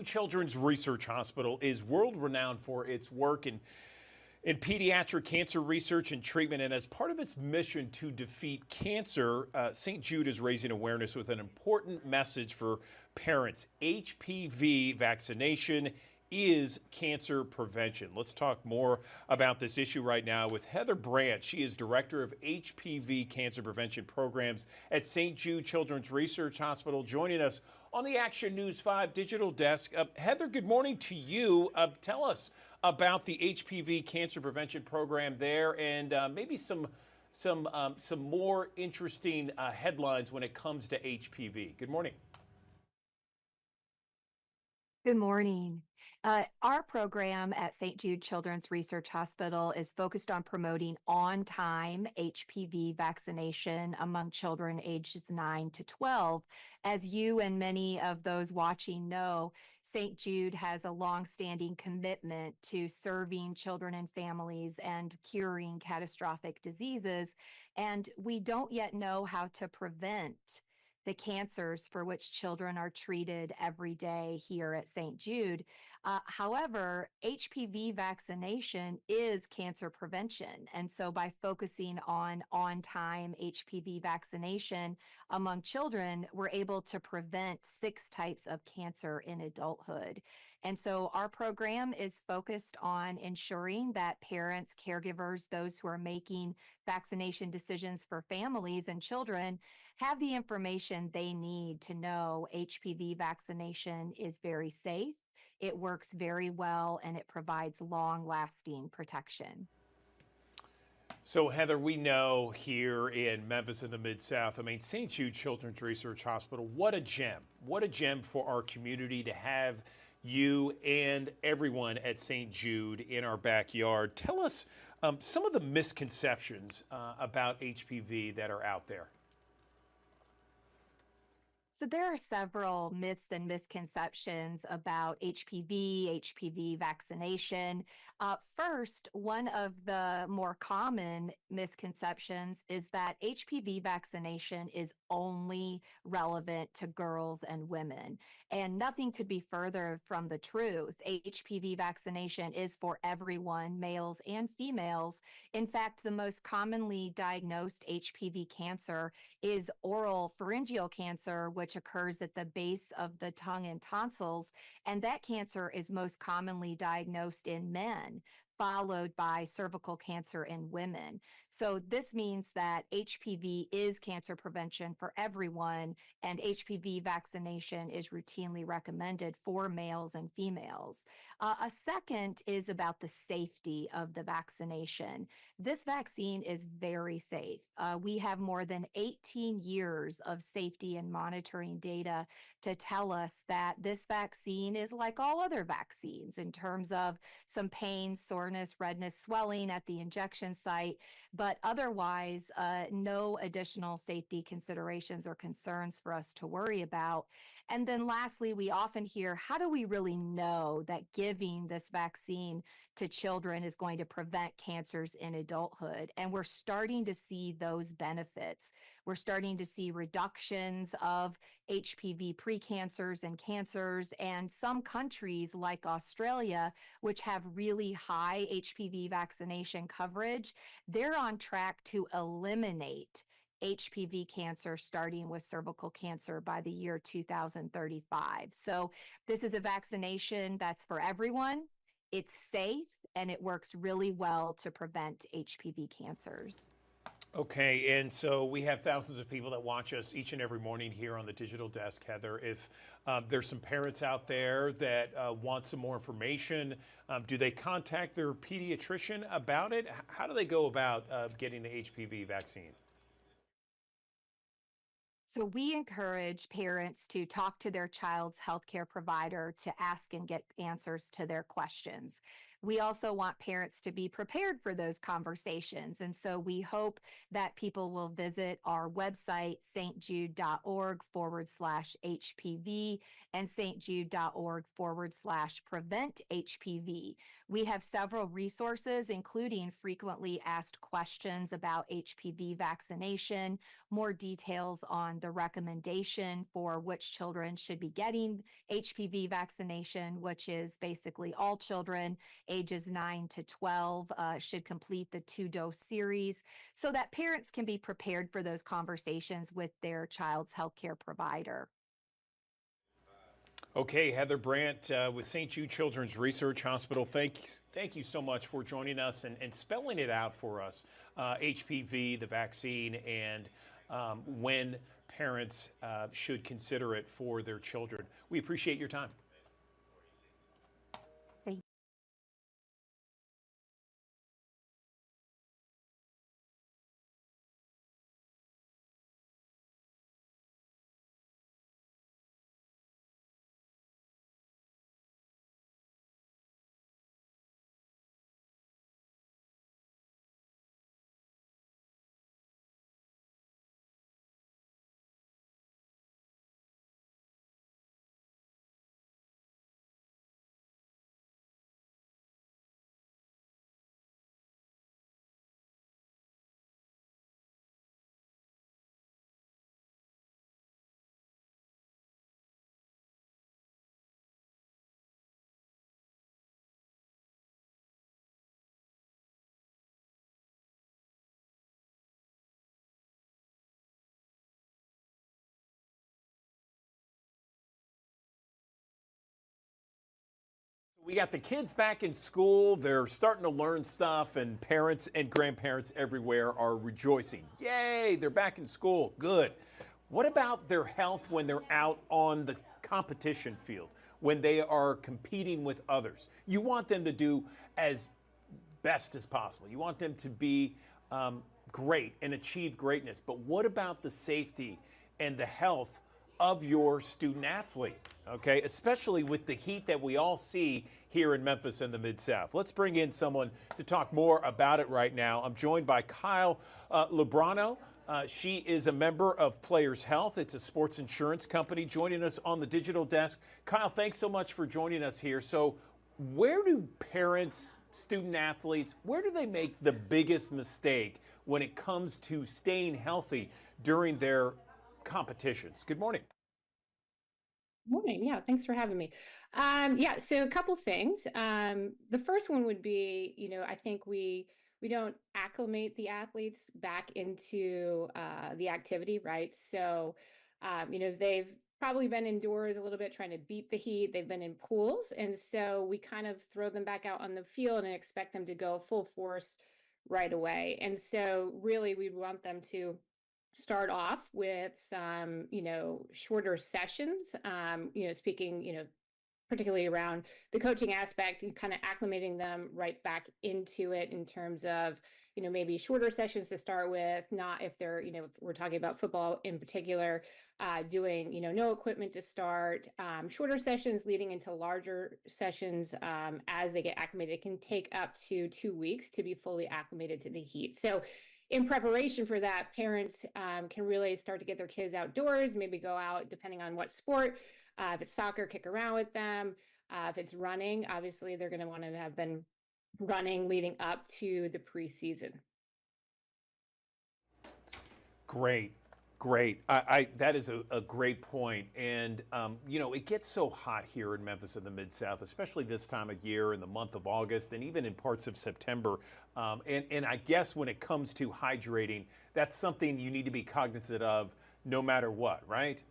Children's Research Hospital is world-renowned for its work in pediatric cancer research and treatment. And as part of its mission to defeat cancer, St. Jude is raising awareness with an important message for parents. HPV vaccination is cancer prevention. Let's talk more about this issue right now with Heather Brandt. She is Director of HPV Cancer Prevention Programs at St. Jude Children's Research Hospital, joining us on the Action News 5 digital desk. Heather, good morning to you. Tell us about the HPV cancer prevention program there, and maybe some more interesting headlines when it comes to HPV. Good morning. Good morning. Our program at St. Jude Children's Research Hospital is focused on promoting on-time HPV vaccination among children ages 9 to 12. As you and many of those watching know, St. Jude has a longstanding commitment to serving children and families and curing catastrophic diseases, and we don't yet know how to prevent the cancers for which children are treated every day here at St. Jude. However, HPV vaccination is cancer prevention. And so by focusing on-time HPV vaccination among children, we're able to prevent 6 types of cancer in adulthood. And so our program is focused on ensuring that parents, caregivers, those who are making vaccination decisions for families and children have the information they need to know HPV vaccination is very safe, it works very well, and it provides long-lasting protection. So, Heather, we know here in Memphis in the Mid-South, I mean, St. Jude Children's Research Hospital, what a gem. What a gem for our community to have you and everyone at St. Jude in our backyard. Tell us some of the misconceptions about HPV that are out there. So there are several myths and misconceptions about HPV vaccination. First, one of the more common misconceptions is that HPV vaccination is only relevant to girls and women. And nothing could be further from the truth. HPV vaccination is for everyone, males and females. In fact, the most commonly diagnosed HPV cancer is oral pharyngeal cancer, which occurs at the base of the tongue and tonsils. And that cancer is most commonly diagnosed in men, followed by cervical cancer in women. So this means that HPV is cancer prevention for everyone, and HPV vaccination is routinely recommended for males and females. A second is about the safety of the vaccination. This vaccine is very safe. We have more than 18 years of safety and monitoring data to tell us that this vaccine is like all other vaccines in terms of some pain, soreness, redness, swelling at the injection site, but otherwise no additional safety considerations or concerns for us to worry about. And then lastly, we often hear, how do we really know that giving this vaccine to children is going to prevent cancers in adulthood? And we're starting to see those benefits. We're starting to see reductions of HPV precancers and cancers, and some countries like Australia, which have really high HPV vaccination coverage, they're on track to eliminate HPV cancer, starting with cervical cancer by the year 2035. So this is a vaccination that's for everyone. It's safe, and it works really well to prevent HPV cancers. Okay, and so we have thousands of people that watch us each and every morning here on the digital desk, Heather. If there's some parents out there that want some more information, do they contact their pediatrician about it? How do they go about getting the HPV vaccine? So we encourage parents to talk to their child's healthcare provider to ask and get answers to their questions. We also want parents to be prepared for those conversations. And so we hope that people will visit our website, stjude.org/HPV and stjude.org/prevent-HPV. We have several resources, including frequently asked questions about HPV vaccination, more details on the recommendation for which children should be getting HPV vaccination, which is basically all children ages 9 to 12 should complete the 2-dose series, so that parents can be prepared for those conversations with their child's healthcare provider. Okay, Heather Brandt with St. Jude Children's Research Hospital. Thank you so much for joining us and spelling it out for us. HPV, the vaccine, and when parents should consider it for their children. We appreciate your time. We got the kids back in school. They're starting to learn stuff, and parents and grandparents everywhere are rejoicing. Yay, they're back in school. Good. What about their health when they're out on the competition field, when they are competing with others? You want them to do as best as possible. You want them to be great and achieve greatness. But what about the safety and the health of your student athlete, okay? Especially with the heat that we all see here in Memphis and the Mid-South. Let's bring in someone to talk more about it right now. I'm joined by Kyle Lubrano. She is a member of Players Health. It's a sports insurance company joining us on the digital desk. Kyle, thanks so much for joining us here. So where do parents, student athletes, where do they make the biggest mistake when it comes to staying healthy during their competitions? Good morning. Morning. Yeah, thanks for having me. Yeah, so a couple things. The first one would be, I think we don't acclimate the athletes back into the activity, right? So, they've probably been indoors a little bit trying to beat the heat. They've been in pools, and so we kind of throw them back out on the field and expect them to go full force right away. And so, really, we'd want them to start off with some, shorter sessions, speaking, particularly around the coaching aspect and kind of acclimating them right back into it in terms of, maybe shorter sessions to start with, not if they're, if we're talking about football in particular, doing, no equipment to start, shorter sessions leading into larger sessions as they get acclimated. It can take up to 2 weeks to be fully acclimated to the heat. So in preparation for that, parents can really start to get their kids outdoors, maybe go out depending on what sport. If it's soccer, kick around with them. If it's running, obviously they're going to want to have been running leading up to the preseason. Great. That is a great point. And, it gets so hot here in Memphis and the Mid-South, especially this time of year in the month of August and even in parts of September. And I guess when it comes to hydrating, that's something you need to be cognizant of no matter what, right?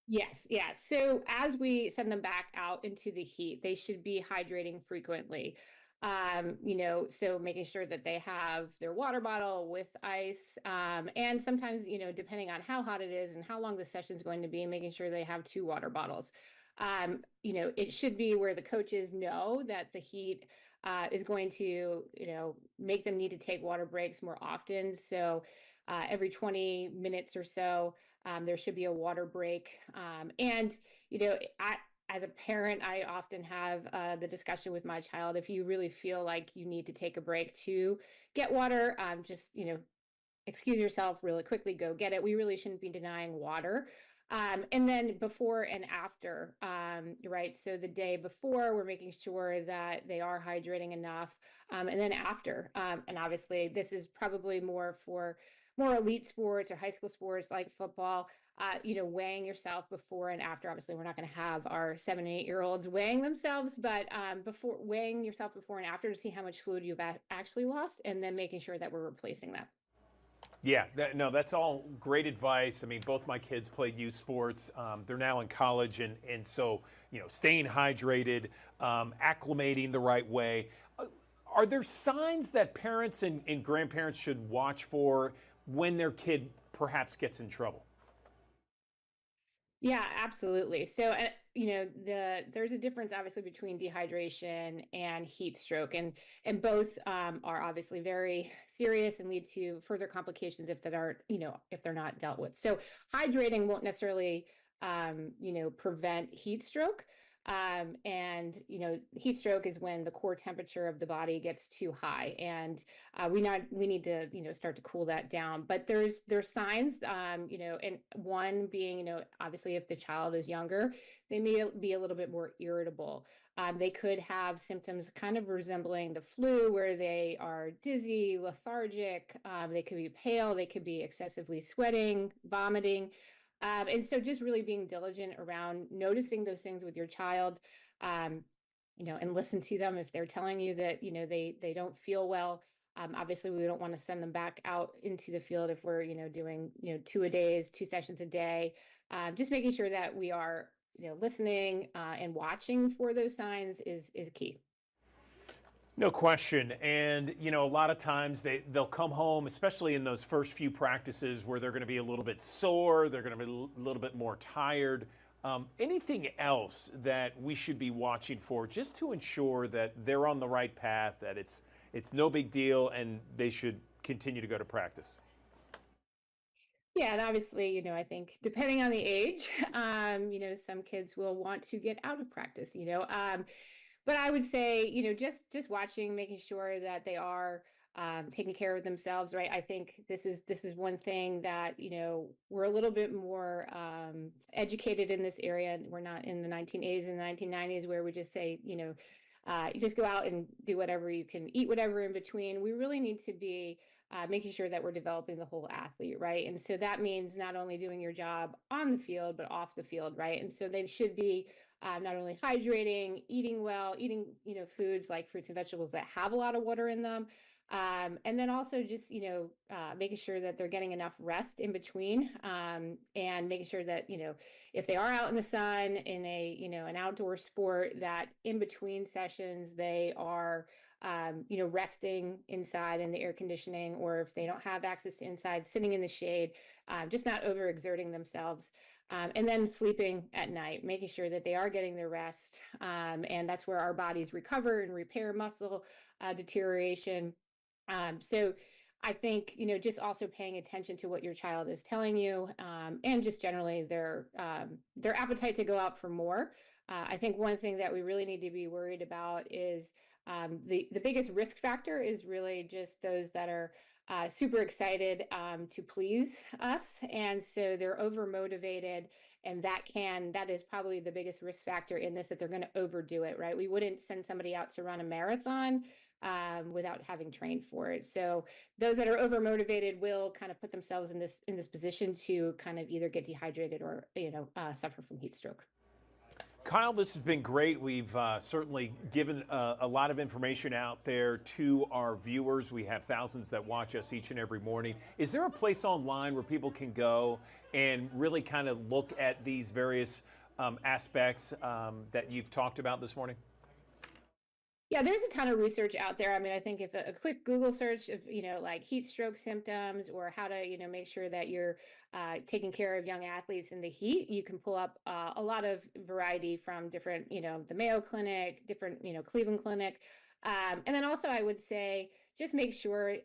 Yes, yeah. So as we send them back out into the heat, they should be hydrating frequently. So making sure that they have their water bottle with ice, and sometimes, depending on how hot it is and how long the session is going to be, making sure they have 2 water bottles. It should be where the coaches know that the heat is going to, make them need to take water breaks more often. So every 20 minutes or so, there should be a water break. As a parent, I often have the discussion with my child. If you really feel like you need to take a break to get water, just, excuse yourself really quickly, go get it. We really shouldn't be denying water. And then before and after, right? So the day before, we're making sure that they are hydrating enough. And then after, and obviously this is probably more for more elite sports or high school sports like football, weighing yourself before and after. Obviously, we're not going to have our 7 and 8-year-olds weighing themselves, but before weighing yourself before and after to see how much fluid you've actually lost, and then making sure that we're replacing that. Yeah, that's all great advice. I mean, both my kids played youth sports. They're now in college, and so, staying hydrated, acclimating the right way. Are there signs that parents and grandparents should watch for when their kid perhaps gets in trouble? Yeah, absolutely. So, there's a difference obviously between dehydration and heat stroke, and both are obviously very serious and lead to further complications if that aren't, if they're not dealt with. So, hydrating won't necessarily, prevent heat stroke. Heat stroke is when the core temperature of the body gets too high, and we need to start to cool that down. But there's signs, and one being, obviously if the child is younger, they may be a little bit more irritable. They could have symptoms kind of resembling the flu, where they are dizzy, lethargic. They could be pale. They could be excessively sweating, vomiting. And so just really being diligent around noticing those things with your child, and listen to them if they're telling you that, they don't feel well. Obviously, we don't want to send them back out into the field if we're, doing, 2 sessions a day. Just making sure that we are, listening and watching for those signs is key. No question. And, a lot of times they'll come home, especially in those first few practices where they're going to be a little bit sore, they're going to be a little bit more tired. Anything else that we should be watching for just to ensure that they're on the right path, that it's no big deal and they should continue to go to practice? Yeah, and obviously, I think depending on the age, some kids will want to get out of practice, but I would say, just watching, making sure that they are taking care of themselves, right? I think this is one thing that, we're a little bit more educated in this area. We're not in the 1980s and the 1990s where we just say, you just go out and do whatever you can, eat whatever in between. We really need to be making sure that we're developing the whole athlete, right? And so that means not only doing your job on the field, but off the field, right? And so they should be not only hydrating, eating well, eating, foods like fruits and vegetables that have a lot of water in them. And then also just, making sure that they're getting enough rest in between, and making sure that, if they are out in the sun in an outdoor sport, that in between sessions, they are, resting inside in the air conditioning, or if they don't have access to inside, sitting in the shade, just not overexerting themselves. And then sleeping at night, making sure that they are getting their rest. And that's where our bodies recover and repair muscle deterioration. So I think, just also paying attention to what your child is telling you, and just generally their appetite to go out for more. I think one thing that we really need to be worried about is the biggest risk factor is really just those that are super excited to please us. And so they're over motivated, and that is probably the biggest risk factor in this, that they're going to overdo it, right? We wouldn't send somebody out to run a marathon without having trained for it. So those that are over motivated will kind of put themselves in this position to kind of either get dehydrated or, suffer from heat stroke. Kyle, this has been great. We've certainly given a lot of information out there to our viewers. We have thousands that watch us each and every morning. Is there a place online where people can go and really kind of look at these various aspects that you've talked about this morning? Yeah, there's a ton of research out there. I mean, I think if a quick Google search of, like heat stroke symptoms, or how to, make sure that you're taking care of young athletes in the heat, you can pull up a lot of variety from different, the Mayo Clinic, different, Cleveland Clinic. And then also I would say, just make sure,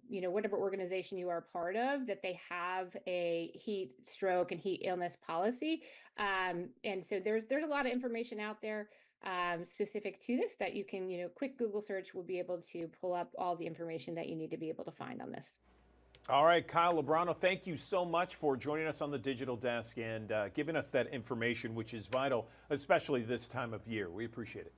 whatever organization you are part of, that they have a heat stroke and heat illness policy. And so there's a lot of information out there specific to this that you can, quick Google search will be able to pull up all the information that you need to be able to find on this. All right, Kyle Lubrano, thank you so much for joining us on the Digital Desk and giving us that information, which is vital, especially this time of year. We appreciate it.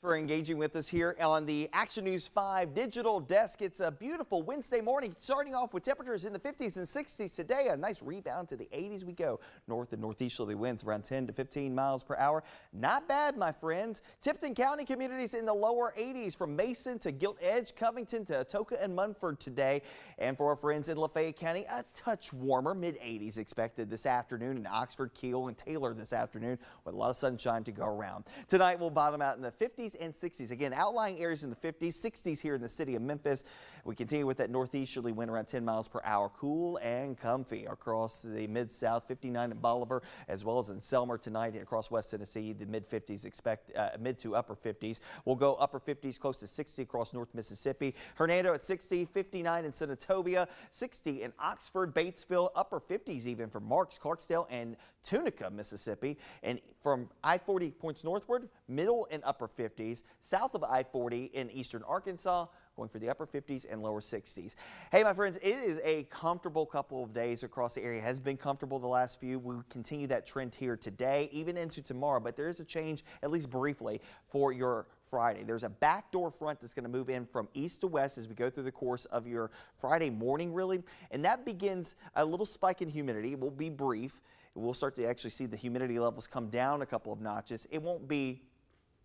For engaging with us here on the Action News 5 digital desk. It's a beautiful Wednesday morning, starting off with temperatures in the 50s and 60s today. A nice rebound to the 80s we go. North and northeasterly winds around 10 to 15 miles per hour. Not bad, my friends. Tipton County communities in the lower 80s from Mason to Gilt Edge, Covington to Atoka and Munford today. And for our friends in Lafayette County, a touch warmer, mid 80s expected this afternoon in Oxford, Kiel, and Taylor this afternoon with a lot of sunshine to go around. Tonight we'll bottom out in the 50s and 60s. Again, outlying areas in the 50s, 60s here in the city of Memphis. We continue with that northeasterly wind around 10 miles per hour. Cool and comfy across the mid-south, 59 in Bolivar, as well as in Selmer tonight across West Tennessee. The mid-50s expect mid to upper 50s. We'll go upper 50s close to 60 across North Mississippi. Hernando at 60, 59 in Senatobia, 60 in Oxford, Batesville, upper 50s even for Marks, Clarksdale, and Tunica, Mississippi. And from I-40 points northward, middle and upper 50s. South of I-40 in eastern Arkansas, going for the upper 50s and lower 60s. Hey, my friends, it is a comfortable couple of days across the area. It has been comfortable the last few. We continue that trend here today, even into tomorrow. But there is a change, at least briefly, for your Friday. There's a backdoor front that's going to move in from east to west as we go through the course of your Friday morning, really. And that begins a little spike in humidity. It will be brief. We'll start to actually see the humidity levels come down a couple of notches. It won't be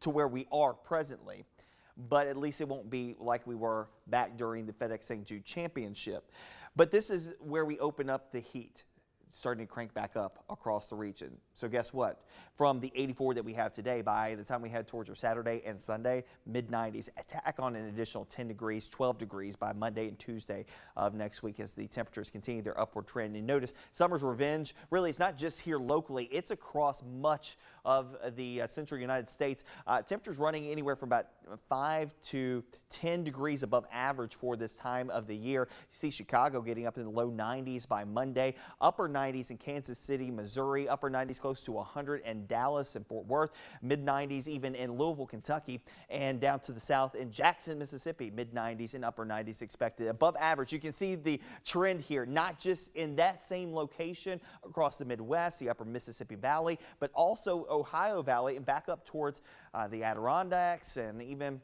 to where we are presently, but at least it won't be like we were back during the FedEx St. Jude Championship. But this is where we open up the heat, starting to crank back up across the region. So guess what? From the 84 that we have today, by the time we head towards our Saturday and Sunday, mid-90s, attack on an additional 10 degrees, 12 degrees by Monday and Tuesday of next week as the temperatures continue their upward trend. And notice summer's revenge, really, it's not just here locally, it's across much of the central United States. Temperatures running anywhere from about 5 to 10 degrees above average for this time of the year. You see Chicago getting up in the low 90s by Monday, upper 90s in Kansas City, Missouri, upper 90s close to 100 in Dallas and Fort Worth, mid 90s even in Louisville, Kentucky, and down to the south in Jackson, Mississippi, mid 90s and upper 90s expected. Above average, you can see the trend here, not just in that same location across the Midwest, the upper Mississippi Valley, but also Ohio Valley and back up towards the Adirondacks and even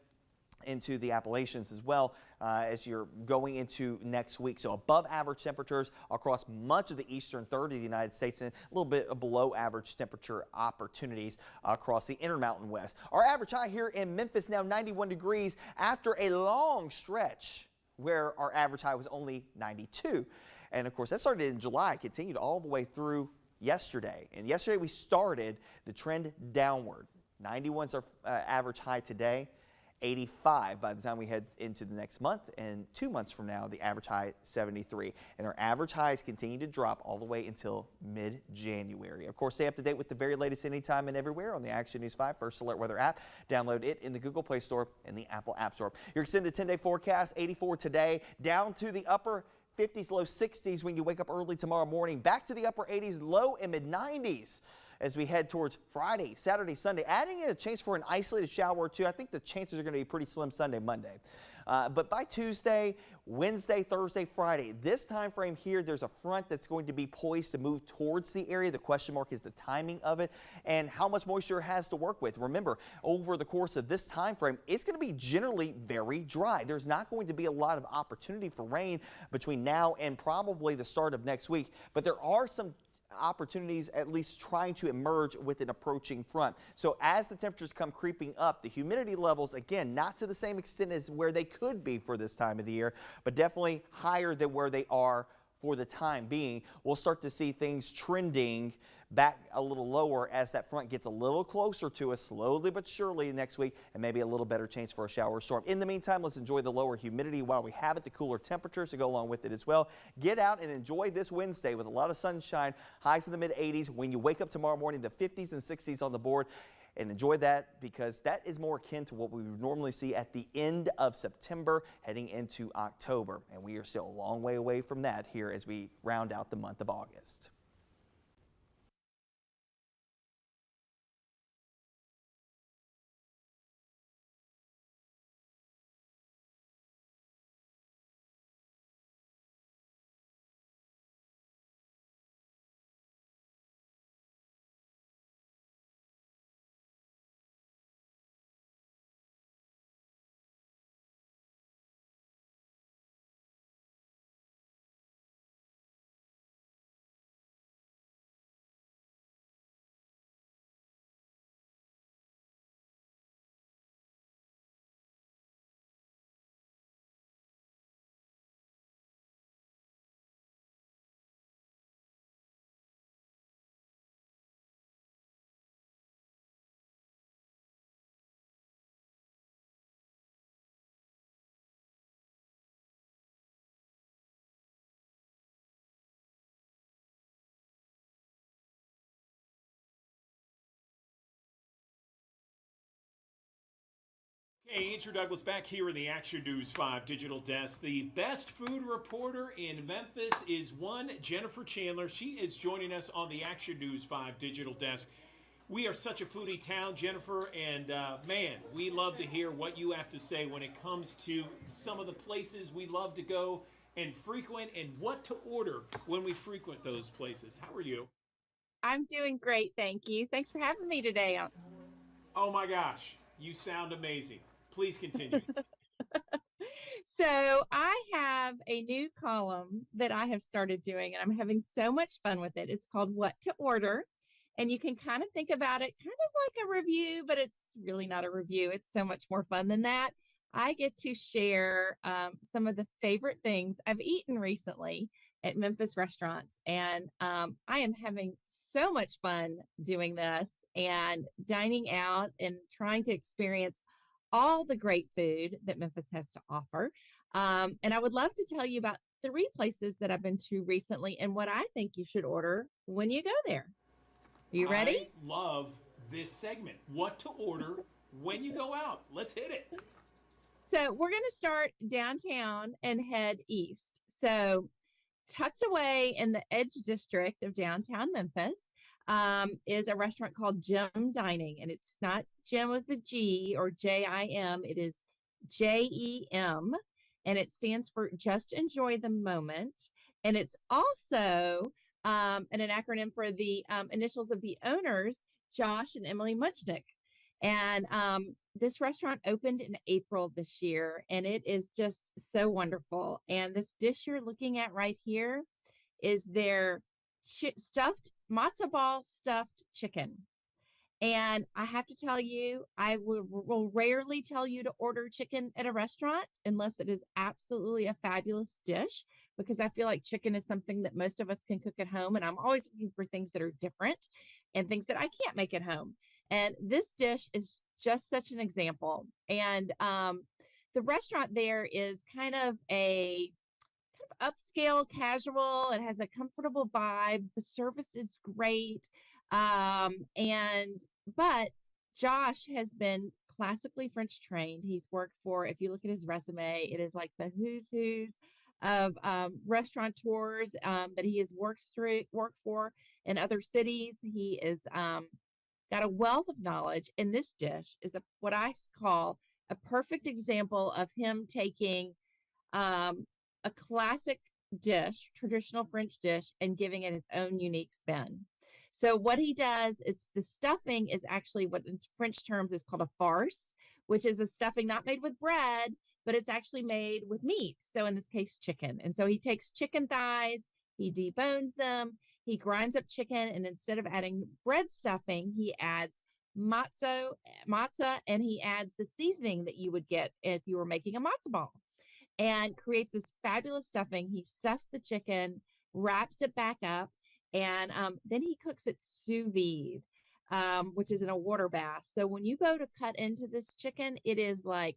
into the Appalachians as well as you're going into next week. So above average temperatures across much of the eastern third of the United States and a little bit of below average temperature opportunities across the Intermountain West. Our average high here in Memphis now 91 degrees after a long stretch where our average high was only 92. And of course that started in July, continued all the way through yesterday. And yesterday we started the trend downward. 91 is our average high today. 85 by the time we head into the next month, and 2 months from now the average high 73, and our average highs continue to drop all the way until mid-January. Of course, stay up to date with the very latest anytime and everywhere on the Action News 5 First Alert Weather app. Download it in the Google Play Store and the Apple App Store. Your extended 10-day forecast, 84 today, down to the upper 50s, low 60s when you wake up early tomorrow morning, back to the upper 80s, low and mid 90s as we head towards Friday, Saturday, Sunday, adding in a chance for an isolated shower or two. I think the chances are going to be pretty slim Sunday, Monday. But by Tuesday, Wednesday, Thursday, Friday, this time frame here, there's a front that's going to be poised to move towards the area. The question mark is the timing of it and how much moisture it has to work with. Remember, over the course of this time frame, it's going to be generally very dry. There's not going to be a lot of opportunity for rain between now and probably the start of next week, but there are some opportunities at least trying to emerge with an approaching front. So as the temperatures come creeping up, the humidity levels, again, not to the same extent as where they could be for this time of the year, but definitely higher than where they are for the time being. We'll start to see things trending back a little lower as that front gets a little closer to us slowly but surely next week, and maybe a little better chance for a shower or storm. In the meantime, let's enjoy the lower humidity while we have it, the cooler temperatures to go along with it as well. Get out and enjoy this Wednesday with a lot of sunshine, highs in the mid 80s. When you wake up tomorrow morning, the 50s and 60s on the board. And enjoy that because that is more akin to what we would normally see at the end of September heading into October. And we are still a long way away from that here as we round out the month of August. Hey, Andrew Douglas back here in the Action News 5 digital desk. The best food reporter in Memphis is one Jennifer Chandler. She is joining us on the Action News 5 digital desk. We are such a foodie town, Jennifer, and man, we love to hear what you have to say when it comes to some of the places we love to go and frequent and what to order when we frequent those places. How are you? I'm doing great, thank you. Thanks for having me today. Oh my gosh, you sound amazing. Please continue. So I have a new column that I have started doing, and I'm having so much fun with it. It's called What to Order. And you can kind of think about it kind of like a review, but it's really not a review. It's so much more fun than that. I get to share some of the favorite things I've eaten recently at Memphis restaurants. And I am having so much fun doing this and dining out and trying to experience all the great food that Memphis has to offer. And I would love to tell you about 3 places that I've been to recently and what I think you should order when you go there. You ready? I love this segment. What to order when you go out. Let's hit it. So we're going to start downtown and head east. So tucked away in the Edge District of downtown Memphis is a restaurant called Jim Dining. And it's not Jim with the G or J-I-M. It is J-E-M. And it stands for Just Enjoy the Moment. And it's also an acronym for the initials of the owners, Josh and Emily Muchnick. And this restaurant opened in April this year, and it is just so wonderful. And this dish you're looking at right here is their stuffed matzo ball stuffed chicken. And I have to tell you, I will rarely tell you to order chicken at a restaurant unless it is absolutely a fabulous dish, because I feel like chicken is something that most of us can cook at home. And I'm always looking for things that are different and things that I can't make at home. And this dish is just such an example. And the restaurant there is kind of upscale casual. It has a comfortable vibe. The service is great. But Josh has been classically French trained. He's worked for, if you look at his resume, it is like the who's of restaurateurs that he has worked for in other cities. He is got a wealth of knowledge, and this dish is what I call a perfect example of him taking a classic dish, traditional French dish, and giving it its own unique spin. So what he does is the stuffing is actually what in French terms is called a farce, which is a stuffing not made with bread, but it's actually made with meat. So in this case, chicken. And so he takes chicken thighs, he debones them, he grinds up chicken, and instead of adding bread stuffing, he adds matzah, and he adds the seasoning that you would get if you were making a matzo ball, and creates this fabulous stuffing. He stuffs the chicken, wraps it back up, and then he cooks it sous vide, which is in a water bath. So when you go to cut into this chicken, it is like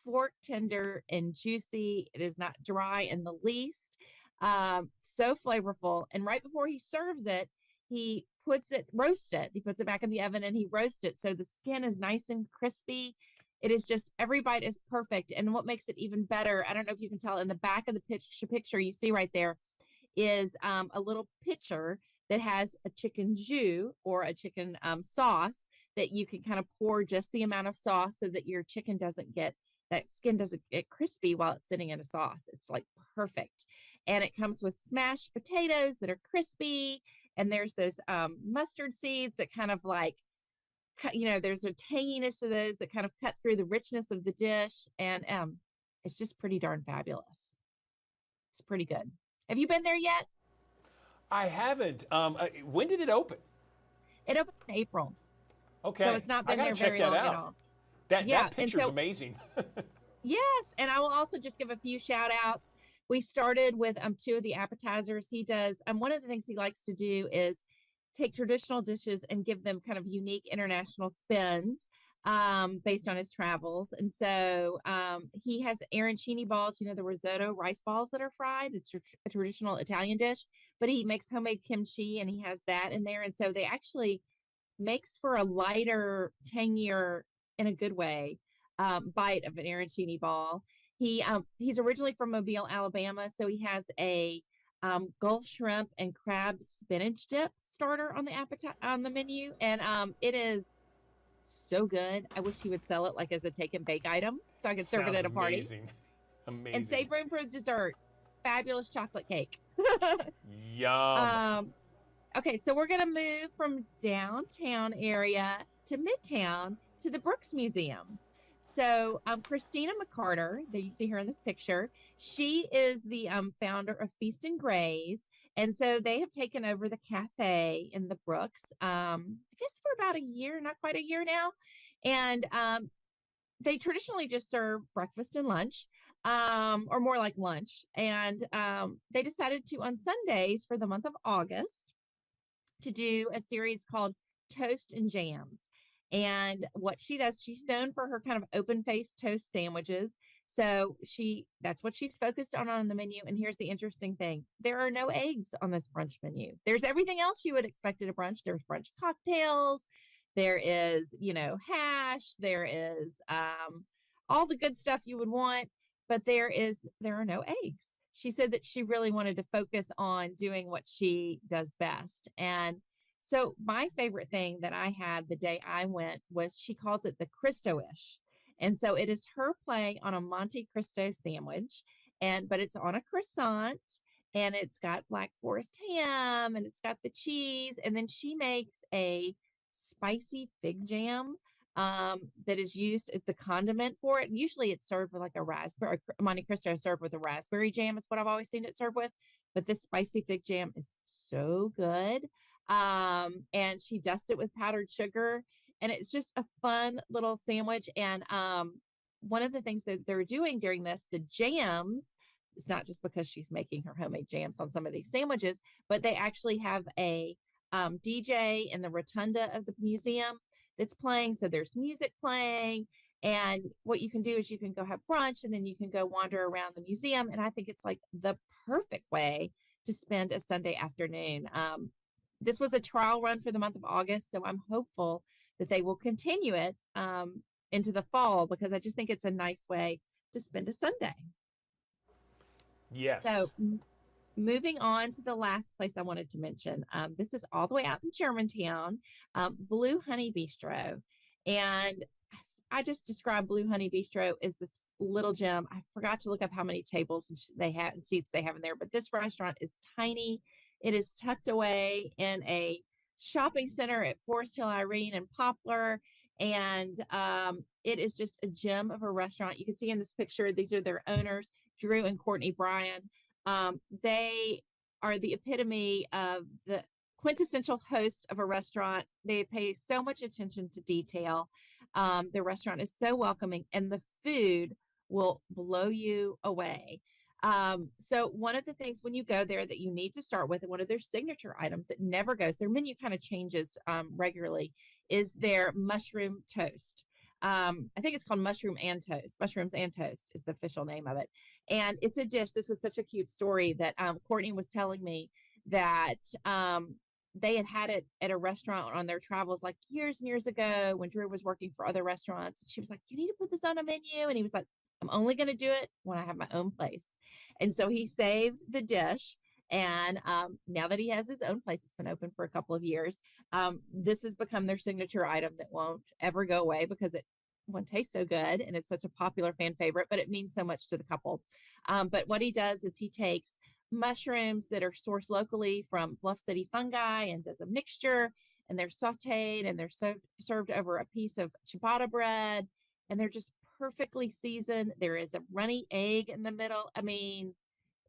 fork tender and juicy. It is not dry in the least. So flavorful. And right before he serves it, he roasts it. He puts it back in the oven and he roasts it. So the skin is nice and crispy. It is just, every bite is perfect. And what makes it even better, I don't know if you can tell in the back of the picture you see right there, is a little pitcher that has a chicken jus or a chicken sauce that you can kind of pour just the amount of sauce so that your chicken that skin doesn't get crispy while it's sitting in a sauce. It's like perfect. And it comes with smashed potatoes that are crispy. And there's those mustard seeds that kind of like, there's a tanginess to those that kind of cut through the richness of the dish. And it's just pretty darn fabulous. It's pretty good. Have you been there yet? I haven't. When did it open? It opened in April. Okay. So it's not been there very long at all. That picture's amazing. Yes. And I will also just give a few shout outs. We started with 2 of the appetizers. He does, one of the things he likes to do is take traditional dishes and give them kind of unique international spins based on his travels. And so he has arancini balls, the risotto rice balls that are fried. It's a traditional Italian dish, but he makes homemade kimchi and he has that in there. And so they actually makes for a lighter, tangier, in a good way, bite of an arancini ball. He's originally from Mobile, Alabama, so he has a Gulf shrimp and crab spinach dip starter on the on the menu, and it is so good. I wish he would sell it like as a take and bake item, so I could serve it at a party. Amazing. Amazing. And save room for dessert. Fabulous chocolate cake. Yum. Okay, so we're gonna move from downtown area to Midtown to the Brooks Museum. So Christina McCarter, that you see her in this picture, she is the founder of Feast and Graze. And so they have taken over the cafe in the Brooks, I guess for about a year, not quite a year now. And they traditionally just serve breakfast and lunch, or more like lunch. And they decided to, on Sundays for the month of August, to do a series called Toast and Jams. And what she does, she's known for her kind of open-faced toast sandwiches. So that's what she's focused on the menu. And here's the interesting thing. There are no eggs on this brunch menu. There's everything else you would expect at a brunch. There's brunch cocktails. There is, hash. There is all the good stuff you would want, but there are no eggs. She said that she really wanted to focus on doing what she does best. And so my favorite thing that I had the day I went was, she calls it the Cristo-ish. And so it is her play on a Monte Cristo sandwich, but it's on a croissant, and it's got Black Forest ham, and it's got the cheese. And then she makes a spicy fig jam that is used as the condiment for it. Usually it's served with like a raspberry, Monte Cristo is served with a raspberry jam. Is what I've always seen it served with. But this spicy fig jam is so good. And she dusts it with powdered sugar, and it's just a fun little sandwich. And one of the things that they're doing during this, the jams, it's not just because she's making her homemade jams on some of these sandwiches, but they actually have a DJ in the rotunda of the museum that's playing. So there's music playing, and what you can do is you can go have brunch, and then you can go wander around the museum. And I think it's like the perfect way to spend a Sunday afternoon. This was a trial run for the month of August, so I'm hopeful that they will continue it into the fall, because I just think it's a nice way to spend a Sunday. Yes. So moving on to the last place I wanted to mention, this is all the way out in Germantown, Blue Honey Bistro. And I just described Blue Honey Bistro as this little gem. I forgot to look up how many tables they have and seats they have in there, but this restaurant is tiny. It is tucked away in a shopping center at Forest Hill Irene and Poplar. And it is just a gem of a restaurant. You can see in this picture, these are their owners, Drew and Courtney Bryan. They are the epitome of the quintessential host of a restaurant. They pay so much attention to detail. The restaurant is so welcoming, and the food will blow you away. So one of the things when you go there that you need to start with, and one of their signature items that never goes, their menu kind of changes regularly, is their mushroom toast. I think it's called Mushrooms and Toast is the official name of it. And it's a dish. This was such a cute story that Courtney was telling me that they had it at a restaurant on their travels like years and years ago when Drew was working for other restaurants. And she was like, you need to put this on a menu. And he was like, I'm only going to do it when I have my own place. And so he saved the dish. And now that he has his own place, it's been open for a couple of years. This has become their signature item that won't ever go away, because one tastes so good and it's such a popular fan favorite, but it means so much to the couple. But what he does is he takes mushrooms that are sourced locally from Bluff City Fungi and does a mixture, and they're sauteed and they're served over a piece of ciabatta bread, and they're just perfectly seasoned. There is a runny egg in the middle. I mean,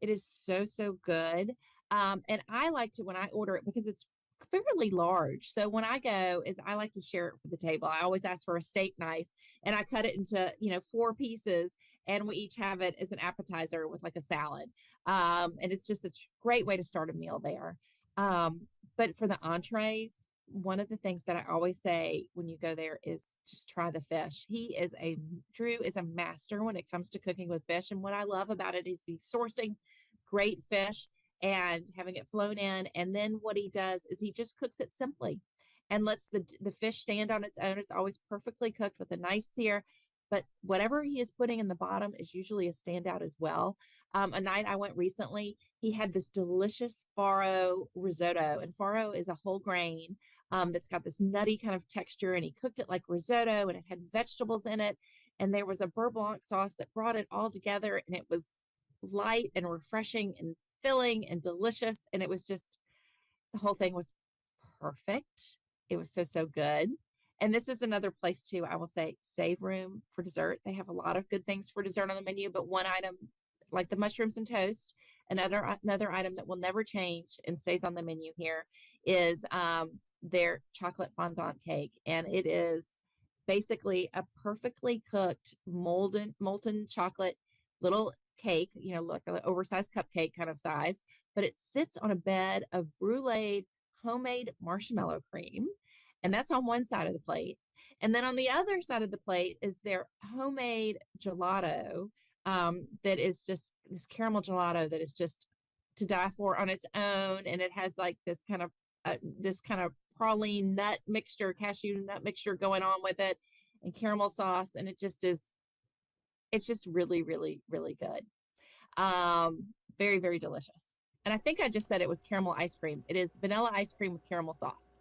it is so, so good. And I like to, when I order it, because it's fairly large. So when I go, I like to share it for the table. I always ask for a steak knife, and I cut it into, 4 pieces, and we each have it as an appetizer with like a salad. And it's just a great way to start a meal there. But for the entrees, one of the things that I always say when you go there is just try the fish. Drew is a master when it comes to cooking with fish. And what I love about it is he's sourcing great fish and having it flown in. And then what he does is he just cooks it simply and lets the fish stand on its own. It's always perfectly cooked with a nice sear. but whatever he is putting in the bottom is usually a standout as well. A night I went recently, he had this delicious farro risotto, and farro is a whole grain that's got this nutty kind of texture, and he cooked it like risotto, and it had vegetables in it, and there was a beurre blanc sauce that brought it all together, and it was light and refreshing and filling and delicious, and it was just the whole thing was perfect. It was so good. And this is another place too, I will say, save room for dessert. They have a lot of good things for dessert on the menu, but one item like the mushrooms and toast, another item that will never change and stays on the menu here is their chocolate fondant cake. And it is basically a perfectly cooked molten chocolate little cake, you know, like an oversized cupcake kind of size, but it sits on a bed of bruleed homemade marshmallow cream. And that's on one side of the plate. And then on the other side of the plate is their homemade gelato that is just this caramel gelato that is just to die for on its own. And it has like this kind of praline nut mixture, cashew nut mixture going on with it, and caramel sauce. And it's just really, really, really good. Very, very delicious. And I think I just said it was caramel ice cream. It is vanilla ice cream with caramel sauce.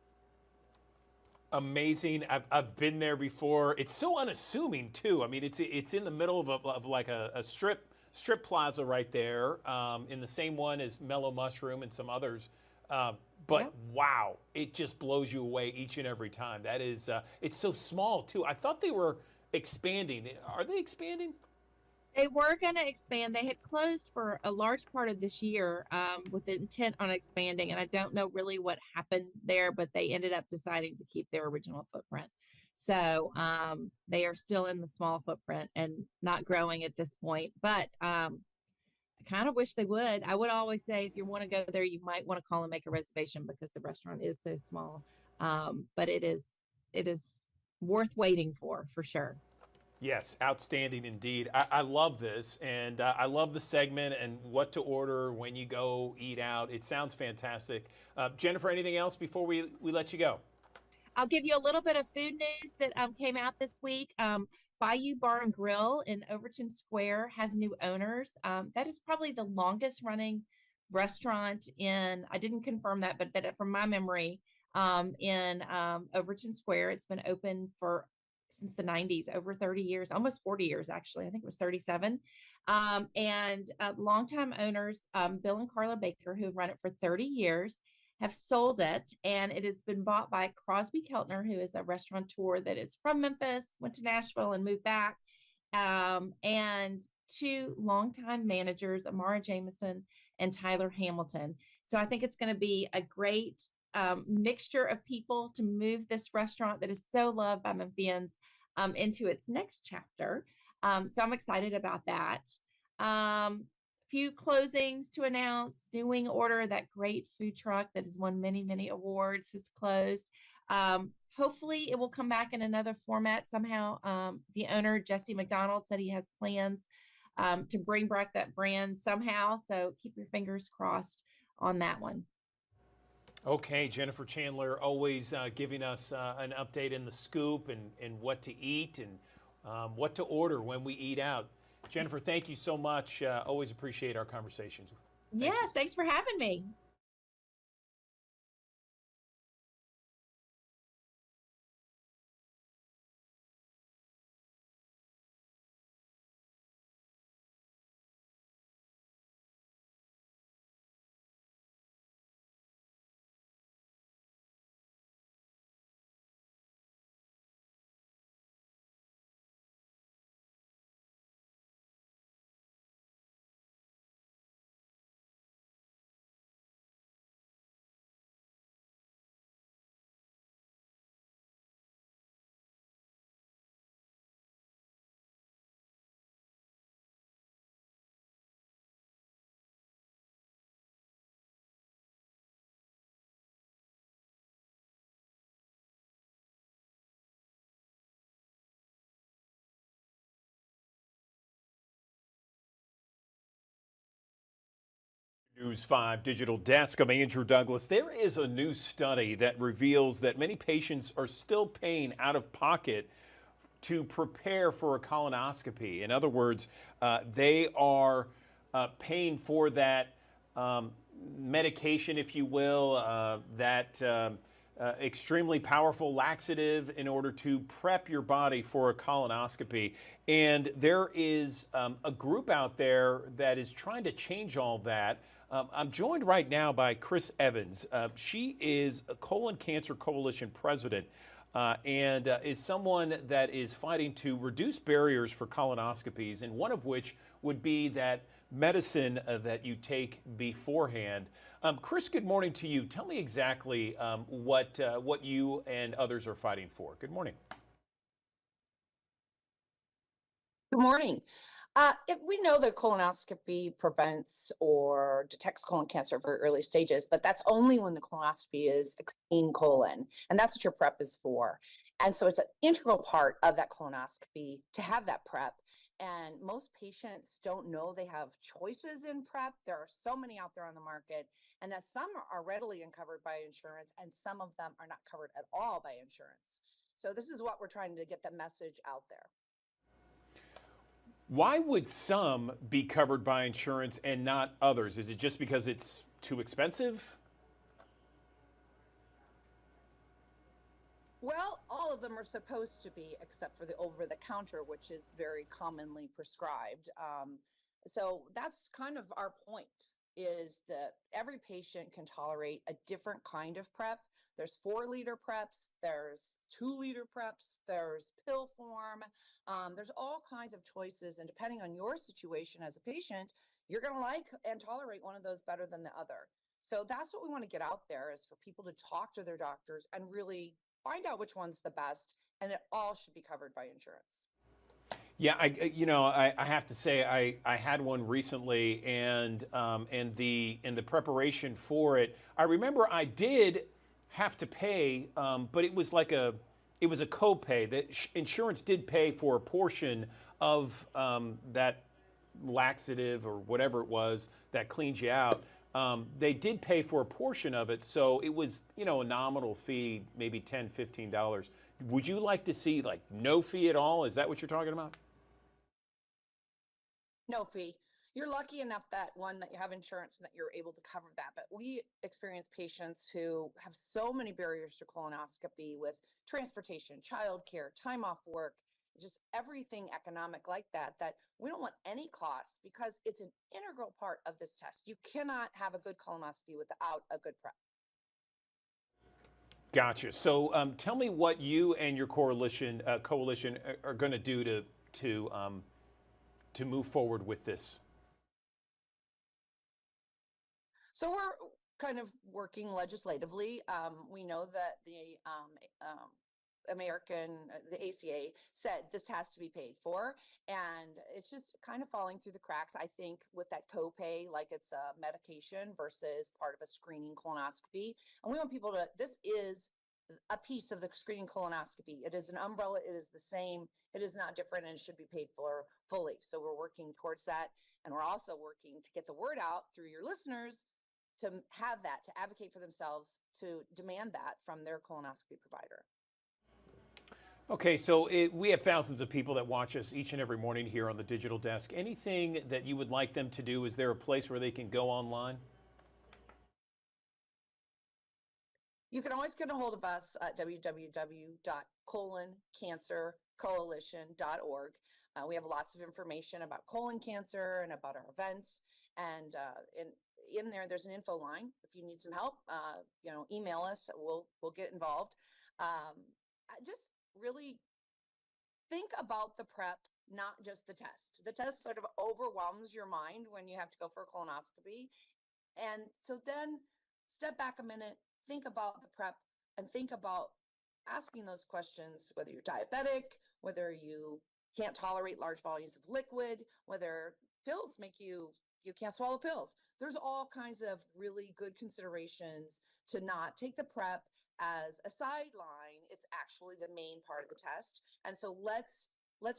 Amazing. I've been there before. It's so unassuming too. I mean, it's in the middle of like a strip plaza right there, in the same one as Mellow Mushroom and some others. But wow, it just blows you away each and every time. That is, it's so small too. I thought they were expanding. Are they expanding? They were going to expand. They had closed for a large part of this year with the intent on expanding. And I don't know really what happened there, but they ended up deciding to keep their original footprint. So they are still in the small footprint and not growing at this point. But I kind of wish they would. I would always say if you want to go there, you might want to call and make a reservation because the restaurant is so small. But it is worth waiting for sure. Yes, outstanding indeed. I love this, and I love the segment and what to order when you go eat out. It sounds fantastic. Jennifer, anything else before we let you go? I'll give you a little bit of food news that came out this week. Bayou Bar and Grill in Overton Square has new owners. That is probably the longest running restaurant I didn't confirm that, but that from my memory, in Overton Square. It's been open since the 90s, over 30 years, almost 40 years, actually. I think it was 37. And longtime owners, Bill and Carla Baker, who have run it for 30 years, have sold it. And it has been bought by Crosby Keltner, who is a restaurateur that is from Memphis, went to Nashville and moved back. And two longtime managers, Amara Jameson and Tyler Hamilton. So I think it's going to be a great mixture of people to move this restaurant that is so loved by Memphians into its next chapter. So I'm excited about that. Few closings to announce. New Wing Order, that great food truck that has won many, many awards, has closed. Hopefully it will come back in another format somehow. The owner, Jesse McDonald, said he has plans to bring back that brand somehow. So keep your fingers crossed on that one. Okay, Jennifer Chandler, always giving us an update in the scoop and what to eat and what to order when we eat out. Jennifer, thank you so much. Always appreciate our conversations. Yes, thanks for having me. News 5 Digital Desk. I'm Andrew Douglas. There is a new study that reveals that many patients are still paying out of pocket to prepare for a colonoscopy. In other words, they are paying for that medication, if you will, that extremely powerful laxative in order to prep your body for a colonoscopy. And there is a group out there that is trying to change all that. I'm joined right now by Chris Evans. She is a Colon Cancer Coalition president and is someone that is fighting to reduce barriers for colonoscopies, and one of which would be that medicine that you take beforehand. Chris, good morning to you. Tell me exactly what you and others are fighting for. Good morning. Good morning. If we know that colonoscopy prevents or detects colon cancer at very early stages, but that's only when the colonoscopy is a clean colon, and that's what your prep is for. And so it's an integral part of that colonoscopy to have that prep. And most patients don't know they have choices in prep. There are so many out there on the market, and that some are readily uncovered by insurance, and some of them are not covered at all by insurance. So this is what we're trying to get the message out there. Why would some be covered by insurance and not others? Is it just because it's too expensive? Well, all of them are supposed to be, except for the over-the-counter, which is very commonly prescribed. So that's kind of our point, is that every patient can tolerate a different kind of prep. There's 4-liter preps, there's 2-liter preps, there's pill form. There's all kinds of choices, and depending on your situation as a patient, you're going to like and tolerate one of those better than the other. So that's what we want to get out there, is for people to talk to their doctors and really find out which one's the best, and it all should be covered by insurance. Yeah, I have to say I had one recently, and in the preparation for it, I remember I did have to pay, but it was a copay. The insurance did pay for a portion of that laxative or whatever it was that cleans you out. They did pay for a portion of it, so it was, a nominal fee, maybe $10, $15. Would you like to see no fee at all? Is that what you're talking about? No fee. You're lucky enough that you have insurance and that you're able to cover that. But we experience patients who have so many barriers to colonoscopy with transportation, childcare, time off work, just everything economic like that, that we don't want any costs because it's an integral part of this test. You cannot have a good colonoscopy without a good prep. Gotcha. So tell me what you and your coalition are going to do to move forward with this. So we're kind of working legislatively. We know that the the ACA said this has to be paid for, and it's just kind of falling through the cracks, I think, with that copay, like it's a medication versus part of a screening colonoscopy. And we want people to, this is a piece of the screening colonoscopy. It is an umbrella, it is the same, it is not different, and it should be paid for fully. So we're working towards that, and we're also working to get the word out through your listeners to have that, to advocate for themselves, to demand that from their colonoscopy provider. Okay, so we have thousands of people that watch us each and every morning here on the Digital Desk. Anything that you would like them to do? Is there a place where they can go online? You can always get a hold of us at www.coloncancercoalition.org. We have lots of information about colon cancer and about our events. And in there, there's an info line. If you need some help, email us. We'll get involved. Just really think about the prep, not just the test. The test sort of overwhelms your mind when you have to go for a colonoscopy. And so then step back a minute, think about the prep, and think about asking those questions, whether you're diabetic, whether you can't tolerate large volumes of liquid, whether pills make you can't swallow pills. There's all kinds of really good considerations to not take the prep as a sideline. It's actually the main part of the test. And so let's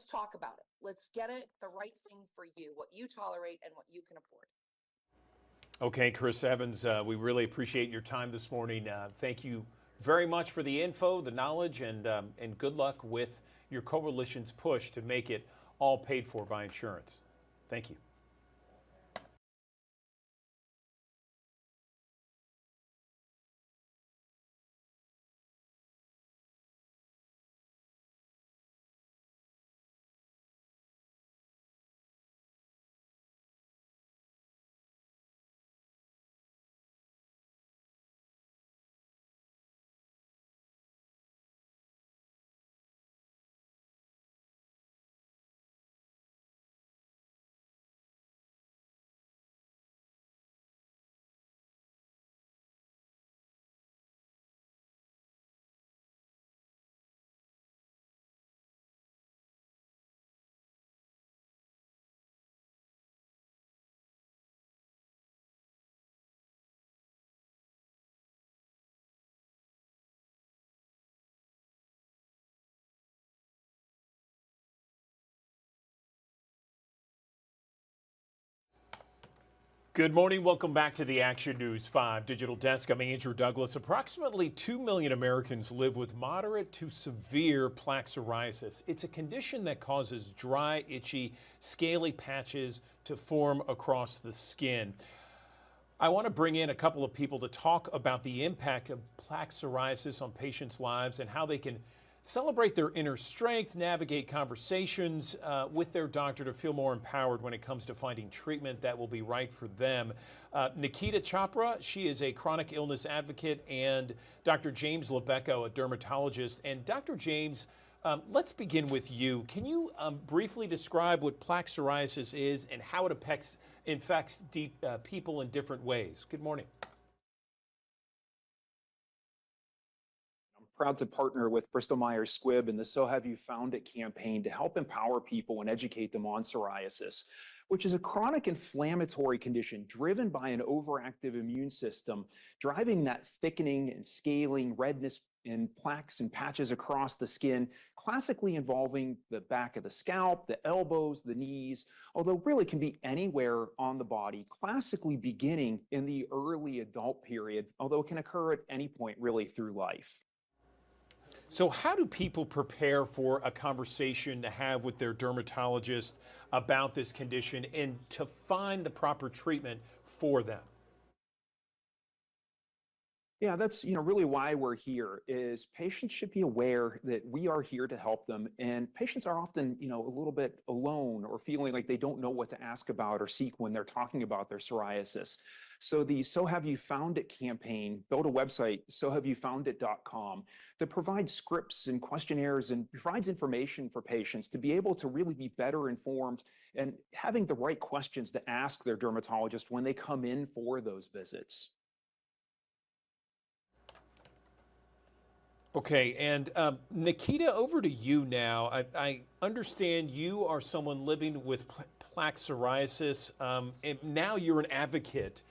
talk about it. Let's get it the right thing for you, what you tolerate and what you can afford. Okay, Chris Evans, we really appreciate your time this morning. Thank you very much for the info, the knowledge, and good luck with your coalition's push to make it all paid for by insurance. Thank you. Good morning. Welcome back to the Action News 5 Digital Desk. I'm Andrew Douglas. Approximately 2 million Americans live with moderate to severe plaque psoriasis. It's a condition that causes dry, itchy, scaly patches to form across the skin. I want to bring in a couple of people to talk about the impact of plaque psoriasis on patients' lives and how they can celebrate their inner strength, navigate conversations with their doctor to feel more empowered when it comes to finding treatment that will be right for them. Nikita Chopra, she is a chronic illness advocate, and Dr. James Lebecko, a dermatologist. And Dr. James, let's begin with you. Can you briefly describe what plaque psoriasis is and how it infects people in different ways? Good morning. Proud to partner with Bristol Myers Squibb and the So Have You Found It campaign to help empower people and educate them on psoriasis, which is a chronic inflammatory condition driven by an overactive immune system, driving that thickening and scaling, redness and plaques and patches across the skin, classically involving the back of the scalp, the elbows, the knees, although really can be anywhere on the body, classically beginning in the early adult period, although it can occur at any point really through life. So how do people prepare for a conversation to have with their dermatologist about this condition and to find the proper treatment for them? Yeah, that's really why we're here. Is patients should be aware that we are here to help them, and patients are often a little bit alone or feeling like they don't know what to ask about or seek when they're talking about their psoriasis. So the So Have You Found It campaign built a website, sohaveyoufoundit.com, that provides scripts and questionnaires and provides information for patients to be able to really be better informed and having the right questions to ask their dermatologist when they come in for those visits. Okay, and Nikita, over to you now. I understand you are someone living with plaque psoriasis, and now you're an advocate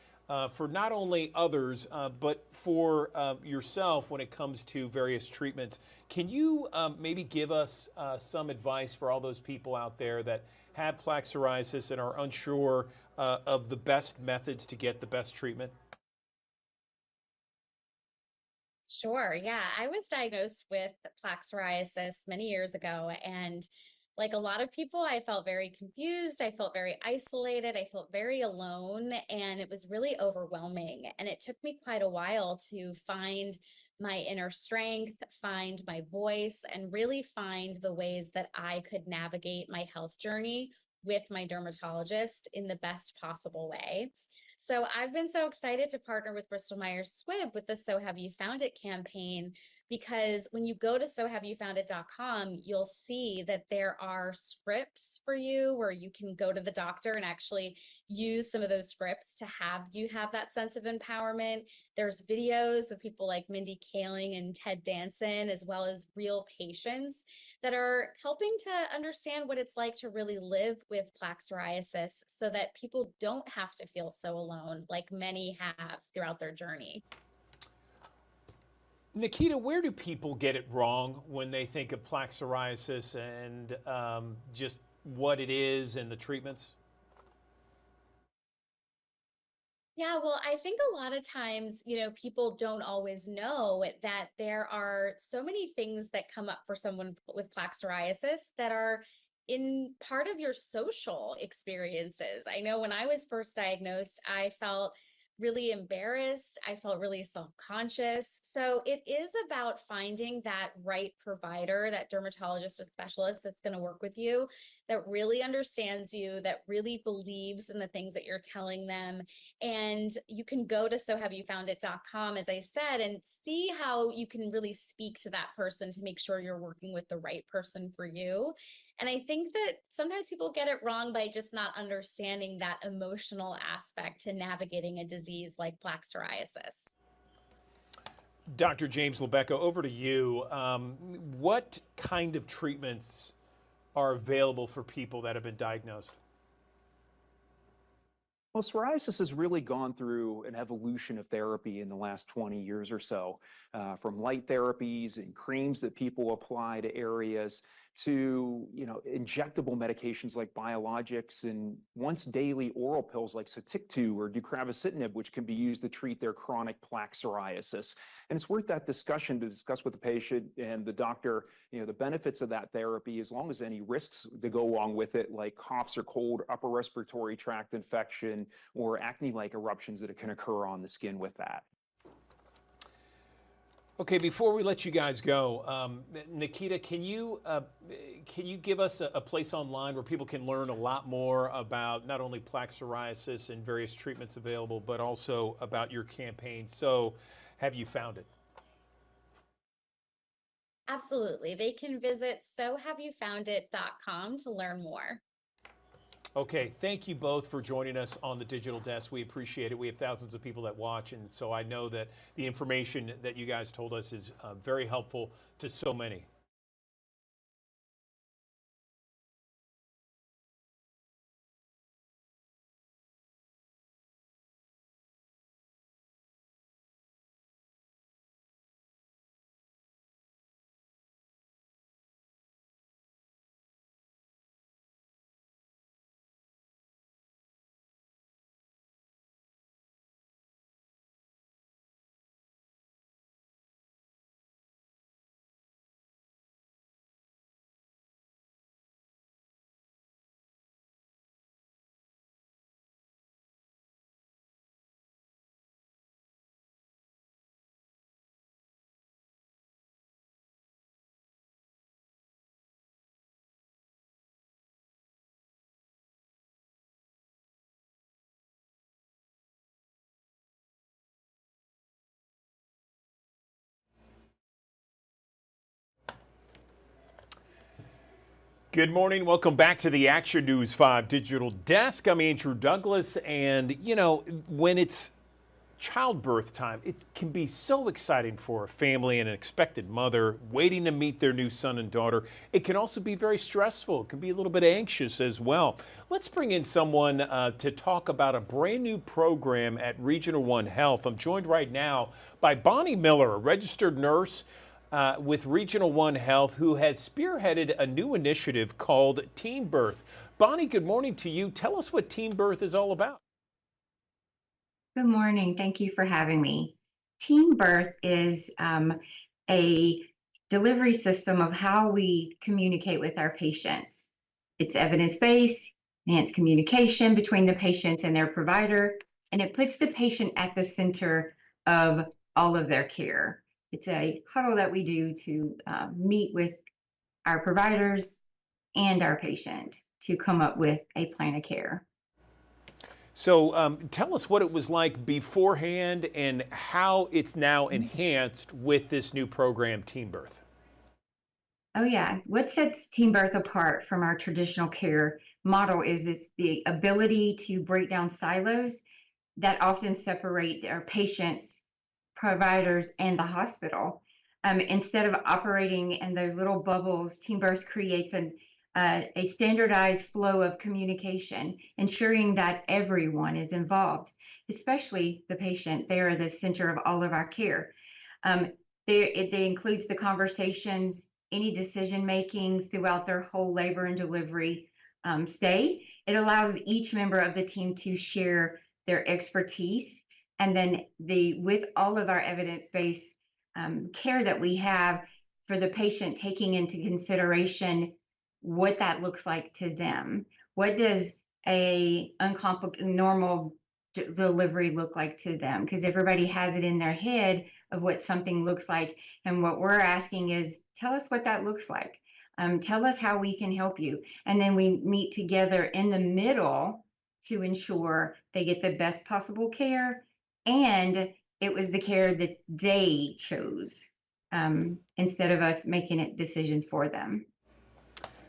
for not only others, but for yourself when it comes to various treatments. Can you maybe give us some advice for all those people out there that have plaque psoriasis and are unsure of the best methods to get the best treatment? Sure. Yeah. I was diagnosed with plaque psoriasis many years ago. And like a lot of people, I felt very confused. I felt very isolated. I felt very alone. And it was really overwhelming. And it took me quite a while to find my inner strength, find my voice, and really find the ways that I could navigate my health journey with my dermatologist in the best possible way. So I've been so excited to partner with Bristol Myers Squibb with the So Have You Found It campaign, because when you go to sohaveyoufoundit.com, you'll see that there are scripts for you where you can go to the doctor and actually use some of those scripts to have you have that sense of empowerment. There's videos with people like Mindy Kaling and Ted Danson, as well as real patients that are helping to understand what it's like to really live with plaque psoriasis so that people don't have to feel so alone like many have throughout their journey. Nikita, where do people get it wrong when they think of plaque psoriasis and just what it is and the treatments? Yeah, well, I think a lot of times, people don't always know that there are so many things that come up for someone with plaque psoriasis that are in part of your social experiences. I know when I was first diagnosed, I felt really embarrassed. I felt really self-conscious. So it is about finding that right provider, that dermatologist or specialist that's going to work with you, that really understands you, that really believes in the things that you're telling them. And you can go to sohaveyoufoundit.com, as I said, and see how you can really speak to that person to make sure you're working with the right person for you. And I think that sometimes people get it wrong by just not understanding that emotional aspect to navigating a disease like plaque psoriasis. Dr. James Labecca, over to you. What kind of treatments are available for people that have been diagnosed? Well, psoriasis has really gone through an evolution of therapy in the last 20 years or so, from light therapies and creams that people apply to areas to, injectable medications like biologics and once daily oral pills like Sotyktu or deucravacitinib, which can be used to treat their chronic plaque psoriasis. And it's worth that discussion to discuss with the patient and the doctor, the benefits of that therapy, as long as any risks to go along with it, like coughs or cold, upper respiratory tract infection, or acne-like eruptions that can occur on the skin with that. Okay, before we let you guys go, Nikita, can you give us a place online where people can learn a lot more about not only plaque psoriasis and various treatments available, but also about your campaign? So, have you found it? Absolutely. They can visit sohaveyoufoundit.com to learn more. Okay, thank you both for joining us on the Digital Desk. We appreciate it. We have thousands of people that watch, and so I know that the information that you guys told us is very helpful to so many. Good morning. Welcome back to the Action News 5 Digital Desk. I'm Andrew Douglas, and when it's childbirth time, it can be so exciting for a family and an expected mother waiting to meet their new son and daughter. It can also be very stressful. It can be a little bit anxious as well. Let's bring in someone to talk about a brand new program at Regional One Health. I'm joined right now by Bonnie Miller, a registered nurse with Regional One Health, who has spearheaded a new initiative called Teen Birth. Bonnie, good morning to you. Tell us what Teen Birth is all about. Good morning. Thank you for having me. Teen Birth is a delivery system of how we communicate with our patients. It's evidence-based, enhanced communication between the patient and their provider, and it puts the patient at the center of all of their care. It's a huddle that we do to meet with our providers and our patient to come up with a plan of care. So tell us what it was like beforehand and how it's now enhanced with this new program, Teen Birth. Oh yeah, what sets Teen Birth apart from our traditional care model is it's the ability to break down silos that often separate our patients, providers, and the hospital. Instead of operating in those little bubbles, Teen Birth creates a standardized flow of communication, ensuring that everyone is involved, especially the patient. They are the center of all of our care. It includes the conversations, any decision makings throughout their whole labor and delivery stay. It allows each member of the team to share their expertise, and then with all of our evidence-based care that we have for the patient, taking into consideration what that looks like to them. What does a normal delivery look like to them? Because everybody has it in their head of what something looks like. And what we're asking is, tell us what that looks like. Tell us how we can help you. And then we meet together in the middle to ensure they get the best possible care. And it was the care that they chose, instead of us making it decisions for them.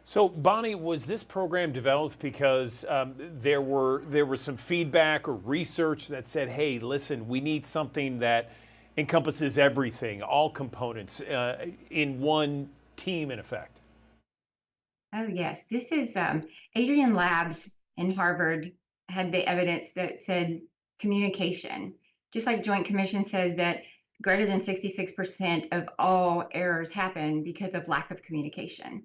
So, Bonnie, was this program developed because there was some feedback or research that said, hey, listen, we need something that encompasses everything, all components in one team, in effect? Oh, yes. This is Adrian Labs in Harvard had the evidence that said communication. Just like Joint Commission says that greater than 66% of all errors happen because of lack of communication.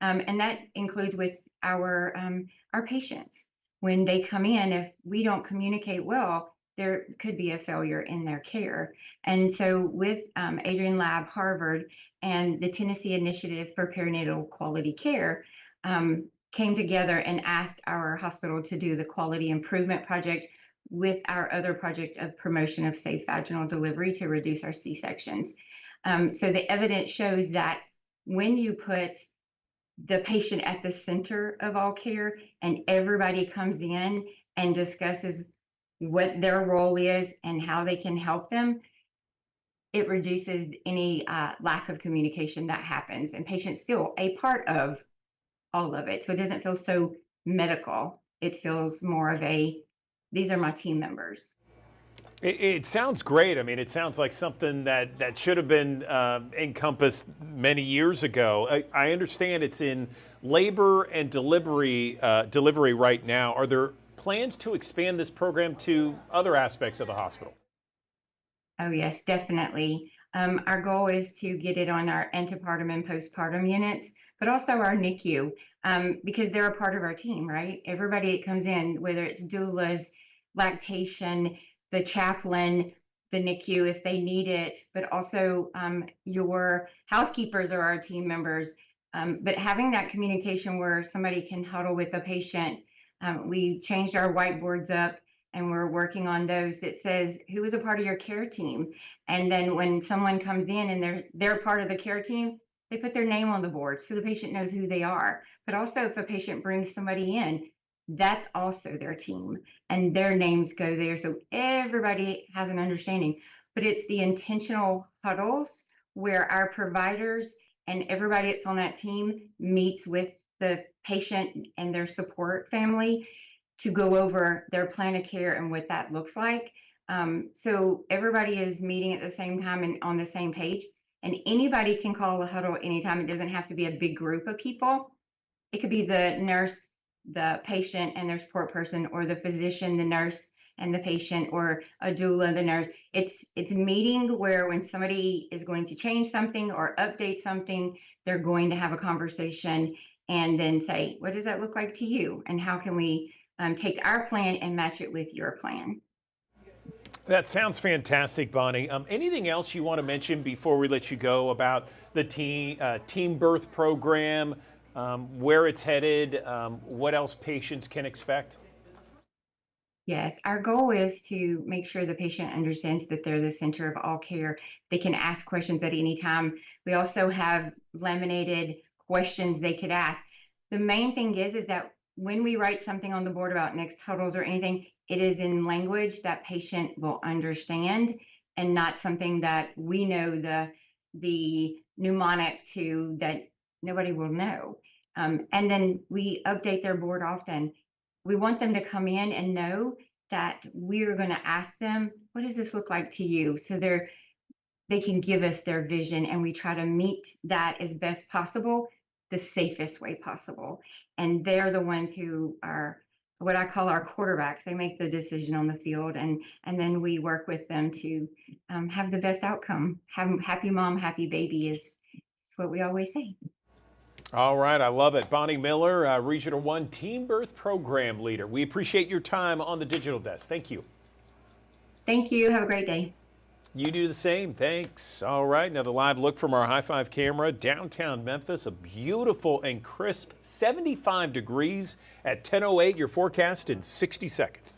And that includes with our patients. When they come in, if we don't communicate well, there could be a failure in their care. And so with Adrian Lab, Harvard, and the Tennessee Initiative for Perinatal Quality Care came together and asked our hospital to do the Quality Improvement Project with our other project of promotion of safe vaginal delivery to reduce our C-sections. So the evidence shows that when you put the patient at the center of all care and everybody comes in and discusses what their role is and how they can help them, it reduces any lack of communication that happens, and patients feel a part of all of it. So it doesn't feel so medical. It feels more of these are my team members. It sounds great. I mean, it sounds like something that should have been encompassed many years ago. I understand it's in labor and delivery right now. Are there plans to expand this program to other aspects of the hospital? Oh, yes, definitely. Our goal is to get it on our antepartum and postpartum units, but also our NICU, because they're a part of our team, right? Everybody that comes in, whether it's doulas, lactation, the chaplain, the NICU if they need it, but also your housekeepers are our team members. But having that communication where somebody can huddle with a patient, we changed our whiteboards up and we're working on those that says, who is a part of your care team? And then when someone comes in and they're part of the care team, they put their name on the board so the patient knows who they are. But also if a patient brings somebody in, that's also their team and their names go there. So everybody has an understanding, but it's the intentional huddles where our providers and everybody that's on that team meets with the patient and their support family to go over their plan of care and what that looks like. So everybody is meeting at the same time and on the same page, and anybody can call a huddle anytime. It doesn't have to be a big group of people. It could be the nurse, the patient and their support person, or the physician, the nurse and the patient, or a doula, the nurse. It's a meeting where when somebody is going to change something or update something, they're going to have a conversation and then say, what does that look like to you? And how can we take our plan and match it with your plan? That sounds fantastic, Bonnie. Anything else you want to mention before we let you go about the Team Birth program, where it's headed, what else patients can expect? Yes, our goal is to make sure the patient understands that they're the center of all care. They can ask questions at any time. We also have laminated questions they could ask. The main thing is that when we write something on the board about next huddles or anything, it is in language that patient will understand and not something that we know the mnemonic to that nobody will know. And then we update their board often. We want them to come in and know that we're going to ask them, what does this look like to you? So they can give us their vision, and we try to meet that as best possible, the safest way possible. And they're the ones who are what I call our quarterbacks. They make the decision on the field, and then we work with them to have the best outcome. Happy mom, happy baby is what we always say. All right, I love it. Bonnie Miller, Regional 1 Team Birth Program Leader. We appreciate your time on the Digital Desk. Thank you. Thank you. Have a great day. You do the same. Thanks. All right. Now the live look from our High Five camera. Downtown Memphis, a beautiful and crisp 75 degrees at 10:08. Your forecast in 60 seconds.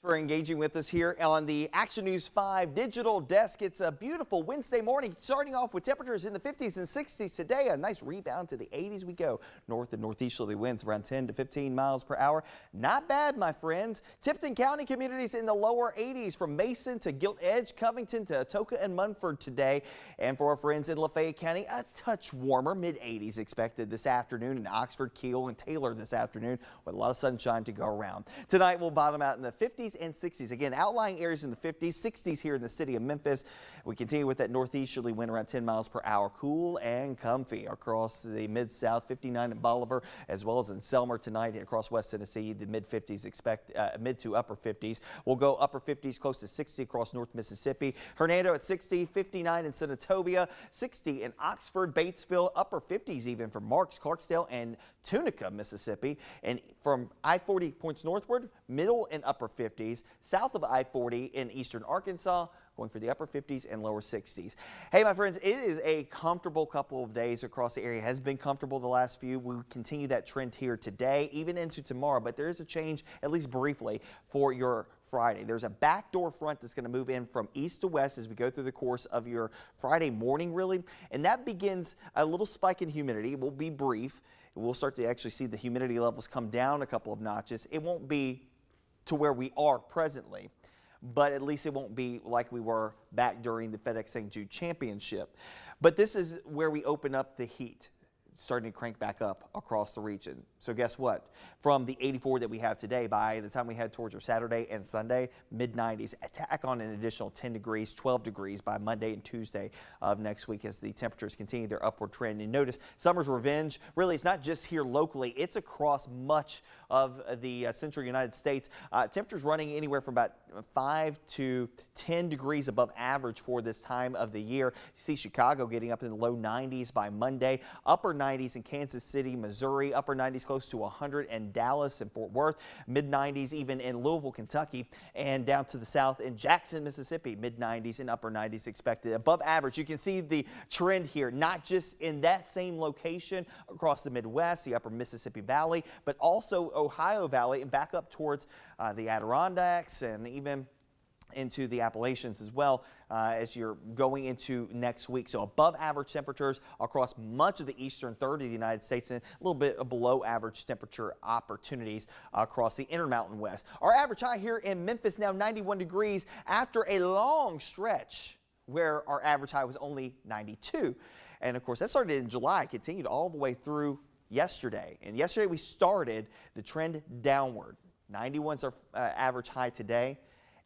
For engaging with us here on the Action News 5 digital desk. It's a beautiful Wednesday morning, starting off with temperatures in the 50s and 60s today. A nice rebound to the 80s we go. North and northeasterly winds around 10 to 15 miles per hour. Not bad, my friends. Tipton County communities in the lower 80s from Mason to Gilt Edge, Covington to Atoka and Munford today. And for our friends in Lafayette County, a touch warmer, mid 80s expected this afternoon in Oxford, Kiel, and Taylor this afternoon with a lot of sunshine to go around. Tonight we'll bottom out in the 50s and 60s. Again, outlying areas in the 50s, 60s here in the city of Memphis. We continue with that northeasterly wind around 10 miles per hour. Cool and comfy across the mid-south, 59 in Bolivar, as well as in Selmer tonight across West Tennessee. The mid-50s expect mid to upper 50s. We'll go upper 50s close to 60 across North Mississippi. Hernando at 60, 59 in Senatobia, 60 in Oxford, Batesville, upper 50s even for Marks, Clarksdale, and Tunica, Mississippi. And from I-40 points northward, middle and upper 50s. South of I-40 in eastern Arkansas, going for the upper 50s and lower 60s. Hey, my friends, it is a comfortable couple of days across the area. It has been comfortable the last few. We continue that trend here today, even into tomorrow, but there is a change, at least briefly, for your Friday. There's a backdoor front that's going to move in from east to west as we go through the course of your Friday morning, really, and that begins a little spike in humidity. It will be brief. We'll start to actually see the humidity levels come down a couple of notches. It won't be to where we are presently, but at least it won't be like we were back during the FedEx St. Jude Championship. But this is where we open up the heat, starting to crank back up across the region. So guess what? From the 84 that we have today, by the time we head towards our Saturday and Sunday, mid-90s, attack on an additional 10 degrees, 12 degrees by Monday and Tuesday of next week as the temperatures continue their upward trend. And notice summer's revenge, really, it's not just here locally, it's across much of the central United States. Temperatures running anywhere from about 5 to 10 degrees above average for this time of the year. You see Chicago getting up in the low 90s by Monday, upper 90s in Kansas City, Missouri, upper 90s close to 100 in Dallas and Fort Worth, mid 90s even in Louisville, Kentucky, and down to the south in Jackson, Mississippi, mid 90s and upper 90s expected. Above average, you can see the trend here, not just in that same location across the Midwest, the upper Mississippi Valley, but also Ohio Valley and back up towards the Adirondacks and even into the Appalachians as well as you're going into next week. So above average temperatures across much of the eastern third of the United States and a little bit of below average temperature opportunities across the Intermountain West. Our average high here in Memphis now 91 degrees after a long stretch where our average high was only 92. And of course that started in July, continued all the way through yesterday. And yesterday we started the trend downward. 91 is our average high today.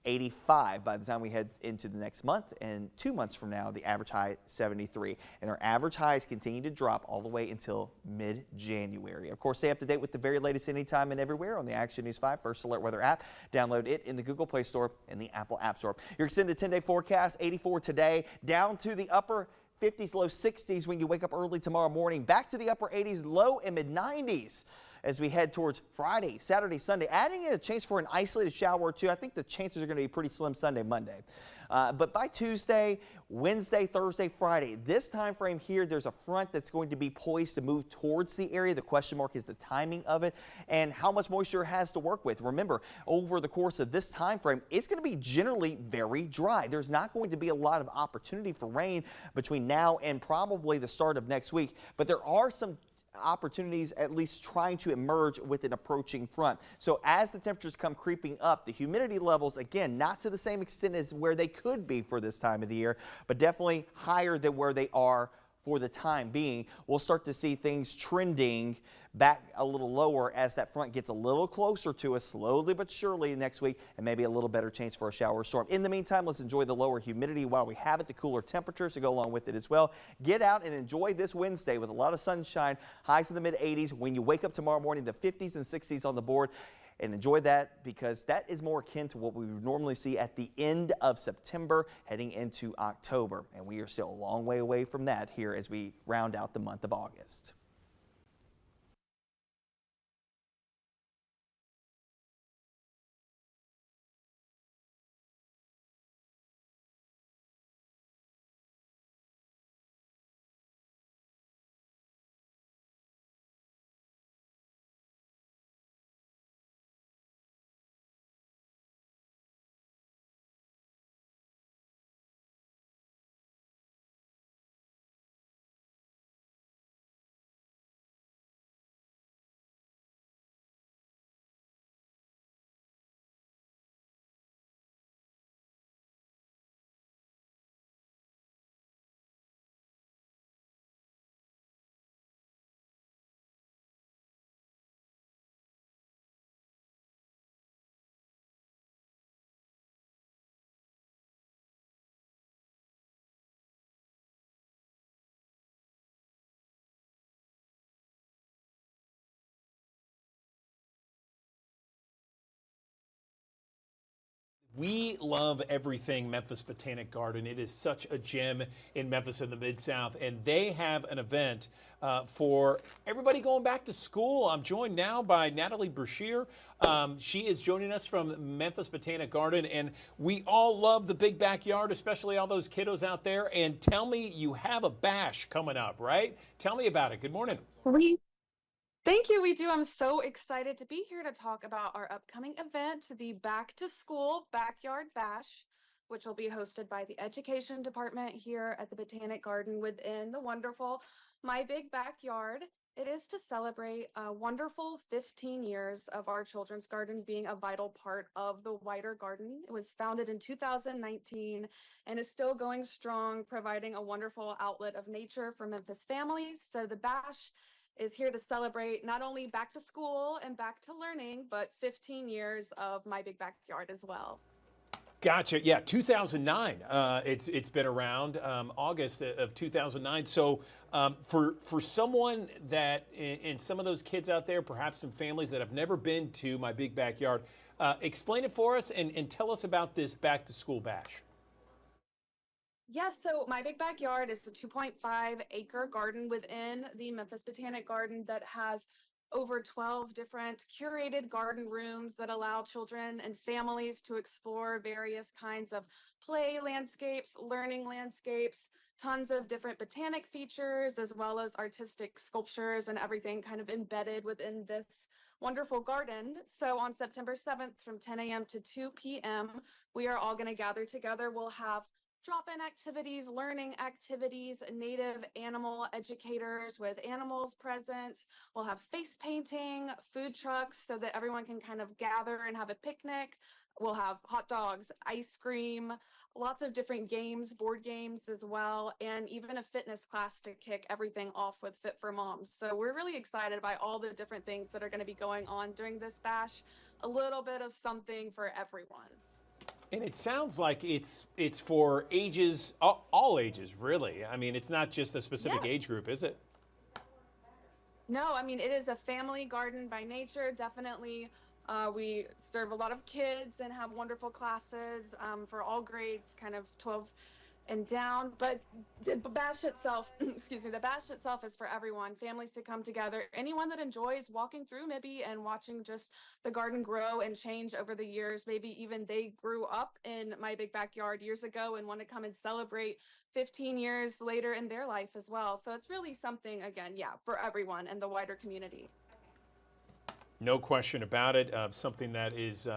85 by the time we head into the next month, and 2 months from now the average high 73, and our average highs continue to drop all the way until mid-January. Of course, stay up to date with the very latest anytime and everywhere on the Action News 5 First Alert Weather app. Download it in the Google Play Store and the Apple App Store. Your extended 10-day forecast, 84 today, down to the upper 50s, low 60s when you wake up early tomorrow morning, back to the upper 80s, low and mid 90s as we head towards Friday, Saturday, Sunday, adding in a chance for an isolated shower or two. I think the chances are going to be pretty slim Sunday, Monday. But by Tuesday, Wednesday, Thursday, Friday, this time frame here, there's a front that's going to be poised to move towards the area. The question mark is the timing of it and how much moisture it has to work with. Remember, over the course of this time frame, it's going to be generally very dry. There's not going to be a lot of opportunity for rain between now and probably the start of next week, but there are some opportunities at least trying to emerge with an approaching front. So as the temperatures come creeping up, the humidity levels, again, not to the same extent as where they could be for this time of the year, but definitely higher than where they are for the time being. We'll start to see things trending back a little lower as that front gets a little closer to us slowly but surely next week, and maybe a little better chance for a shower or storm. In the meantime, let's enjoy the lower humidity while we have it, the cooler temperatures to go along with it as well. Get out and enjoy this Wednesday with a lot of sunshine, highs in the mid-80s. When you wake up tomorrow morning, the 50s and 60s on the board. And enjoy that, because that is more akin to what we would normally see at the end of September heading into October. And we are still a long way away from that here as we round out the month of August. We love everything Memphis Botanic Garden. It is such a gem in Memphis in the Mid-South, and they have an event for everybody going back to school. I'm joined now by Natalie Brashear. She is joining us from Memphis Botanic Garden, and we all love the big backyard, especially all those kiddos out there. And tell me, you have a bash coming up, right? Tell me about it. Good morning. Thank you. We do. I'm so excited to be here to talk about our upcoming event, the Back to School Backyard Bash, which will be hosted by the Education Department here at the Botanic Garden within the wonderful My Big Backyard. It is to celebrate a wonderful 15 years of our children's garden being a vital part of the wider garden. It was founded in 2019 and is still going strong, providing a wonderful outlet of nature for Memphis families. So the Bash is here to celebrate not only back to school and back to learning, but 15 years of My Big Backyard as well. Gotcha. Yeah, 2009. It's been around, August of 2009. So for someone that, and some of those kids out there, perhaps some families that have never been to My Big Backyard, explain it for us and tell us about this Back to School Bash. Yes, so My Big Backyard is a 2.5-acre garden within the Memphis Botanic Garden that has over 12 different curated garden rooms that allow children and families to explore various kinds of play landscapes, learning landscapes, tons of different botanic features, as well as artistic sculptures and everything kind of embedded within this wonderful garden. So on September 7th from 10 a.m. to 2 p.m., we are all going to gather together. We'll have drop-in activities, learning activities, native animal educators with animals present. We'll have face painting, food trucks so that everyone can kind of gather and have a picnic. We'll have hot dogs, ice cream, lots of different games, board games as well, and even a fitness class to kick everything off with Fit for Moms. So we're really excited by all the different things that are going to be going on during this bash. A little bit of something for everyone. And it sounds like it's for ages, all ages, really. I mean, it's not just a specific age group, is it? No, I mean, it is a family garden by nature, definitely. We serve a lot of kids and have wonderful classes for all grades, kind of 12 and down. But the bash itself, excuse me, the bash itself is for everyone, families to come together. Anyone that enjoys walking through maybe and watching just the garden grow and change over the years. Maybe even they grew up in My Big Backyard years ago and want to come and celebrate 15 years later in their life as well. So it's really something, again, yeah, for everyone and the wider community. No question about it. Something that is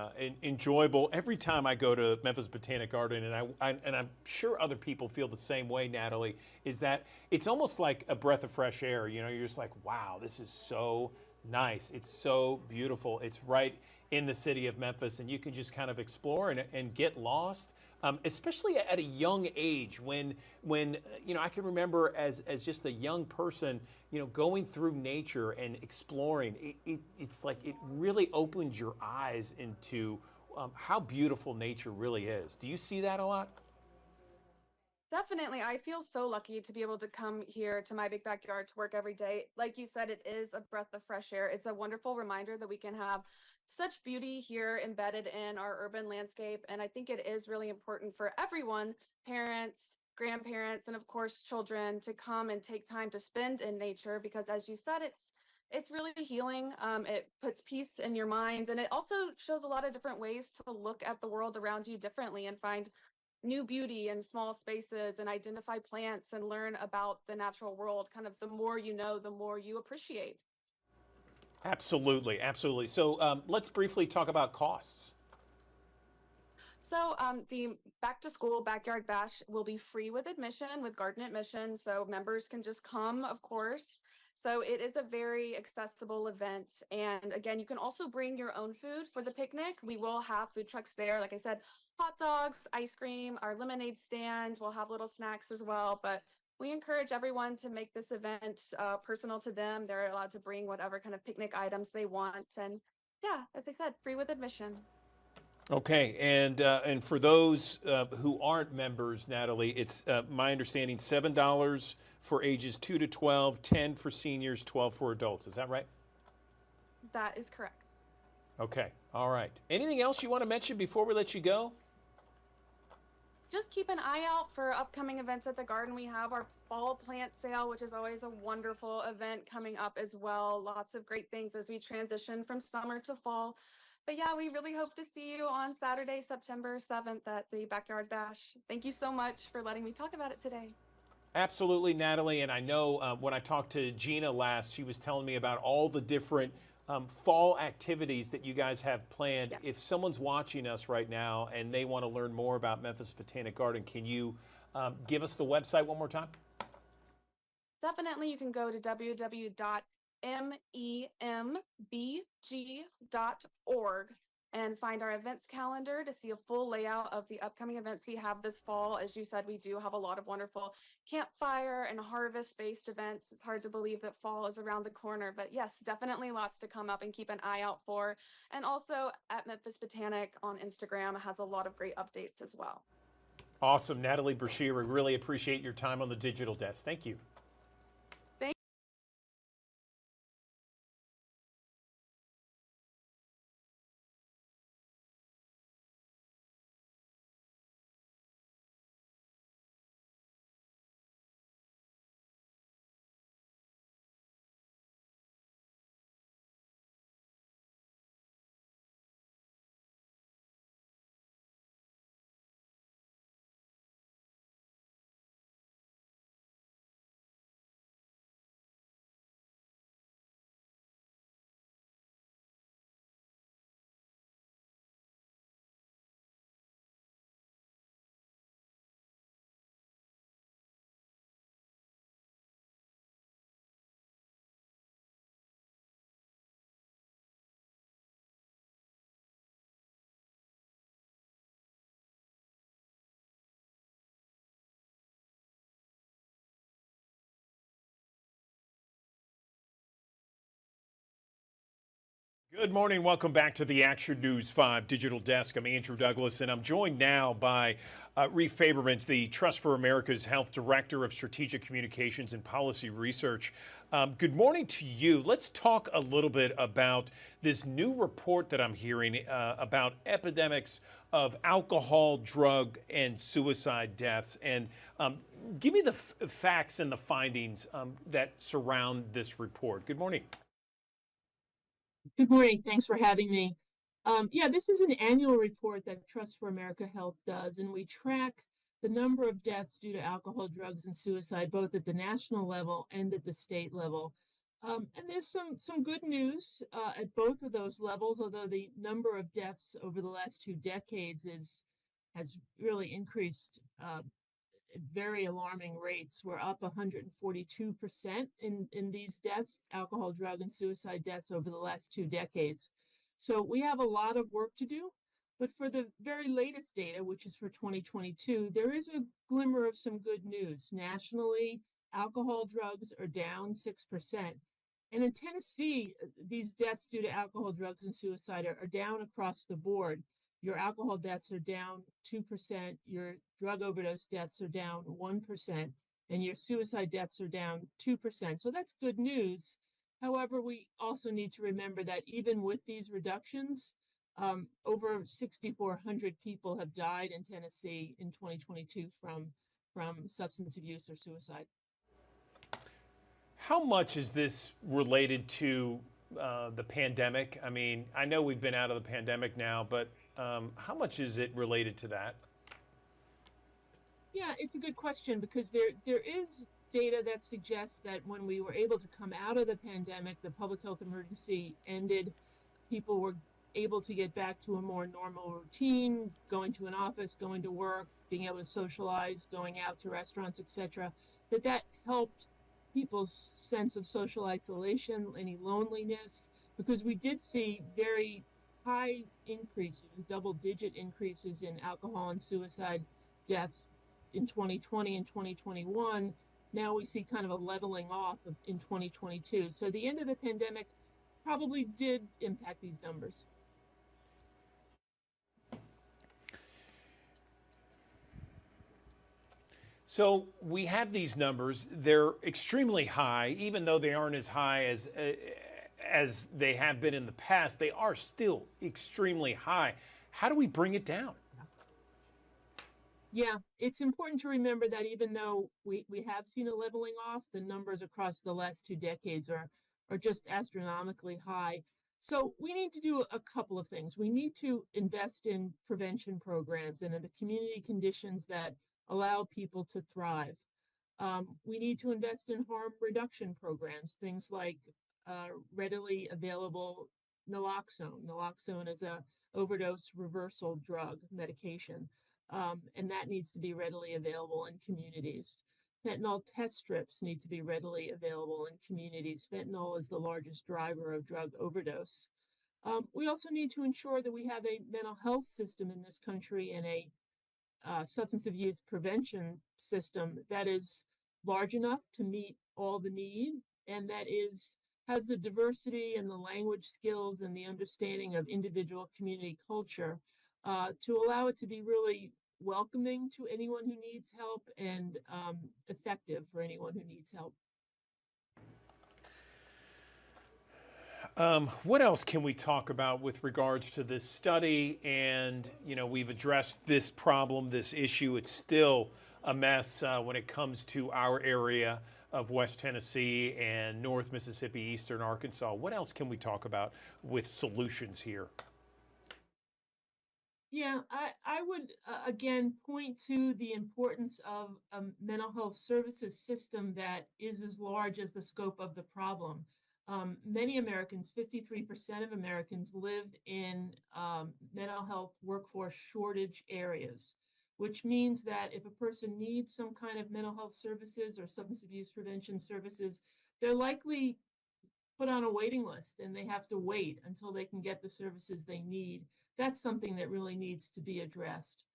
enjoyable every time I go to Memphis Botanic Garden, and I'm sure other people feel the same way, Natalie, is that it's almost like a breath of fresh air. You know, you're just like, wow, this is so nice. It's so beautiful. It's right in the city of Memphis, and you can just kind of explore and get lost. Especially at a young age, when you know, I can remember as just a young person, you know, going through nature and exploring. It's like it really opens your eyes into how beautiful nature really is. Do you see that a lot? Definitely. I feel so lucky to be able to come here to My Big Backyard to work every day. Like you said, it is a breath of fresh air. It's a wonderful reminder that we can have such beauty here embedded in our urban landscape. And I think it is really important for everyone, parents, grandparents, and of course, children, to come and take time to spend in nature because, as you said, it's really healing. It puts peace in your mind, and it also shows a lot of different ways to look at the world around you differently and find new beauty in small spaces and identify plants and learn about the natural world. Kind of the more you know, the more you appreciate. Absolutely, absolutely. So let's briefly talk about costs. So the back to school backyard bash will be free with admission, with garden admission. So members can just come, of course. So it is a very accessible event. And again, you can also bring your own food for the picnic. We will have food trucks there. Like I said, hot dogs, ice cream, our lemonade stand. We'll have little snacks as well. But we encourage everyone to make this event personal to them. They're allowed to bring whatever kind of picnic items they want. And yeah, as I said, free with admission. Okay, and for those who aren't members, Natalie, it's my understanding $7 for ages 2 to 12, 10 for seniors, 12 for adults. Is that right? That is correct. Okay, all right. Anything else you want to mention before we let you go? Just keep an eye out for upcoming events at the garden. We have our fall plant sale, which is always a wonderful event coming up as well. Lots of great things as we transition from summer to fall. But yeah, we really hope to see you on Saturday, September 7th at the Backyard Bash. Thank you so much for letting me talk about it today. Absolutely, Natalie. And I know when I talked to Gina last, she was telling me about all the different fall activities that you guys have planned. Yes. If someone's watching us right now and they want to learn more about Memphis Botanic Garden, can you give us the website one more time? Definitely, you can go to www.membg.org and find our events calendar to see a full layout of the upcoming events we have this fall. As you said, we do have a lot of wonderful campfire and harvest-based events. It's hard to believe that fall is around the corner, but yes, definitely lots to come up and keep an eye out for. And also at Memphis Botanic on Instagram has a lot of great updates as well. Awesome. Natalie Brashear, we really appreciate your time on the digital desk. Thank you. Good morning. Welcome back to the Action News 5 Digital Desk. I'm Andrew Douglas, and I'm joined now by Reeve Faberman, the Trust for America's Health Director of Strategic Communications and Policy Research. Good morning to you. Let's talk a little bit about this new report that I'm hearing about epidemics of alcohol, drug, and suicide deaths. And give me the facts and the findings that surround this report. Good morning. Good morning. Thanks for having me. Yeah, this is an annual report that Trust for America Health does, and we track the number of deaths due to alcohol, drugs, and suicide, both at the national level and at the state level. And there's some good news at both of those levels, although the number of deaths over the last 2 decades has really increased at very alarming rates. We're up 142% in these deaths, alcohol, drug, and suicide deaths over the last 2 decades. So we have a lot of work to do. But for the very latest data, which is for 2022, there is a glimmer of some good news. Nationally, alcohol drugs are down 6%. And in Tennessee, these deaths due to alcohol, drugs, and suicide are down across the board. Your alcohol deaths are down 2%, your drug overdose deaths are down 1%, and your suicide deaths are down 2%. So that's good news. However, we also need to remember that even with these reductions, over 6,400 people have died in Tennessee in 2022 from substance abuse or suicide. How much is this related to the pandemic? I mean, I know we've been out of the pandemic now, but how much is it related to that? Yeah, it's a good question because there is data that suggests that when we were able to come out of the pandemic, the public health emergency ended, people were able to get back to a more normal routine, going to an office, going to work, being able to socialize, going out to restaurants, etc., that helped people's sense of social isolation, any loneliness, because we did see very high increases, double-digit increases in alcohol and suicide deaths in 2020 and 2021. Now we see kind of a leveling off in 2022. So the end of the pandemic probably did impact these numbers. So we have these numbers. They're extremely high, even though they aren't as high as they have been in the past. They are still extremely high. How do we bring it down? Yeah, it's important to remember that even though we have seen a leveling off, the numbers across the last 2 decades are just astronomically high. So we need to do a couple of things. We need to invest in prevention programs and in the community conditions that allow people to thrive. We need to invest in harm reduction programs, things like readily available naloxone. Naloxone is a overdose reversal drug medication. And that needs to be readily available in communities. Fentanyl test strips need to be readily available in communities. Fentanyl is the largest driver of drug overdose. We also need to ensure that we have a mental health system in this country and a substance abuse prevention system that is large enough to meet all the need and that has the diversity and the language skills and the understanding of individual community culture to allow it to be really welcoming to anyone who needs help and effective for anyone who needs help. What else can we talk about with regards to this study? And, you know, we've addressed this problem, this issue. It's still a mess when it comes to our area of West Tennessee and North Mississippi, Eastern Arkansas. What else can we talk about with solutions here? Yeah, I would again point to the importance of a mental health services system that is as large as the scope of the problem. Many Americans, 53% of Americans, live in mental health workforce shortage areas, which means that if a person needs some kind of mental health services or substance abuse prevention services, they're likely put on a waiting list and they have to wait until they can get the services they need. That's something that really needs to be addressed.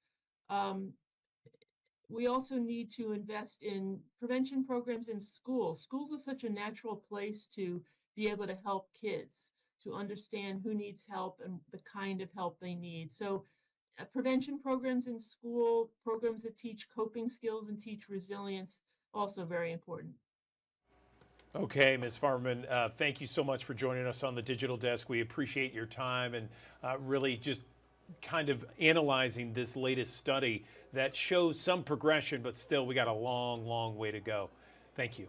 We also need to invest in prevention programs in schools. Schools are such a natural place to be able to help kids, to understand who needs help and the kind of help they need. So prevention programs in school, programs that teach coping skills and teach resilience, also very important. Okay, Ms. Farberman, thank you so much for joining us on the Digital Desk. We appreciate your time and really just kind of analyzing this latest study that shows some progression, but still we got a long, long way to go. Thank you.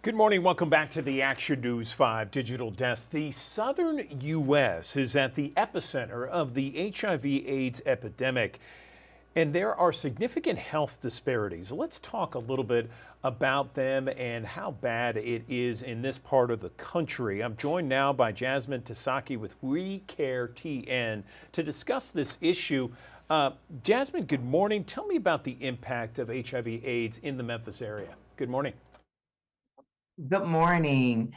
Good morning. Welcome back to the Action News 5 Digital Desk. The southern U.S. is at the epicenter of the HIV/AIDS epidemic, and there are significant health disparities. Let's talk a little bit about them and how bad it is in this part of the country. I'm joined now by Jasmine Tasaki with We Care TN to discuss this issue. Jasmine, good morning. Tell me about the impact of HIV/AIDS in the Memphis area. Good morning. Good morning.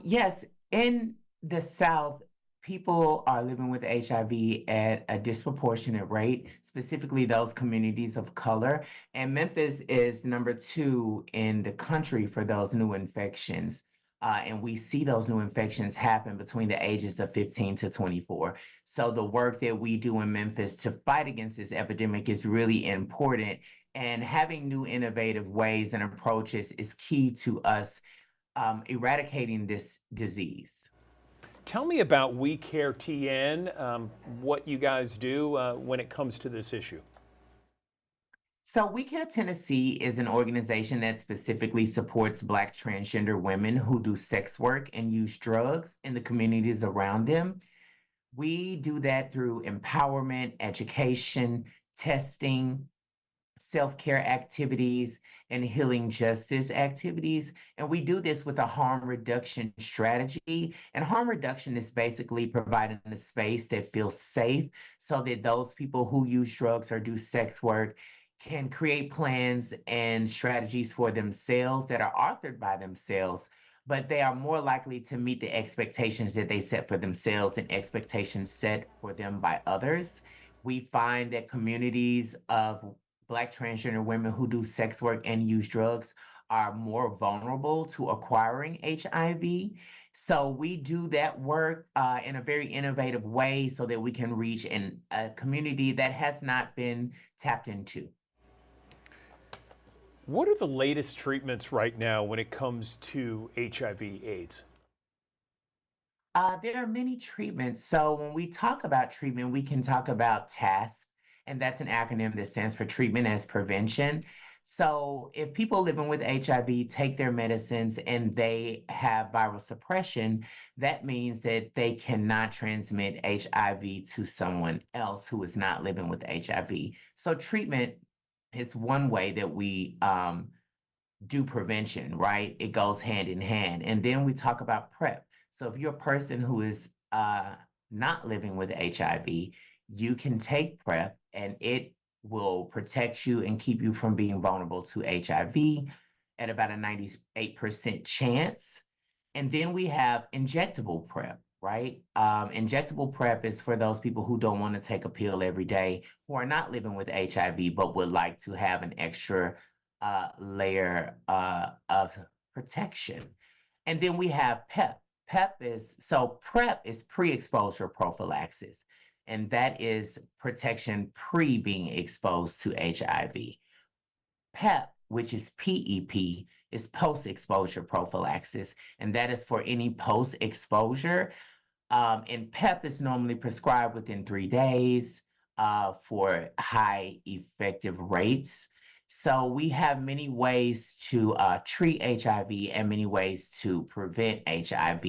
Yes, in the South, people are living with HIV at a disproportionate rate, specifically those communities of color. And Memphis is number 2 in the country for those new infections. And we see those new infections happen between the ages of 15 to 24. So the work that we do in Memphis to fight against this epidemic is really important. And having new innovative ways and approaches is key to us eradicating this disease. Tell me about We Care TN, what you guys do when it comes to this issue. So We Care Tennessee is an organization that specifically supports Black transgender women who do sex work and use drugs in the communities around them. We do that through empowerment, education, testing, self-care activities, and healing justice activities. And we do this with a harm reduction strategy. And harm reduction is basically providing a space that feels safe so that those people who use drugs or do sex work can create plans and strategies for themselves that are authored by themselves, but they are more likely to meet the expectations that they set for themselves and expectations set for them by others. We find that communities of Black transgender women who do sex work and use drugs are more vulnerable to acquiring HIV. So we do that work in a very innovative way so that we can reach a community that has not been tapped into. What are the latest treatments right now when it comes to HIV/AIDS? There are many treatments. So when we talk about treatment, we can talk about TASP, and that's an acronym that stands for Treatment as Prevention. So if people living with HIV take their medicines and they have viral suppression, that means that they cannot transmit HIV to someone else who is not living with HIV. So treatment is one way that we do prevention, right? It goes hand in hand. And then we talk about PrEP. So if you're a person who is not living with HIV, you can take PrEP and it will protect you and keep you from being vulnerable to HIV at about a 98% chance. And then we have injectable PrEP, right? Injectable PrEP is for those people who don't want to take a pill every day, who are not living with HIV, but would like to have an extra layer of protection. And then we have PEP. PrEP is pre-exposure prophylaxis, and that is protection pre being exposed to HIV. PEP, which is PEP, is post-exposure prophylaxis, and that is for any post-exposure. And PEP is normally prescribed within 3 days for high effective rates. So we have many ways to treat HIV and many ways to prevent HIV.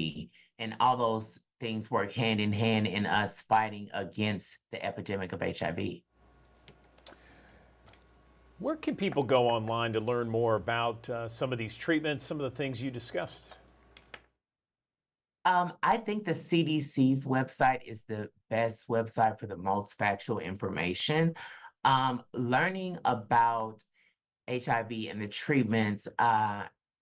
And all those things work hand in hand in us fighting against the epidemic of HIV. Where can people go online to learn more about some of these treatments, some of the things you discussed? I think the CDC's website is the best website for the most factual information. Learning about HIV and the treatments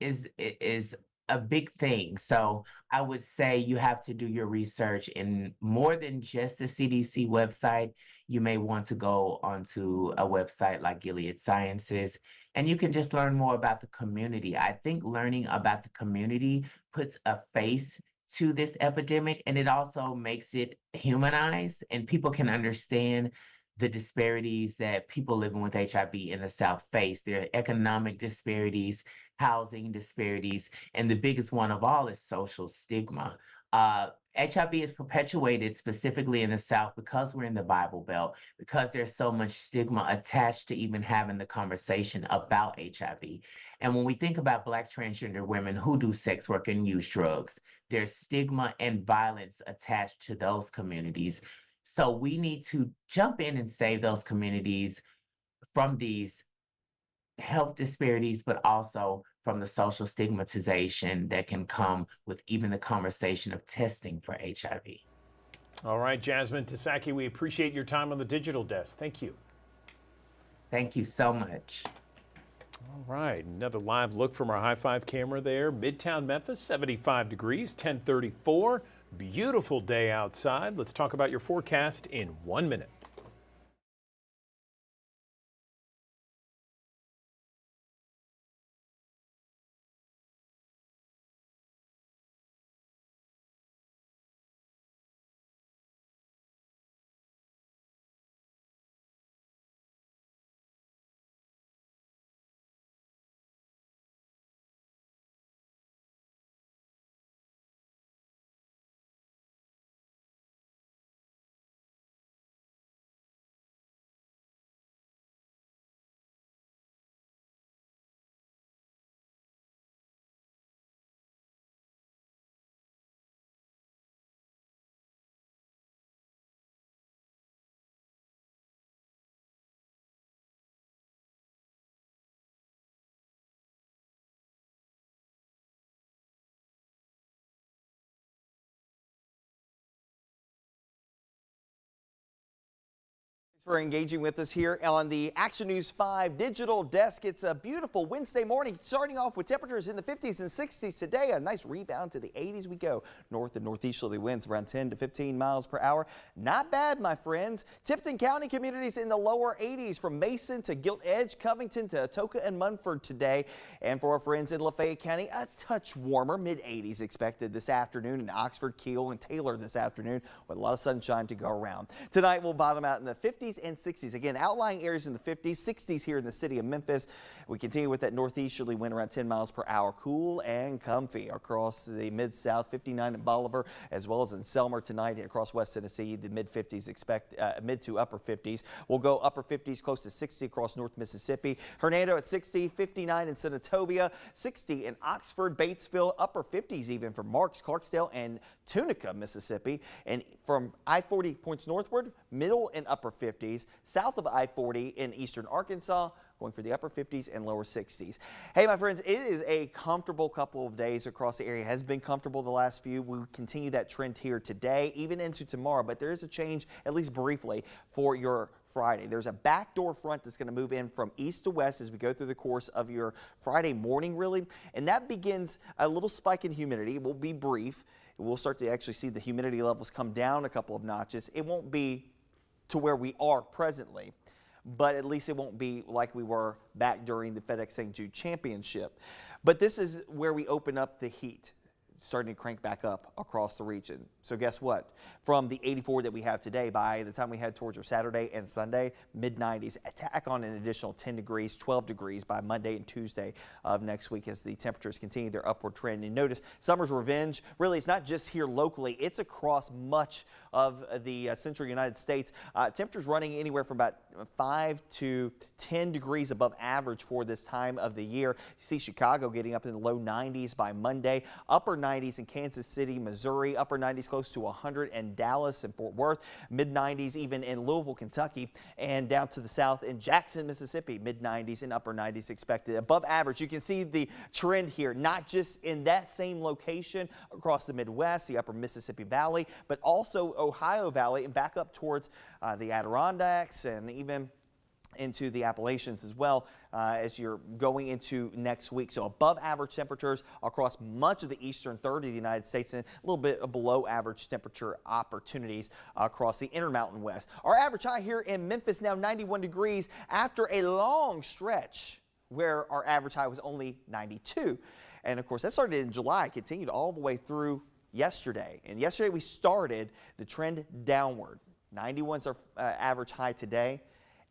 is a big thing. So I would say you have to do your research in more than just the CDC website. You may want to go onto a website like Gilead Sciences, and you can just learn more about the community. I think learning about the community puts a face to this epidemic, and it also makes it humanized, and people can understand the disparities that people living with HIV in the South face. There are economic disparities, housing disparities, and the biggest one of all is social stigma. HIV is perpetuated specifically in the South because we're in the Bible Belt, because there's so much stigma attached to even having the conversation about HIV. And when we think about Black transgender women who do sex work and use drugs, there's stigma and violence attached to those communities. So we need to jump in and save those communities from these health disparities, but also from the social stigmatization that can come with even the conversation of testing for HIV. All right, Jasmine Tasaki, we appreciate your time on the Digital Desk. Thank you. Thank you so much. All right, another live look from our High Five camera there. Midtown Memphis, 75 degrees, 1034. Beautiful day outside. Let's talk about your forecast in 1 minute. For engaging with us here on the Action News 5 Digital Desk. It's a beautiful Wednesday morning, starting off with temperatures in the 50s and 60s today. A nice rebound to the 80s. We go north and northeasterly winds around 10 to 15 miles per hour. Not bad, my friends. Tipton County communities in the lower 80s from Mason to Gilt Edge, Covington to Atoka and Munford today. And for our friends in Lafayette County, a touch warmer, mid 80s expected this afternoon in Oxford, Kiel, and Taylor this afternoon with a lot of sunshine to go around. Tonight we'll bottom out in the 50s and 60s. Again, outlying areas in the 50s, 60s here in the city of Memphis. We continue with that northeasterly wind around 10 miles per hour. Cool and comfy across the mid-south, 59 in Bolivar, as well as in Selmer tonight across West Tennessee. The mid-50s mid to upper 50s. We'll go upper 50s close to 60 across North Mississippi. Hernando at 60, 59 in Senatobia, 60 in Oxford, Batesville, upper 50s even for Marks, Clarksdale, and Tunica, Mississippi. And from I-40 points northward, middle and upper 50s. South of I-40 in eastern Arkansas, going for the upper 50s and lower 60s. Hey, my friends, it is a comfortable couple of days across the area. It has been comfortable the last few. We continue that trend here today, even into tomorrow, but there is a change, at least briefly, for your Friday. There's a backdoor front that's going to move in from east to west as we go through the course of your Friday morning, really, and that begins a little spike in humidity. It will be brief. We'll start to actually see the humidity levels come down a couple of notches. It won't be to where we are presently, but at least it won't be like we were back during the FedEx St. Jude Championship. But this is where we open up the heat. starting to crank back up across the region. So guess what? From the 84 that we have today, by the time we head towards our Saturday and Sunday, mid-90s, tack on an additional 10 degrees, 12 degrees by Monday and Tuesday of next week as the temperatures continue their upward trend. And notice summer's revenge, really, it's not just here locally, it's across much of the central United States. Temperatures running anywhere from about 5 to 10 degrees above average for this time of the year. You see Chicago getting up in the low 90s by Monday, upper 90s in Kansas City, Missouri, upper 90s close to 100 in Dallas and Fort Worth, mid 90s even in Louisville, Kentucky, and down to the south in Jackson, Mississippi, mid 90s and upper 90s expected. Above average, you can see the trend here, not just in that same location across the Midwest, the upper Mississippi Valley, but also Ohio Valley and back up towards the Adirondacks and even into the Appalachians as well as you're going into next week. So above average temperatures across much of the eastern third of the United States and a little bit of below average temperature opportunities across the Intermountain West. Our average high here in Memphis now 91 degrees after a long stretch where our average high was only 92. And of course that started in July, continued all the way through yesterday. And yesterday we started the trend downward. 91 is our average high today.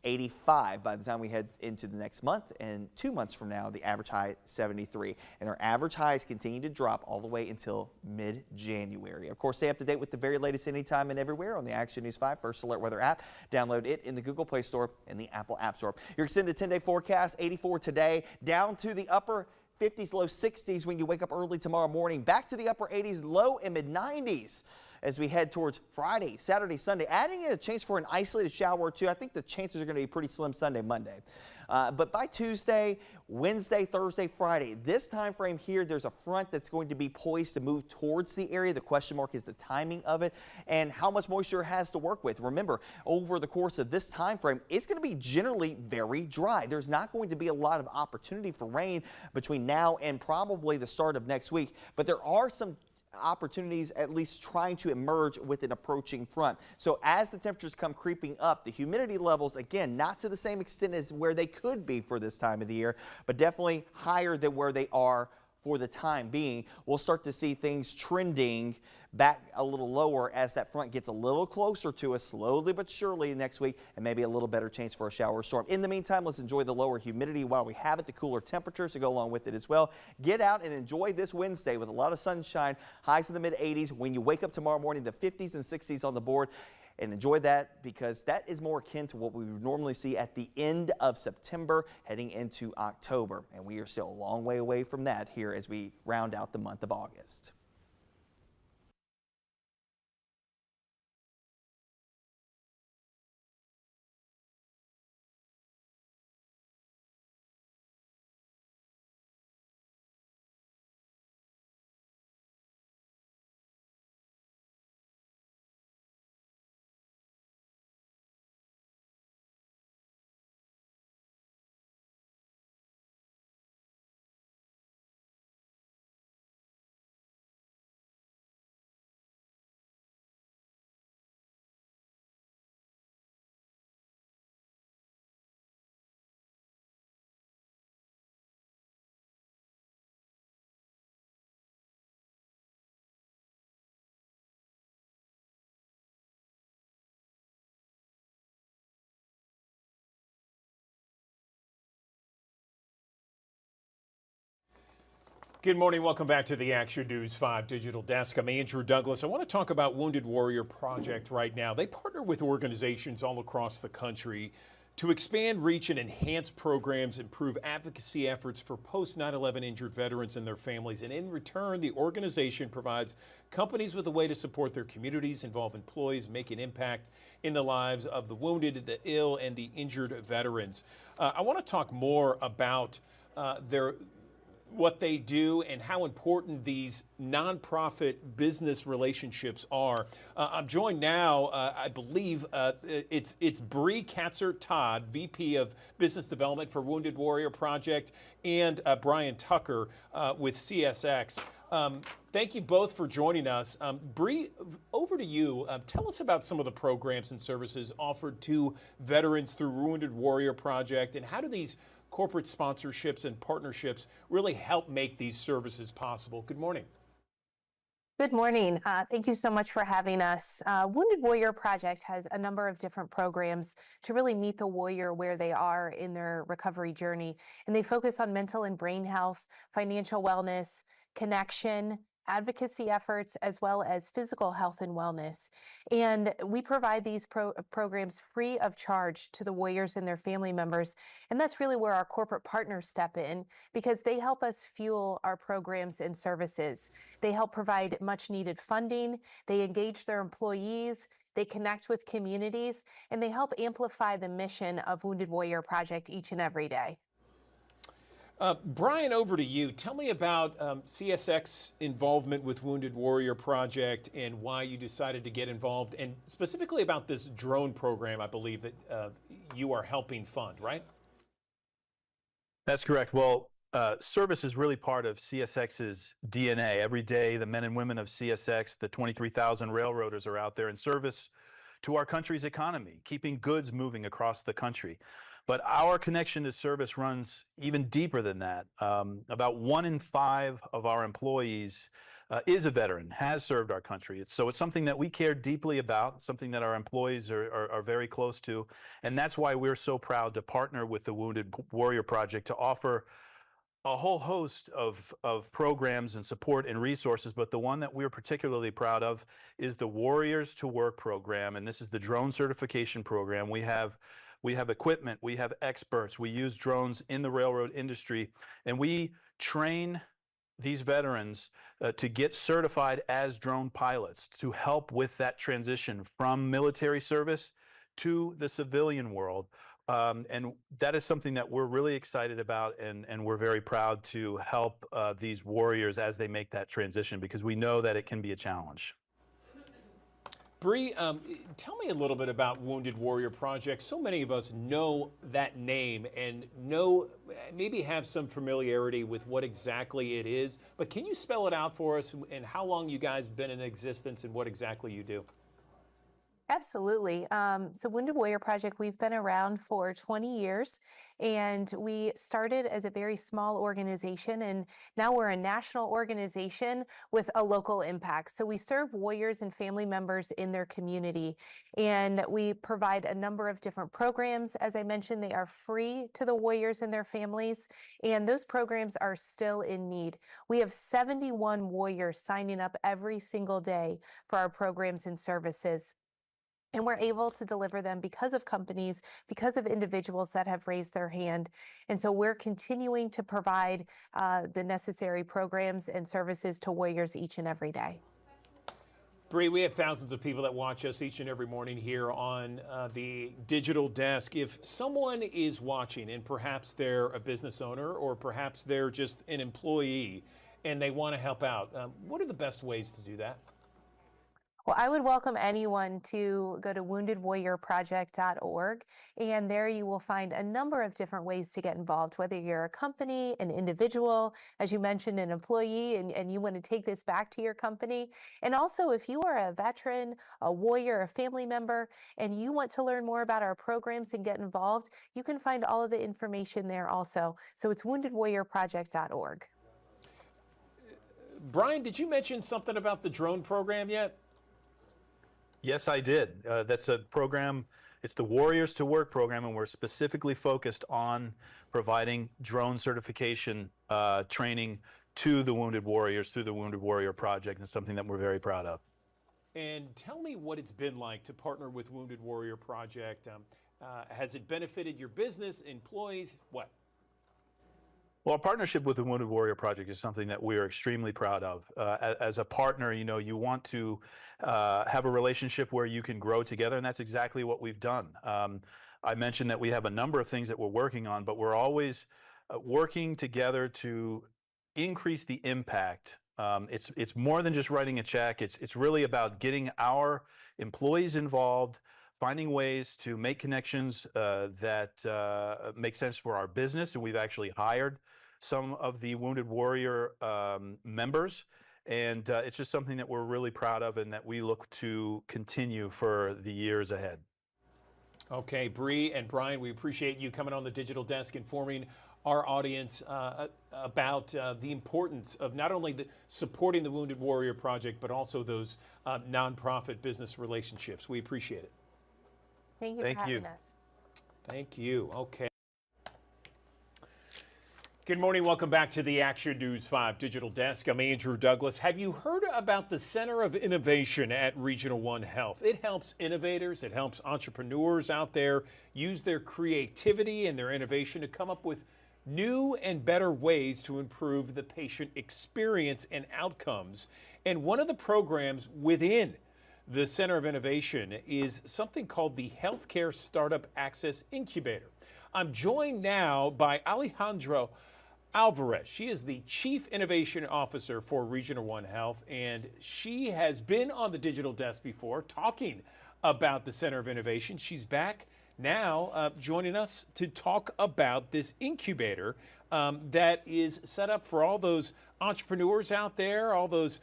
85 by the time we head into the next month, and 2 months from now the average high 73, and our average highs continue to drop all the way until mid-January. Of course, stay up to date with the very latest anytime and everywhere on the Action News 5 First Alert Weather app. Download it in the Google Play Store and the Apple App Store. Your extended 10-day forecast, 84 today, down to the upper 50s, low 60s when you wake up early tomorrow morning, back to the upper 80s, low and mid 90s as we head towards Friday, Saturday, Sunday, adding in a chance for an isolated shower or two. I think the chances are going to be pretty slim Sunday, Monday. But by Tuesday, Wednesday, Thursday, Friday, this time frame here, there's a front that's going to be poised to move towards the area. The question mark is the timing of it and how much moisture it has to work with. Remember, over the course of this time frame, it's going to be generally very dry. There's not going to be a lot of opportunity for rain between now and probably the start of next week, but there are some opportunities at least trying to emerge with an approaching front. So as the temperatures come creeping up, the humidity levels, again, not to the same extent as where they could be for this time of the year, but definitely higher than where they are for the time being. We'll start to see things trending back a little lower as that front gets a little closer to us slowly but surely next week, and maybe a little better chance for a shower or storm. In the meantime, let's enjoy the lower humidity while we have it, the cooler temperatures to go along with it as well. Get out and enjoy this Wednesday with a lot of sunshine, highs in the mid 80s. When you wake up tomorrow morning, the 50s and 60s on the board. And enjoy that because that is more akin to what we would normally see at the end of September heading into October. And we are still a long way away from that here as we round out the month of August. Good morning. Welcome back to the Action News 5 Digital Desk. I'm Andrew Douglas. I want to talk about Wounded Warrior Project right now. They partner with organizations all across the country to expand reach and enhance programs, improve advocacy efforts for post 9/11 injured veterans and their families. And in return, the organization provides companies with a way to support their communities, involve employees, make an impact in the lives of the wounded, the ill, and the injured veterans. I want to talk more about what they do and how important these nonprofit business relationships are. I'm joined now, I believe it's Bree Katzer-Todd, VP of Business Development for Wounded Warrior Project, and Brian Tucker with CSX. Thank you both for joining us. Bree, over to you. Tell us about some of the programs and services offered to veterans through Wounded Warrior Project, and how do these corporate sponsorships and partnerships really help make these services possible? Good morning. Good morning. Thank you so much for having us. Wounded Warrior Project has a number of different programs to really meet the warrior where they are in their recovery journey. And they focus on mental and brain health, financial wellness, connection, advocacy efforts, as well as physical health and wellness. And we provide these programs free of charge to the warriors and their family members. And that's really where our corporate partners step in, because they help us fuel our programs and services. They help provide much needed funding. They engage their employees. They connect with communities, and they help amplify the mission of Wounded Warrior Project each and every day. Brian, over to you. Tell me about CSX involvement with Wounded Warrior Project and why you decided to get involved, and specifically about this drone program, I believe, that you are helping fund, right? That's correct. Well, service is really part of CSX's DNA. Every day, the men and women of CSX, the 23,000 railroaders, are out there in service to our country's economy, keeping goods moving across the country. But our connection to service runs even deeper than that. About 1 in 5 of our employees is a veteran, has served our country. So it's something that we care deeply about, something that our employees are very close to. And that's why we're so proud to partner with the Wounded Warrior Project to offer a whole host of programs and support and resources, but the one that we're particularly proud of is the Warriors to Work program, and this is the drone certification program. We have equipment, we have experts, we use drones in the railroad industry, and we train these veterans to get certified as drone pilots to help with that transition from military service to the civilian world. And that is something that we're really excited about, and we're very proud to help these warriors as they make that transition, because we know that it can be a challenge. Bree, tell me a little bit about Wounded Warrior Project. So many of us know that name and maybe have some familiarity with what exactly it is, but can you spell it out for us, and how long you guys been in existence and what exactly you do? Absolutely. So Wounded Warrior Project, we've been around for 20 years, and we started as a very small organization, and now we're a national organization with a local impact. So we serve warriors and family members in their community, and we provide a number of different programs. As I mentioned, they are free to the warriors and their families, and those programs are still in need. We have 71 warriors signing up every single day for our programs and services. And we're able to deliver them because of companies, because of individuals that have raised their hand. And so we're continuing to provide the necessary programs and services to warriors each and every day. Bree, we have thousands of people that watch us each and every morning here on the digital desk. If someone is watching and perhaps they're a business owner or perhaps they're just an employee and they want to help out, what are the best ways to do that? Well, I would welcome anyone to go to woundedwarriorproject.org, and there you will find a number of different ways to get involved, whether you're a company, an individual, as you mentioned, an employee, and you want to take this back to your company. And also, if you are a veteran, a warrior, a family member, and you want to learn more about our programs and get involved, you can find all of the information there also. So it's woundedwarriorproject.org. Brian, did you mention something about the drone program yet? Yes, I did. That's a program, it's the Warriors to Work program, and we're specifically focused on providing drone certification training to the Wounded Warriors through the Wounded Warrior Project. It's something that we're very proud of. And tell me what it's been like to partner with Wounded Warrior Project. Has it benefited your business, employees, what? Well, our partnership with the Wounded Warrior Project is something that we are extremely proud of. As a partner, you know, you want to have a relationship where you can grow together, and that's exactly what we've done. I mentioned that we have a number of things that we're working on, but we're always working together to increase the impact. It's more than just writing a check. It's really about getting our employees involved, finding ways to make connections that make sense for our business, and we've actually hired some of the Wounded Warrior members, and it's just something that we're really proud of and that we look to continue for the years ahead. Okay, Bree and Brian, we appreciate you coming on the digital desk, informing our audience about the importance of not only supporting the Wounded Warrior Project, but also those nonprofit business relationships. We appreciate it. Thank you for having us. Thank you. Okay. Good morning. Welcome back to the Action News 5 Digital Desk. I'm Andrew Douglas. Have you heard about the Center of Innovation at Regional One Health? It helps innovators, it helps entrepreneurs out there use their creativity and their innovation to come up with new and better ways to improve the patient experience and outcomes. And one of the programs within the Center of Innovation is something called the Healthcare Startup Access Incubator. I'm joined now by Alejandra Alvarez. She is the Chief Innovation Officer for Regional One Health, and she has been on the digital desk before talking about the Center of Innovation. She's back now joining us to talk about this incubator that is set up for all those entrepreneurs out there, all those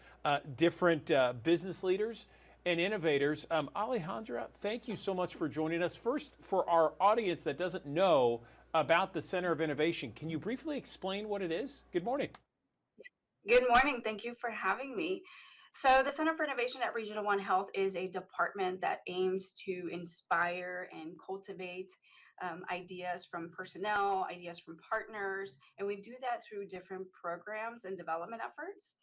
different business leaders and innovators. Alejandra, thank you so much for joining us. First, for our audience that doesn't know about the Center of Innovation, can you briefly explain what it is? Good morning. Good morning. Thank you for having me. So the Center for Innovation at Regional One Health is a department that aims to inspire and cultivate ideas from personnel, ideas from partners, and we do that through different programs and development efforts.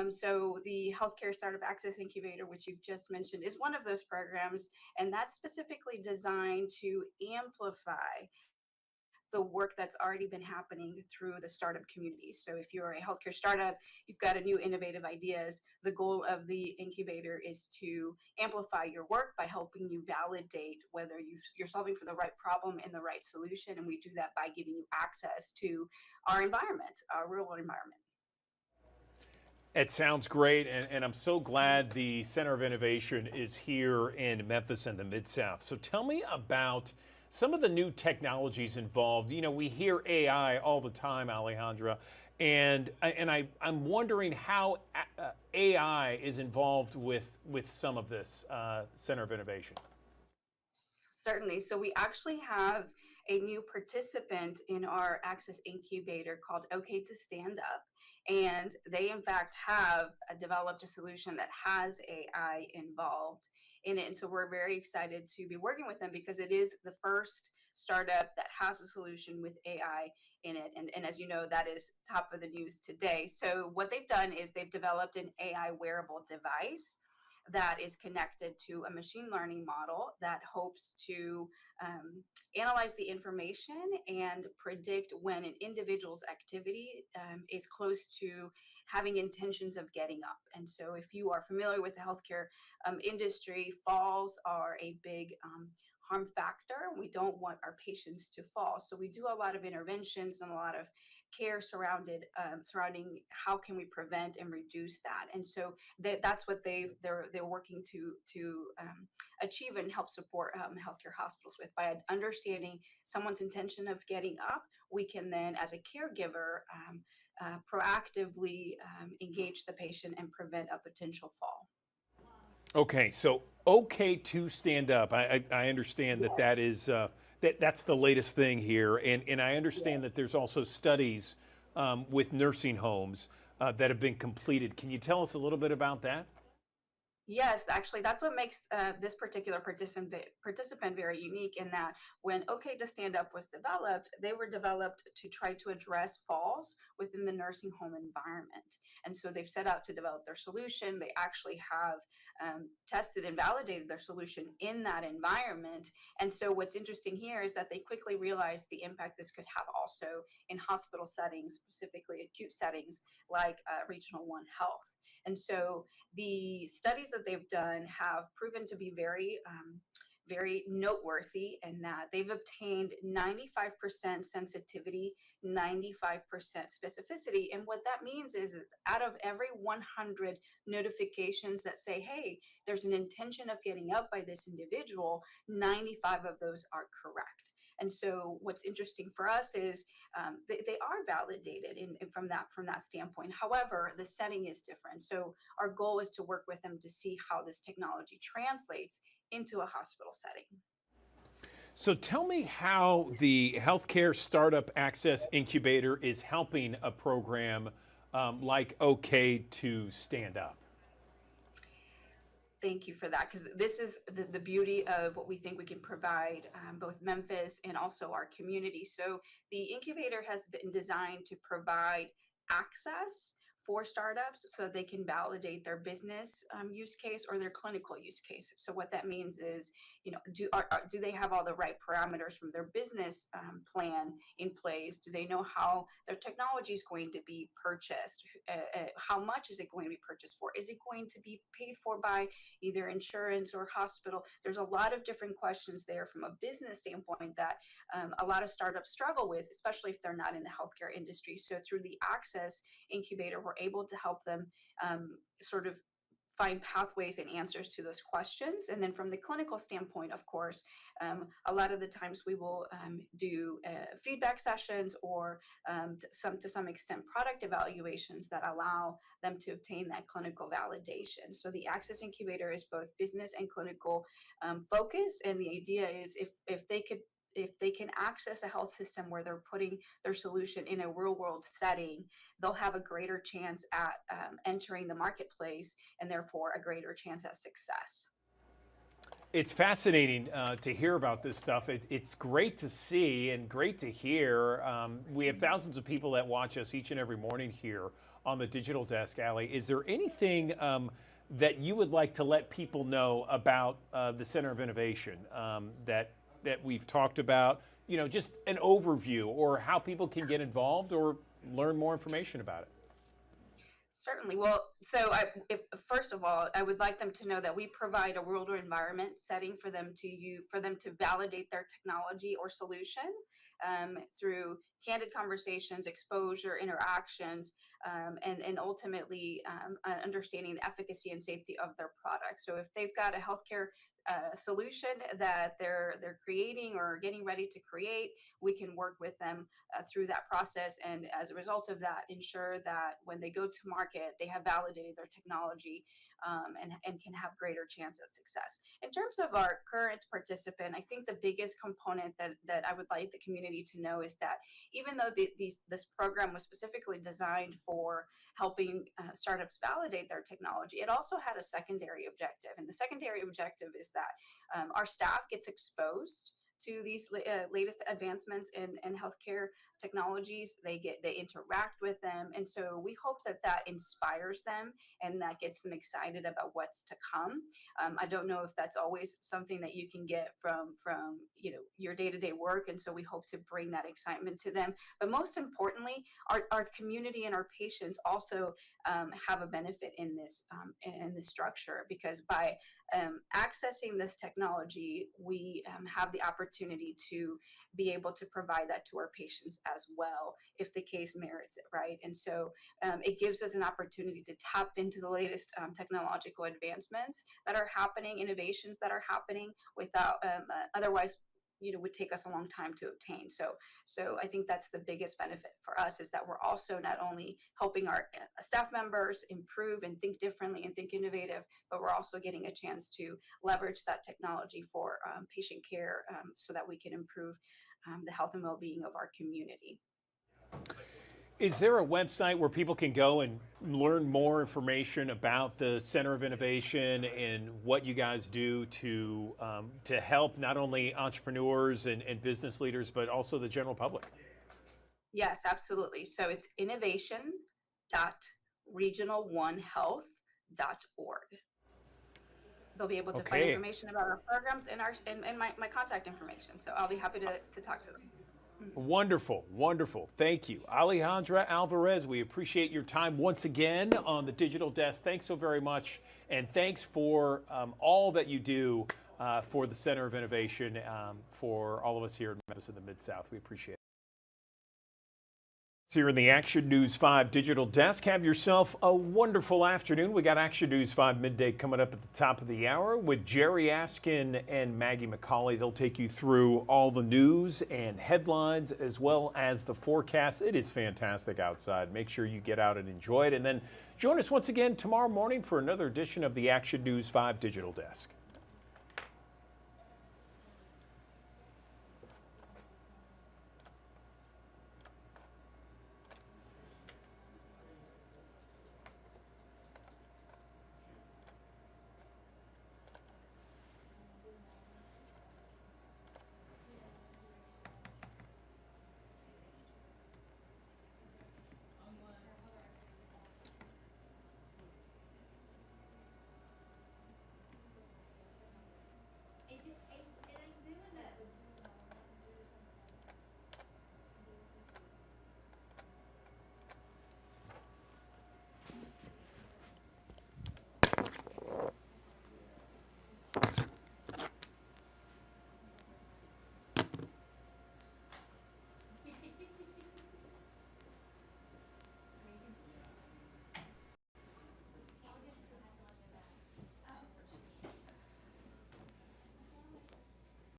So the Healthcare Startup Access Incubator, which you've just mentioned, is one of those programs, and that's specifically designed to amplify the work that's already been happening through the startup community. So if you're a healthcare startup, you've got a new innovative ideas, the goal of the incubator is to amplify your work by helping you validate whether you're solving for the right problem and the right solution. And we do that by giving you access to our environment, our real world environment. It sounds great, and I'm so glad the Center of Innovation is here in Memphis and the Mid-South. So tell me about some of the new technologies involved. You know, we hear AI all the time, Alejandra, and I'm wondering how AI is involved with some of this Center of Innovation. Certainly. So we actually have a new participant in our Access Incubator called OK to Stand Up. And they, in fact, have developed a solution that has AI involved in it. And so we're very excited to be working with them because it is the first startup that has a solution with AI in it. And as you know, that is top of the news today. So what they've done is they've developed an AI wearable device that is connected to a machine learning model that hopes to analyze the information and predict when an individual's activity is close to having intentions of getting up. And so if you are familiar with the healthcare industry, falls are a big harm factor. We don't want our patients to fall. So we do a lot of interventions and a lot of care surrounding how can we prevent and reduce that. And so that's what they're working to achieve and help support healthcare hospitals with. By understanding someone's intention of getting up, we can then, as a caregiver, proactively engage the patient and prevent a potential fall. Okay, so OK to Stand Up. I understand that is that's the latest thing here, and I understand that there's also studies with nursing homes that have been completed. Can you tell us a little bit about that? Yes, actually, that's what makes this particular participant very unique in that when OK to Stand Up was developed, they were developed to try to address falls within the nursing home environment. And so they've set out to develop their solution. They actually have tested and validated their solution in that environment. And so what's interesting here is that they quickly realized the impact this could have also in hospital settings, specifically acute settings like Regional One Health. And so the studies that they've done have proven to be very, very noteworthy in that they've obtained 95% sensitivity, 95% specificity. And what that means is that out of every 100 notifications that say, hey, there's an intention of getting up by this individual, 95 of those are correct. And so what's interesting for us is they are validated from that standpoint. However, the setting is different. So our goal is to work with them to see how this technology translates into a hospital setting. So tell me how the Healthcare Startup Access Incubator is helping a program like OK to Stand Up. Thank you for that, because this is the beauty of what we think we can provide both Memphis and also our community. So the incubator has been designed to provide access for startups so they can validate their business use case or their clinical use case. So what that means is, do they have all the right parameters from their business plan in place? Do they know how their technology is going to be purchased? How much is it going to be purchased for? Is it going to be paid for by either insurance or hospital? There's a lot of different questions there from a business standpoint that a lot of startups struggle with, especially if they're not in the healthcare industry. So through the Access Incubator, we're able to help them sort of find pathways and answers to those questions. And then from the clinical standpoint, of course, a lot of the times we will do feedback sessions or to some extent product evaluations that allow them to obtain that clinical validation. So the Access Incubator is both business and clinical focused. And the idea is if they can access a health system where they're putting their solution in a real world setting, they'll have a greater chance at entering the marketplace and therefore a greater chance at success. It's fascinating to hear about this stuff. It's great to see and great to hear. We have thousands of people that watch us each and every morning here on the Digital Desk, Allie. Is there anything that you would like to let people know about the Center of Innovation that we've talked about, just an overview or how people can get involved or learn more information about it? Certainly. Well, so first of all, I would like them to know that we provide a world environment setting for them to validate their technology or solution through candid conversations, exposure, interactions, and ultimately understanding the efficacy and safety of their product. So if they've got a healthcare solution that they're creating or getting ready to create, we can work with them through that process, and as a result of that, ensure that when they go to market, they have validated their technology and can have greater chance at success. In terms of our current participant, I think the biggest component that I would like the community to know is that even though this program was specifically designed for helping startups validate their technology, it also had a secondary objective. And the secondary objective is that our staff gets exposed to these latest advancements in healthcare technologies. They interact with them, and so we hope that inspires them and that gets them excited about what's to come. I don't know if that's always something that you can get from your day-to-day work, and so we hope to bring that excitement to them. But most importantly, our community and our patients also have a benefit in this structure, because by accessing this technology, we have the opportunity to be able to provide that to our patients as well, if the case merits it, right? And so it gives us an opportunity to tap into the latest technological advancements that are happening, innovations that are happening without otherwise would take us a long time to obtain. So I think that's the biggest benefit for us, is that we're also not only helping our staff members improve and think differently and think innovative, but we're also getting a chance to leverage that technology for patient care so that we can improve the health and well-being of our community. Is there a website where people can go and learn more information about the Center of Innovation and what you guys do to help not only entrepreneurs and business leaders, but also the general public? Yes, absolutely. So it's innovation.regional1health.org. They'll be able to find information about our programs and my contact information. So I'll be happy to talk to them. Wonderful, wonderful. Thank you. Alejandra Alvarez, we appreciate your time once again on the Digital Desk. Thanks so very much. And thanks for all that you do for the Center of Innovation, for all of us here in Memphis and the Mid-South. We appreciate it. Here in the Action News 5 Digital Desk, have yourself a wonderful afternoon. We got Action News 5 Midday coming up at the top of the hour with Jerry Askin and Maggie McCauley. They'll take you through all the news and headlines as well as the forecast. It is fantastic outside. Make sure you get out and enjoy it. And then join us once again tomorrow morning for another edition of the Action News 5 Digital Desk.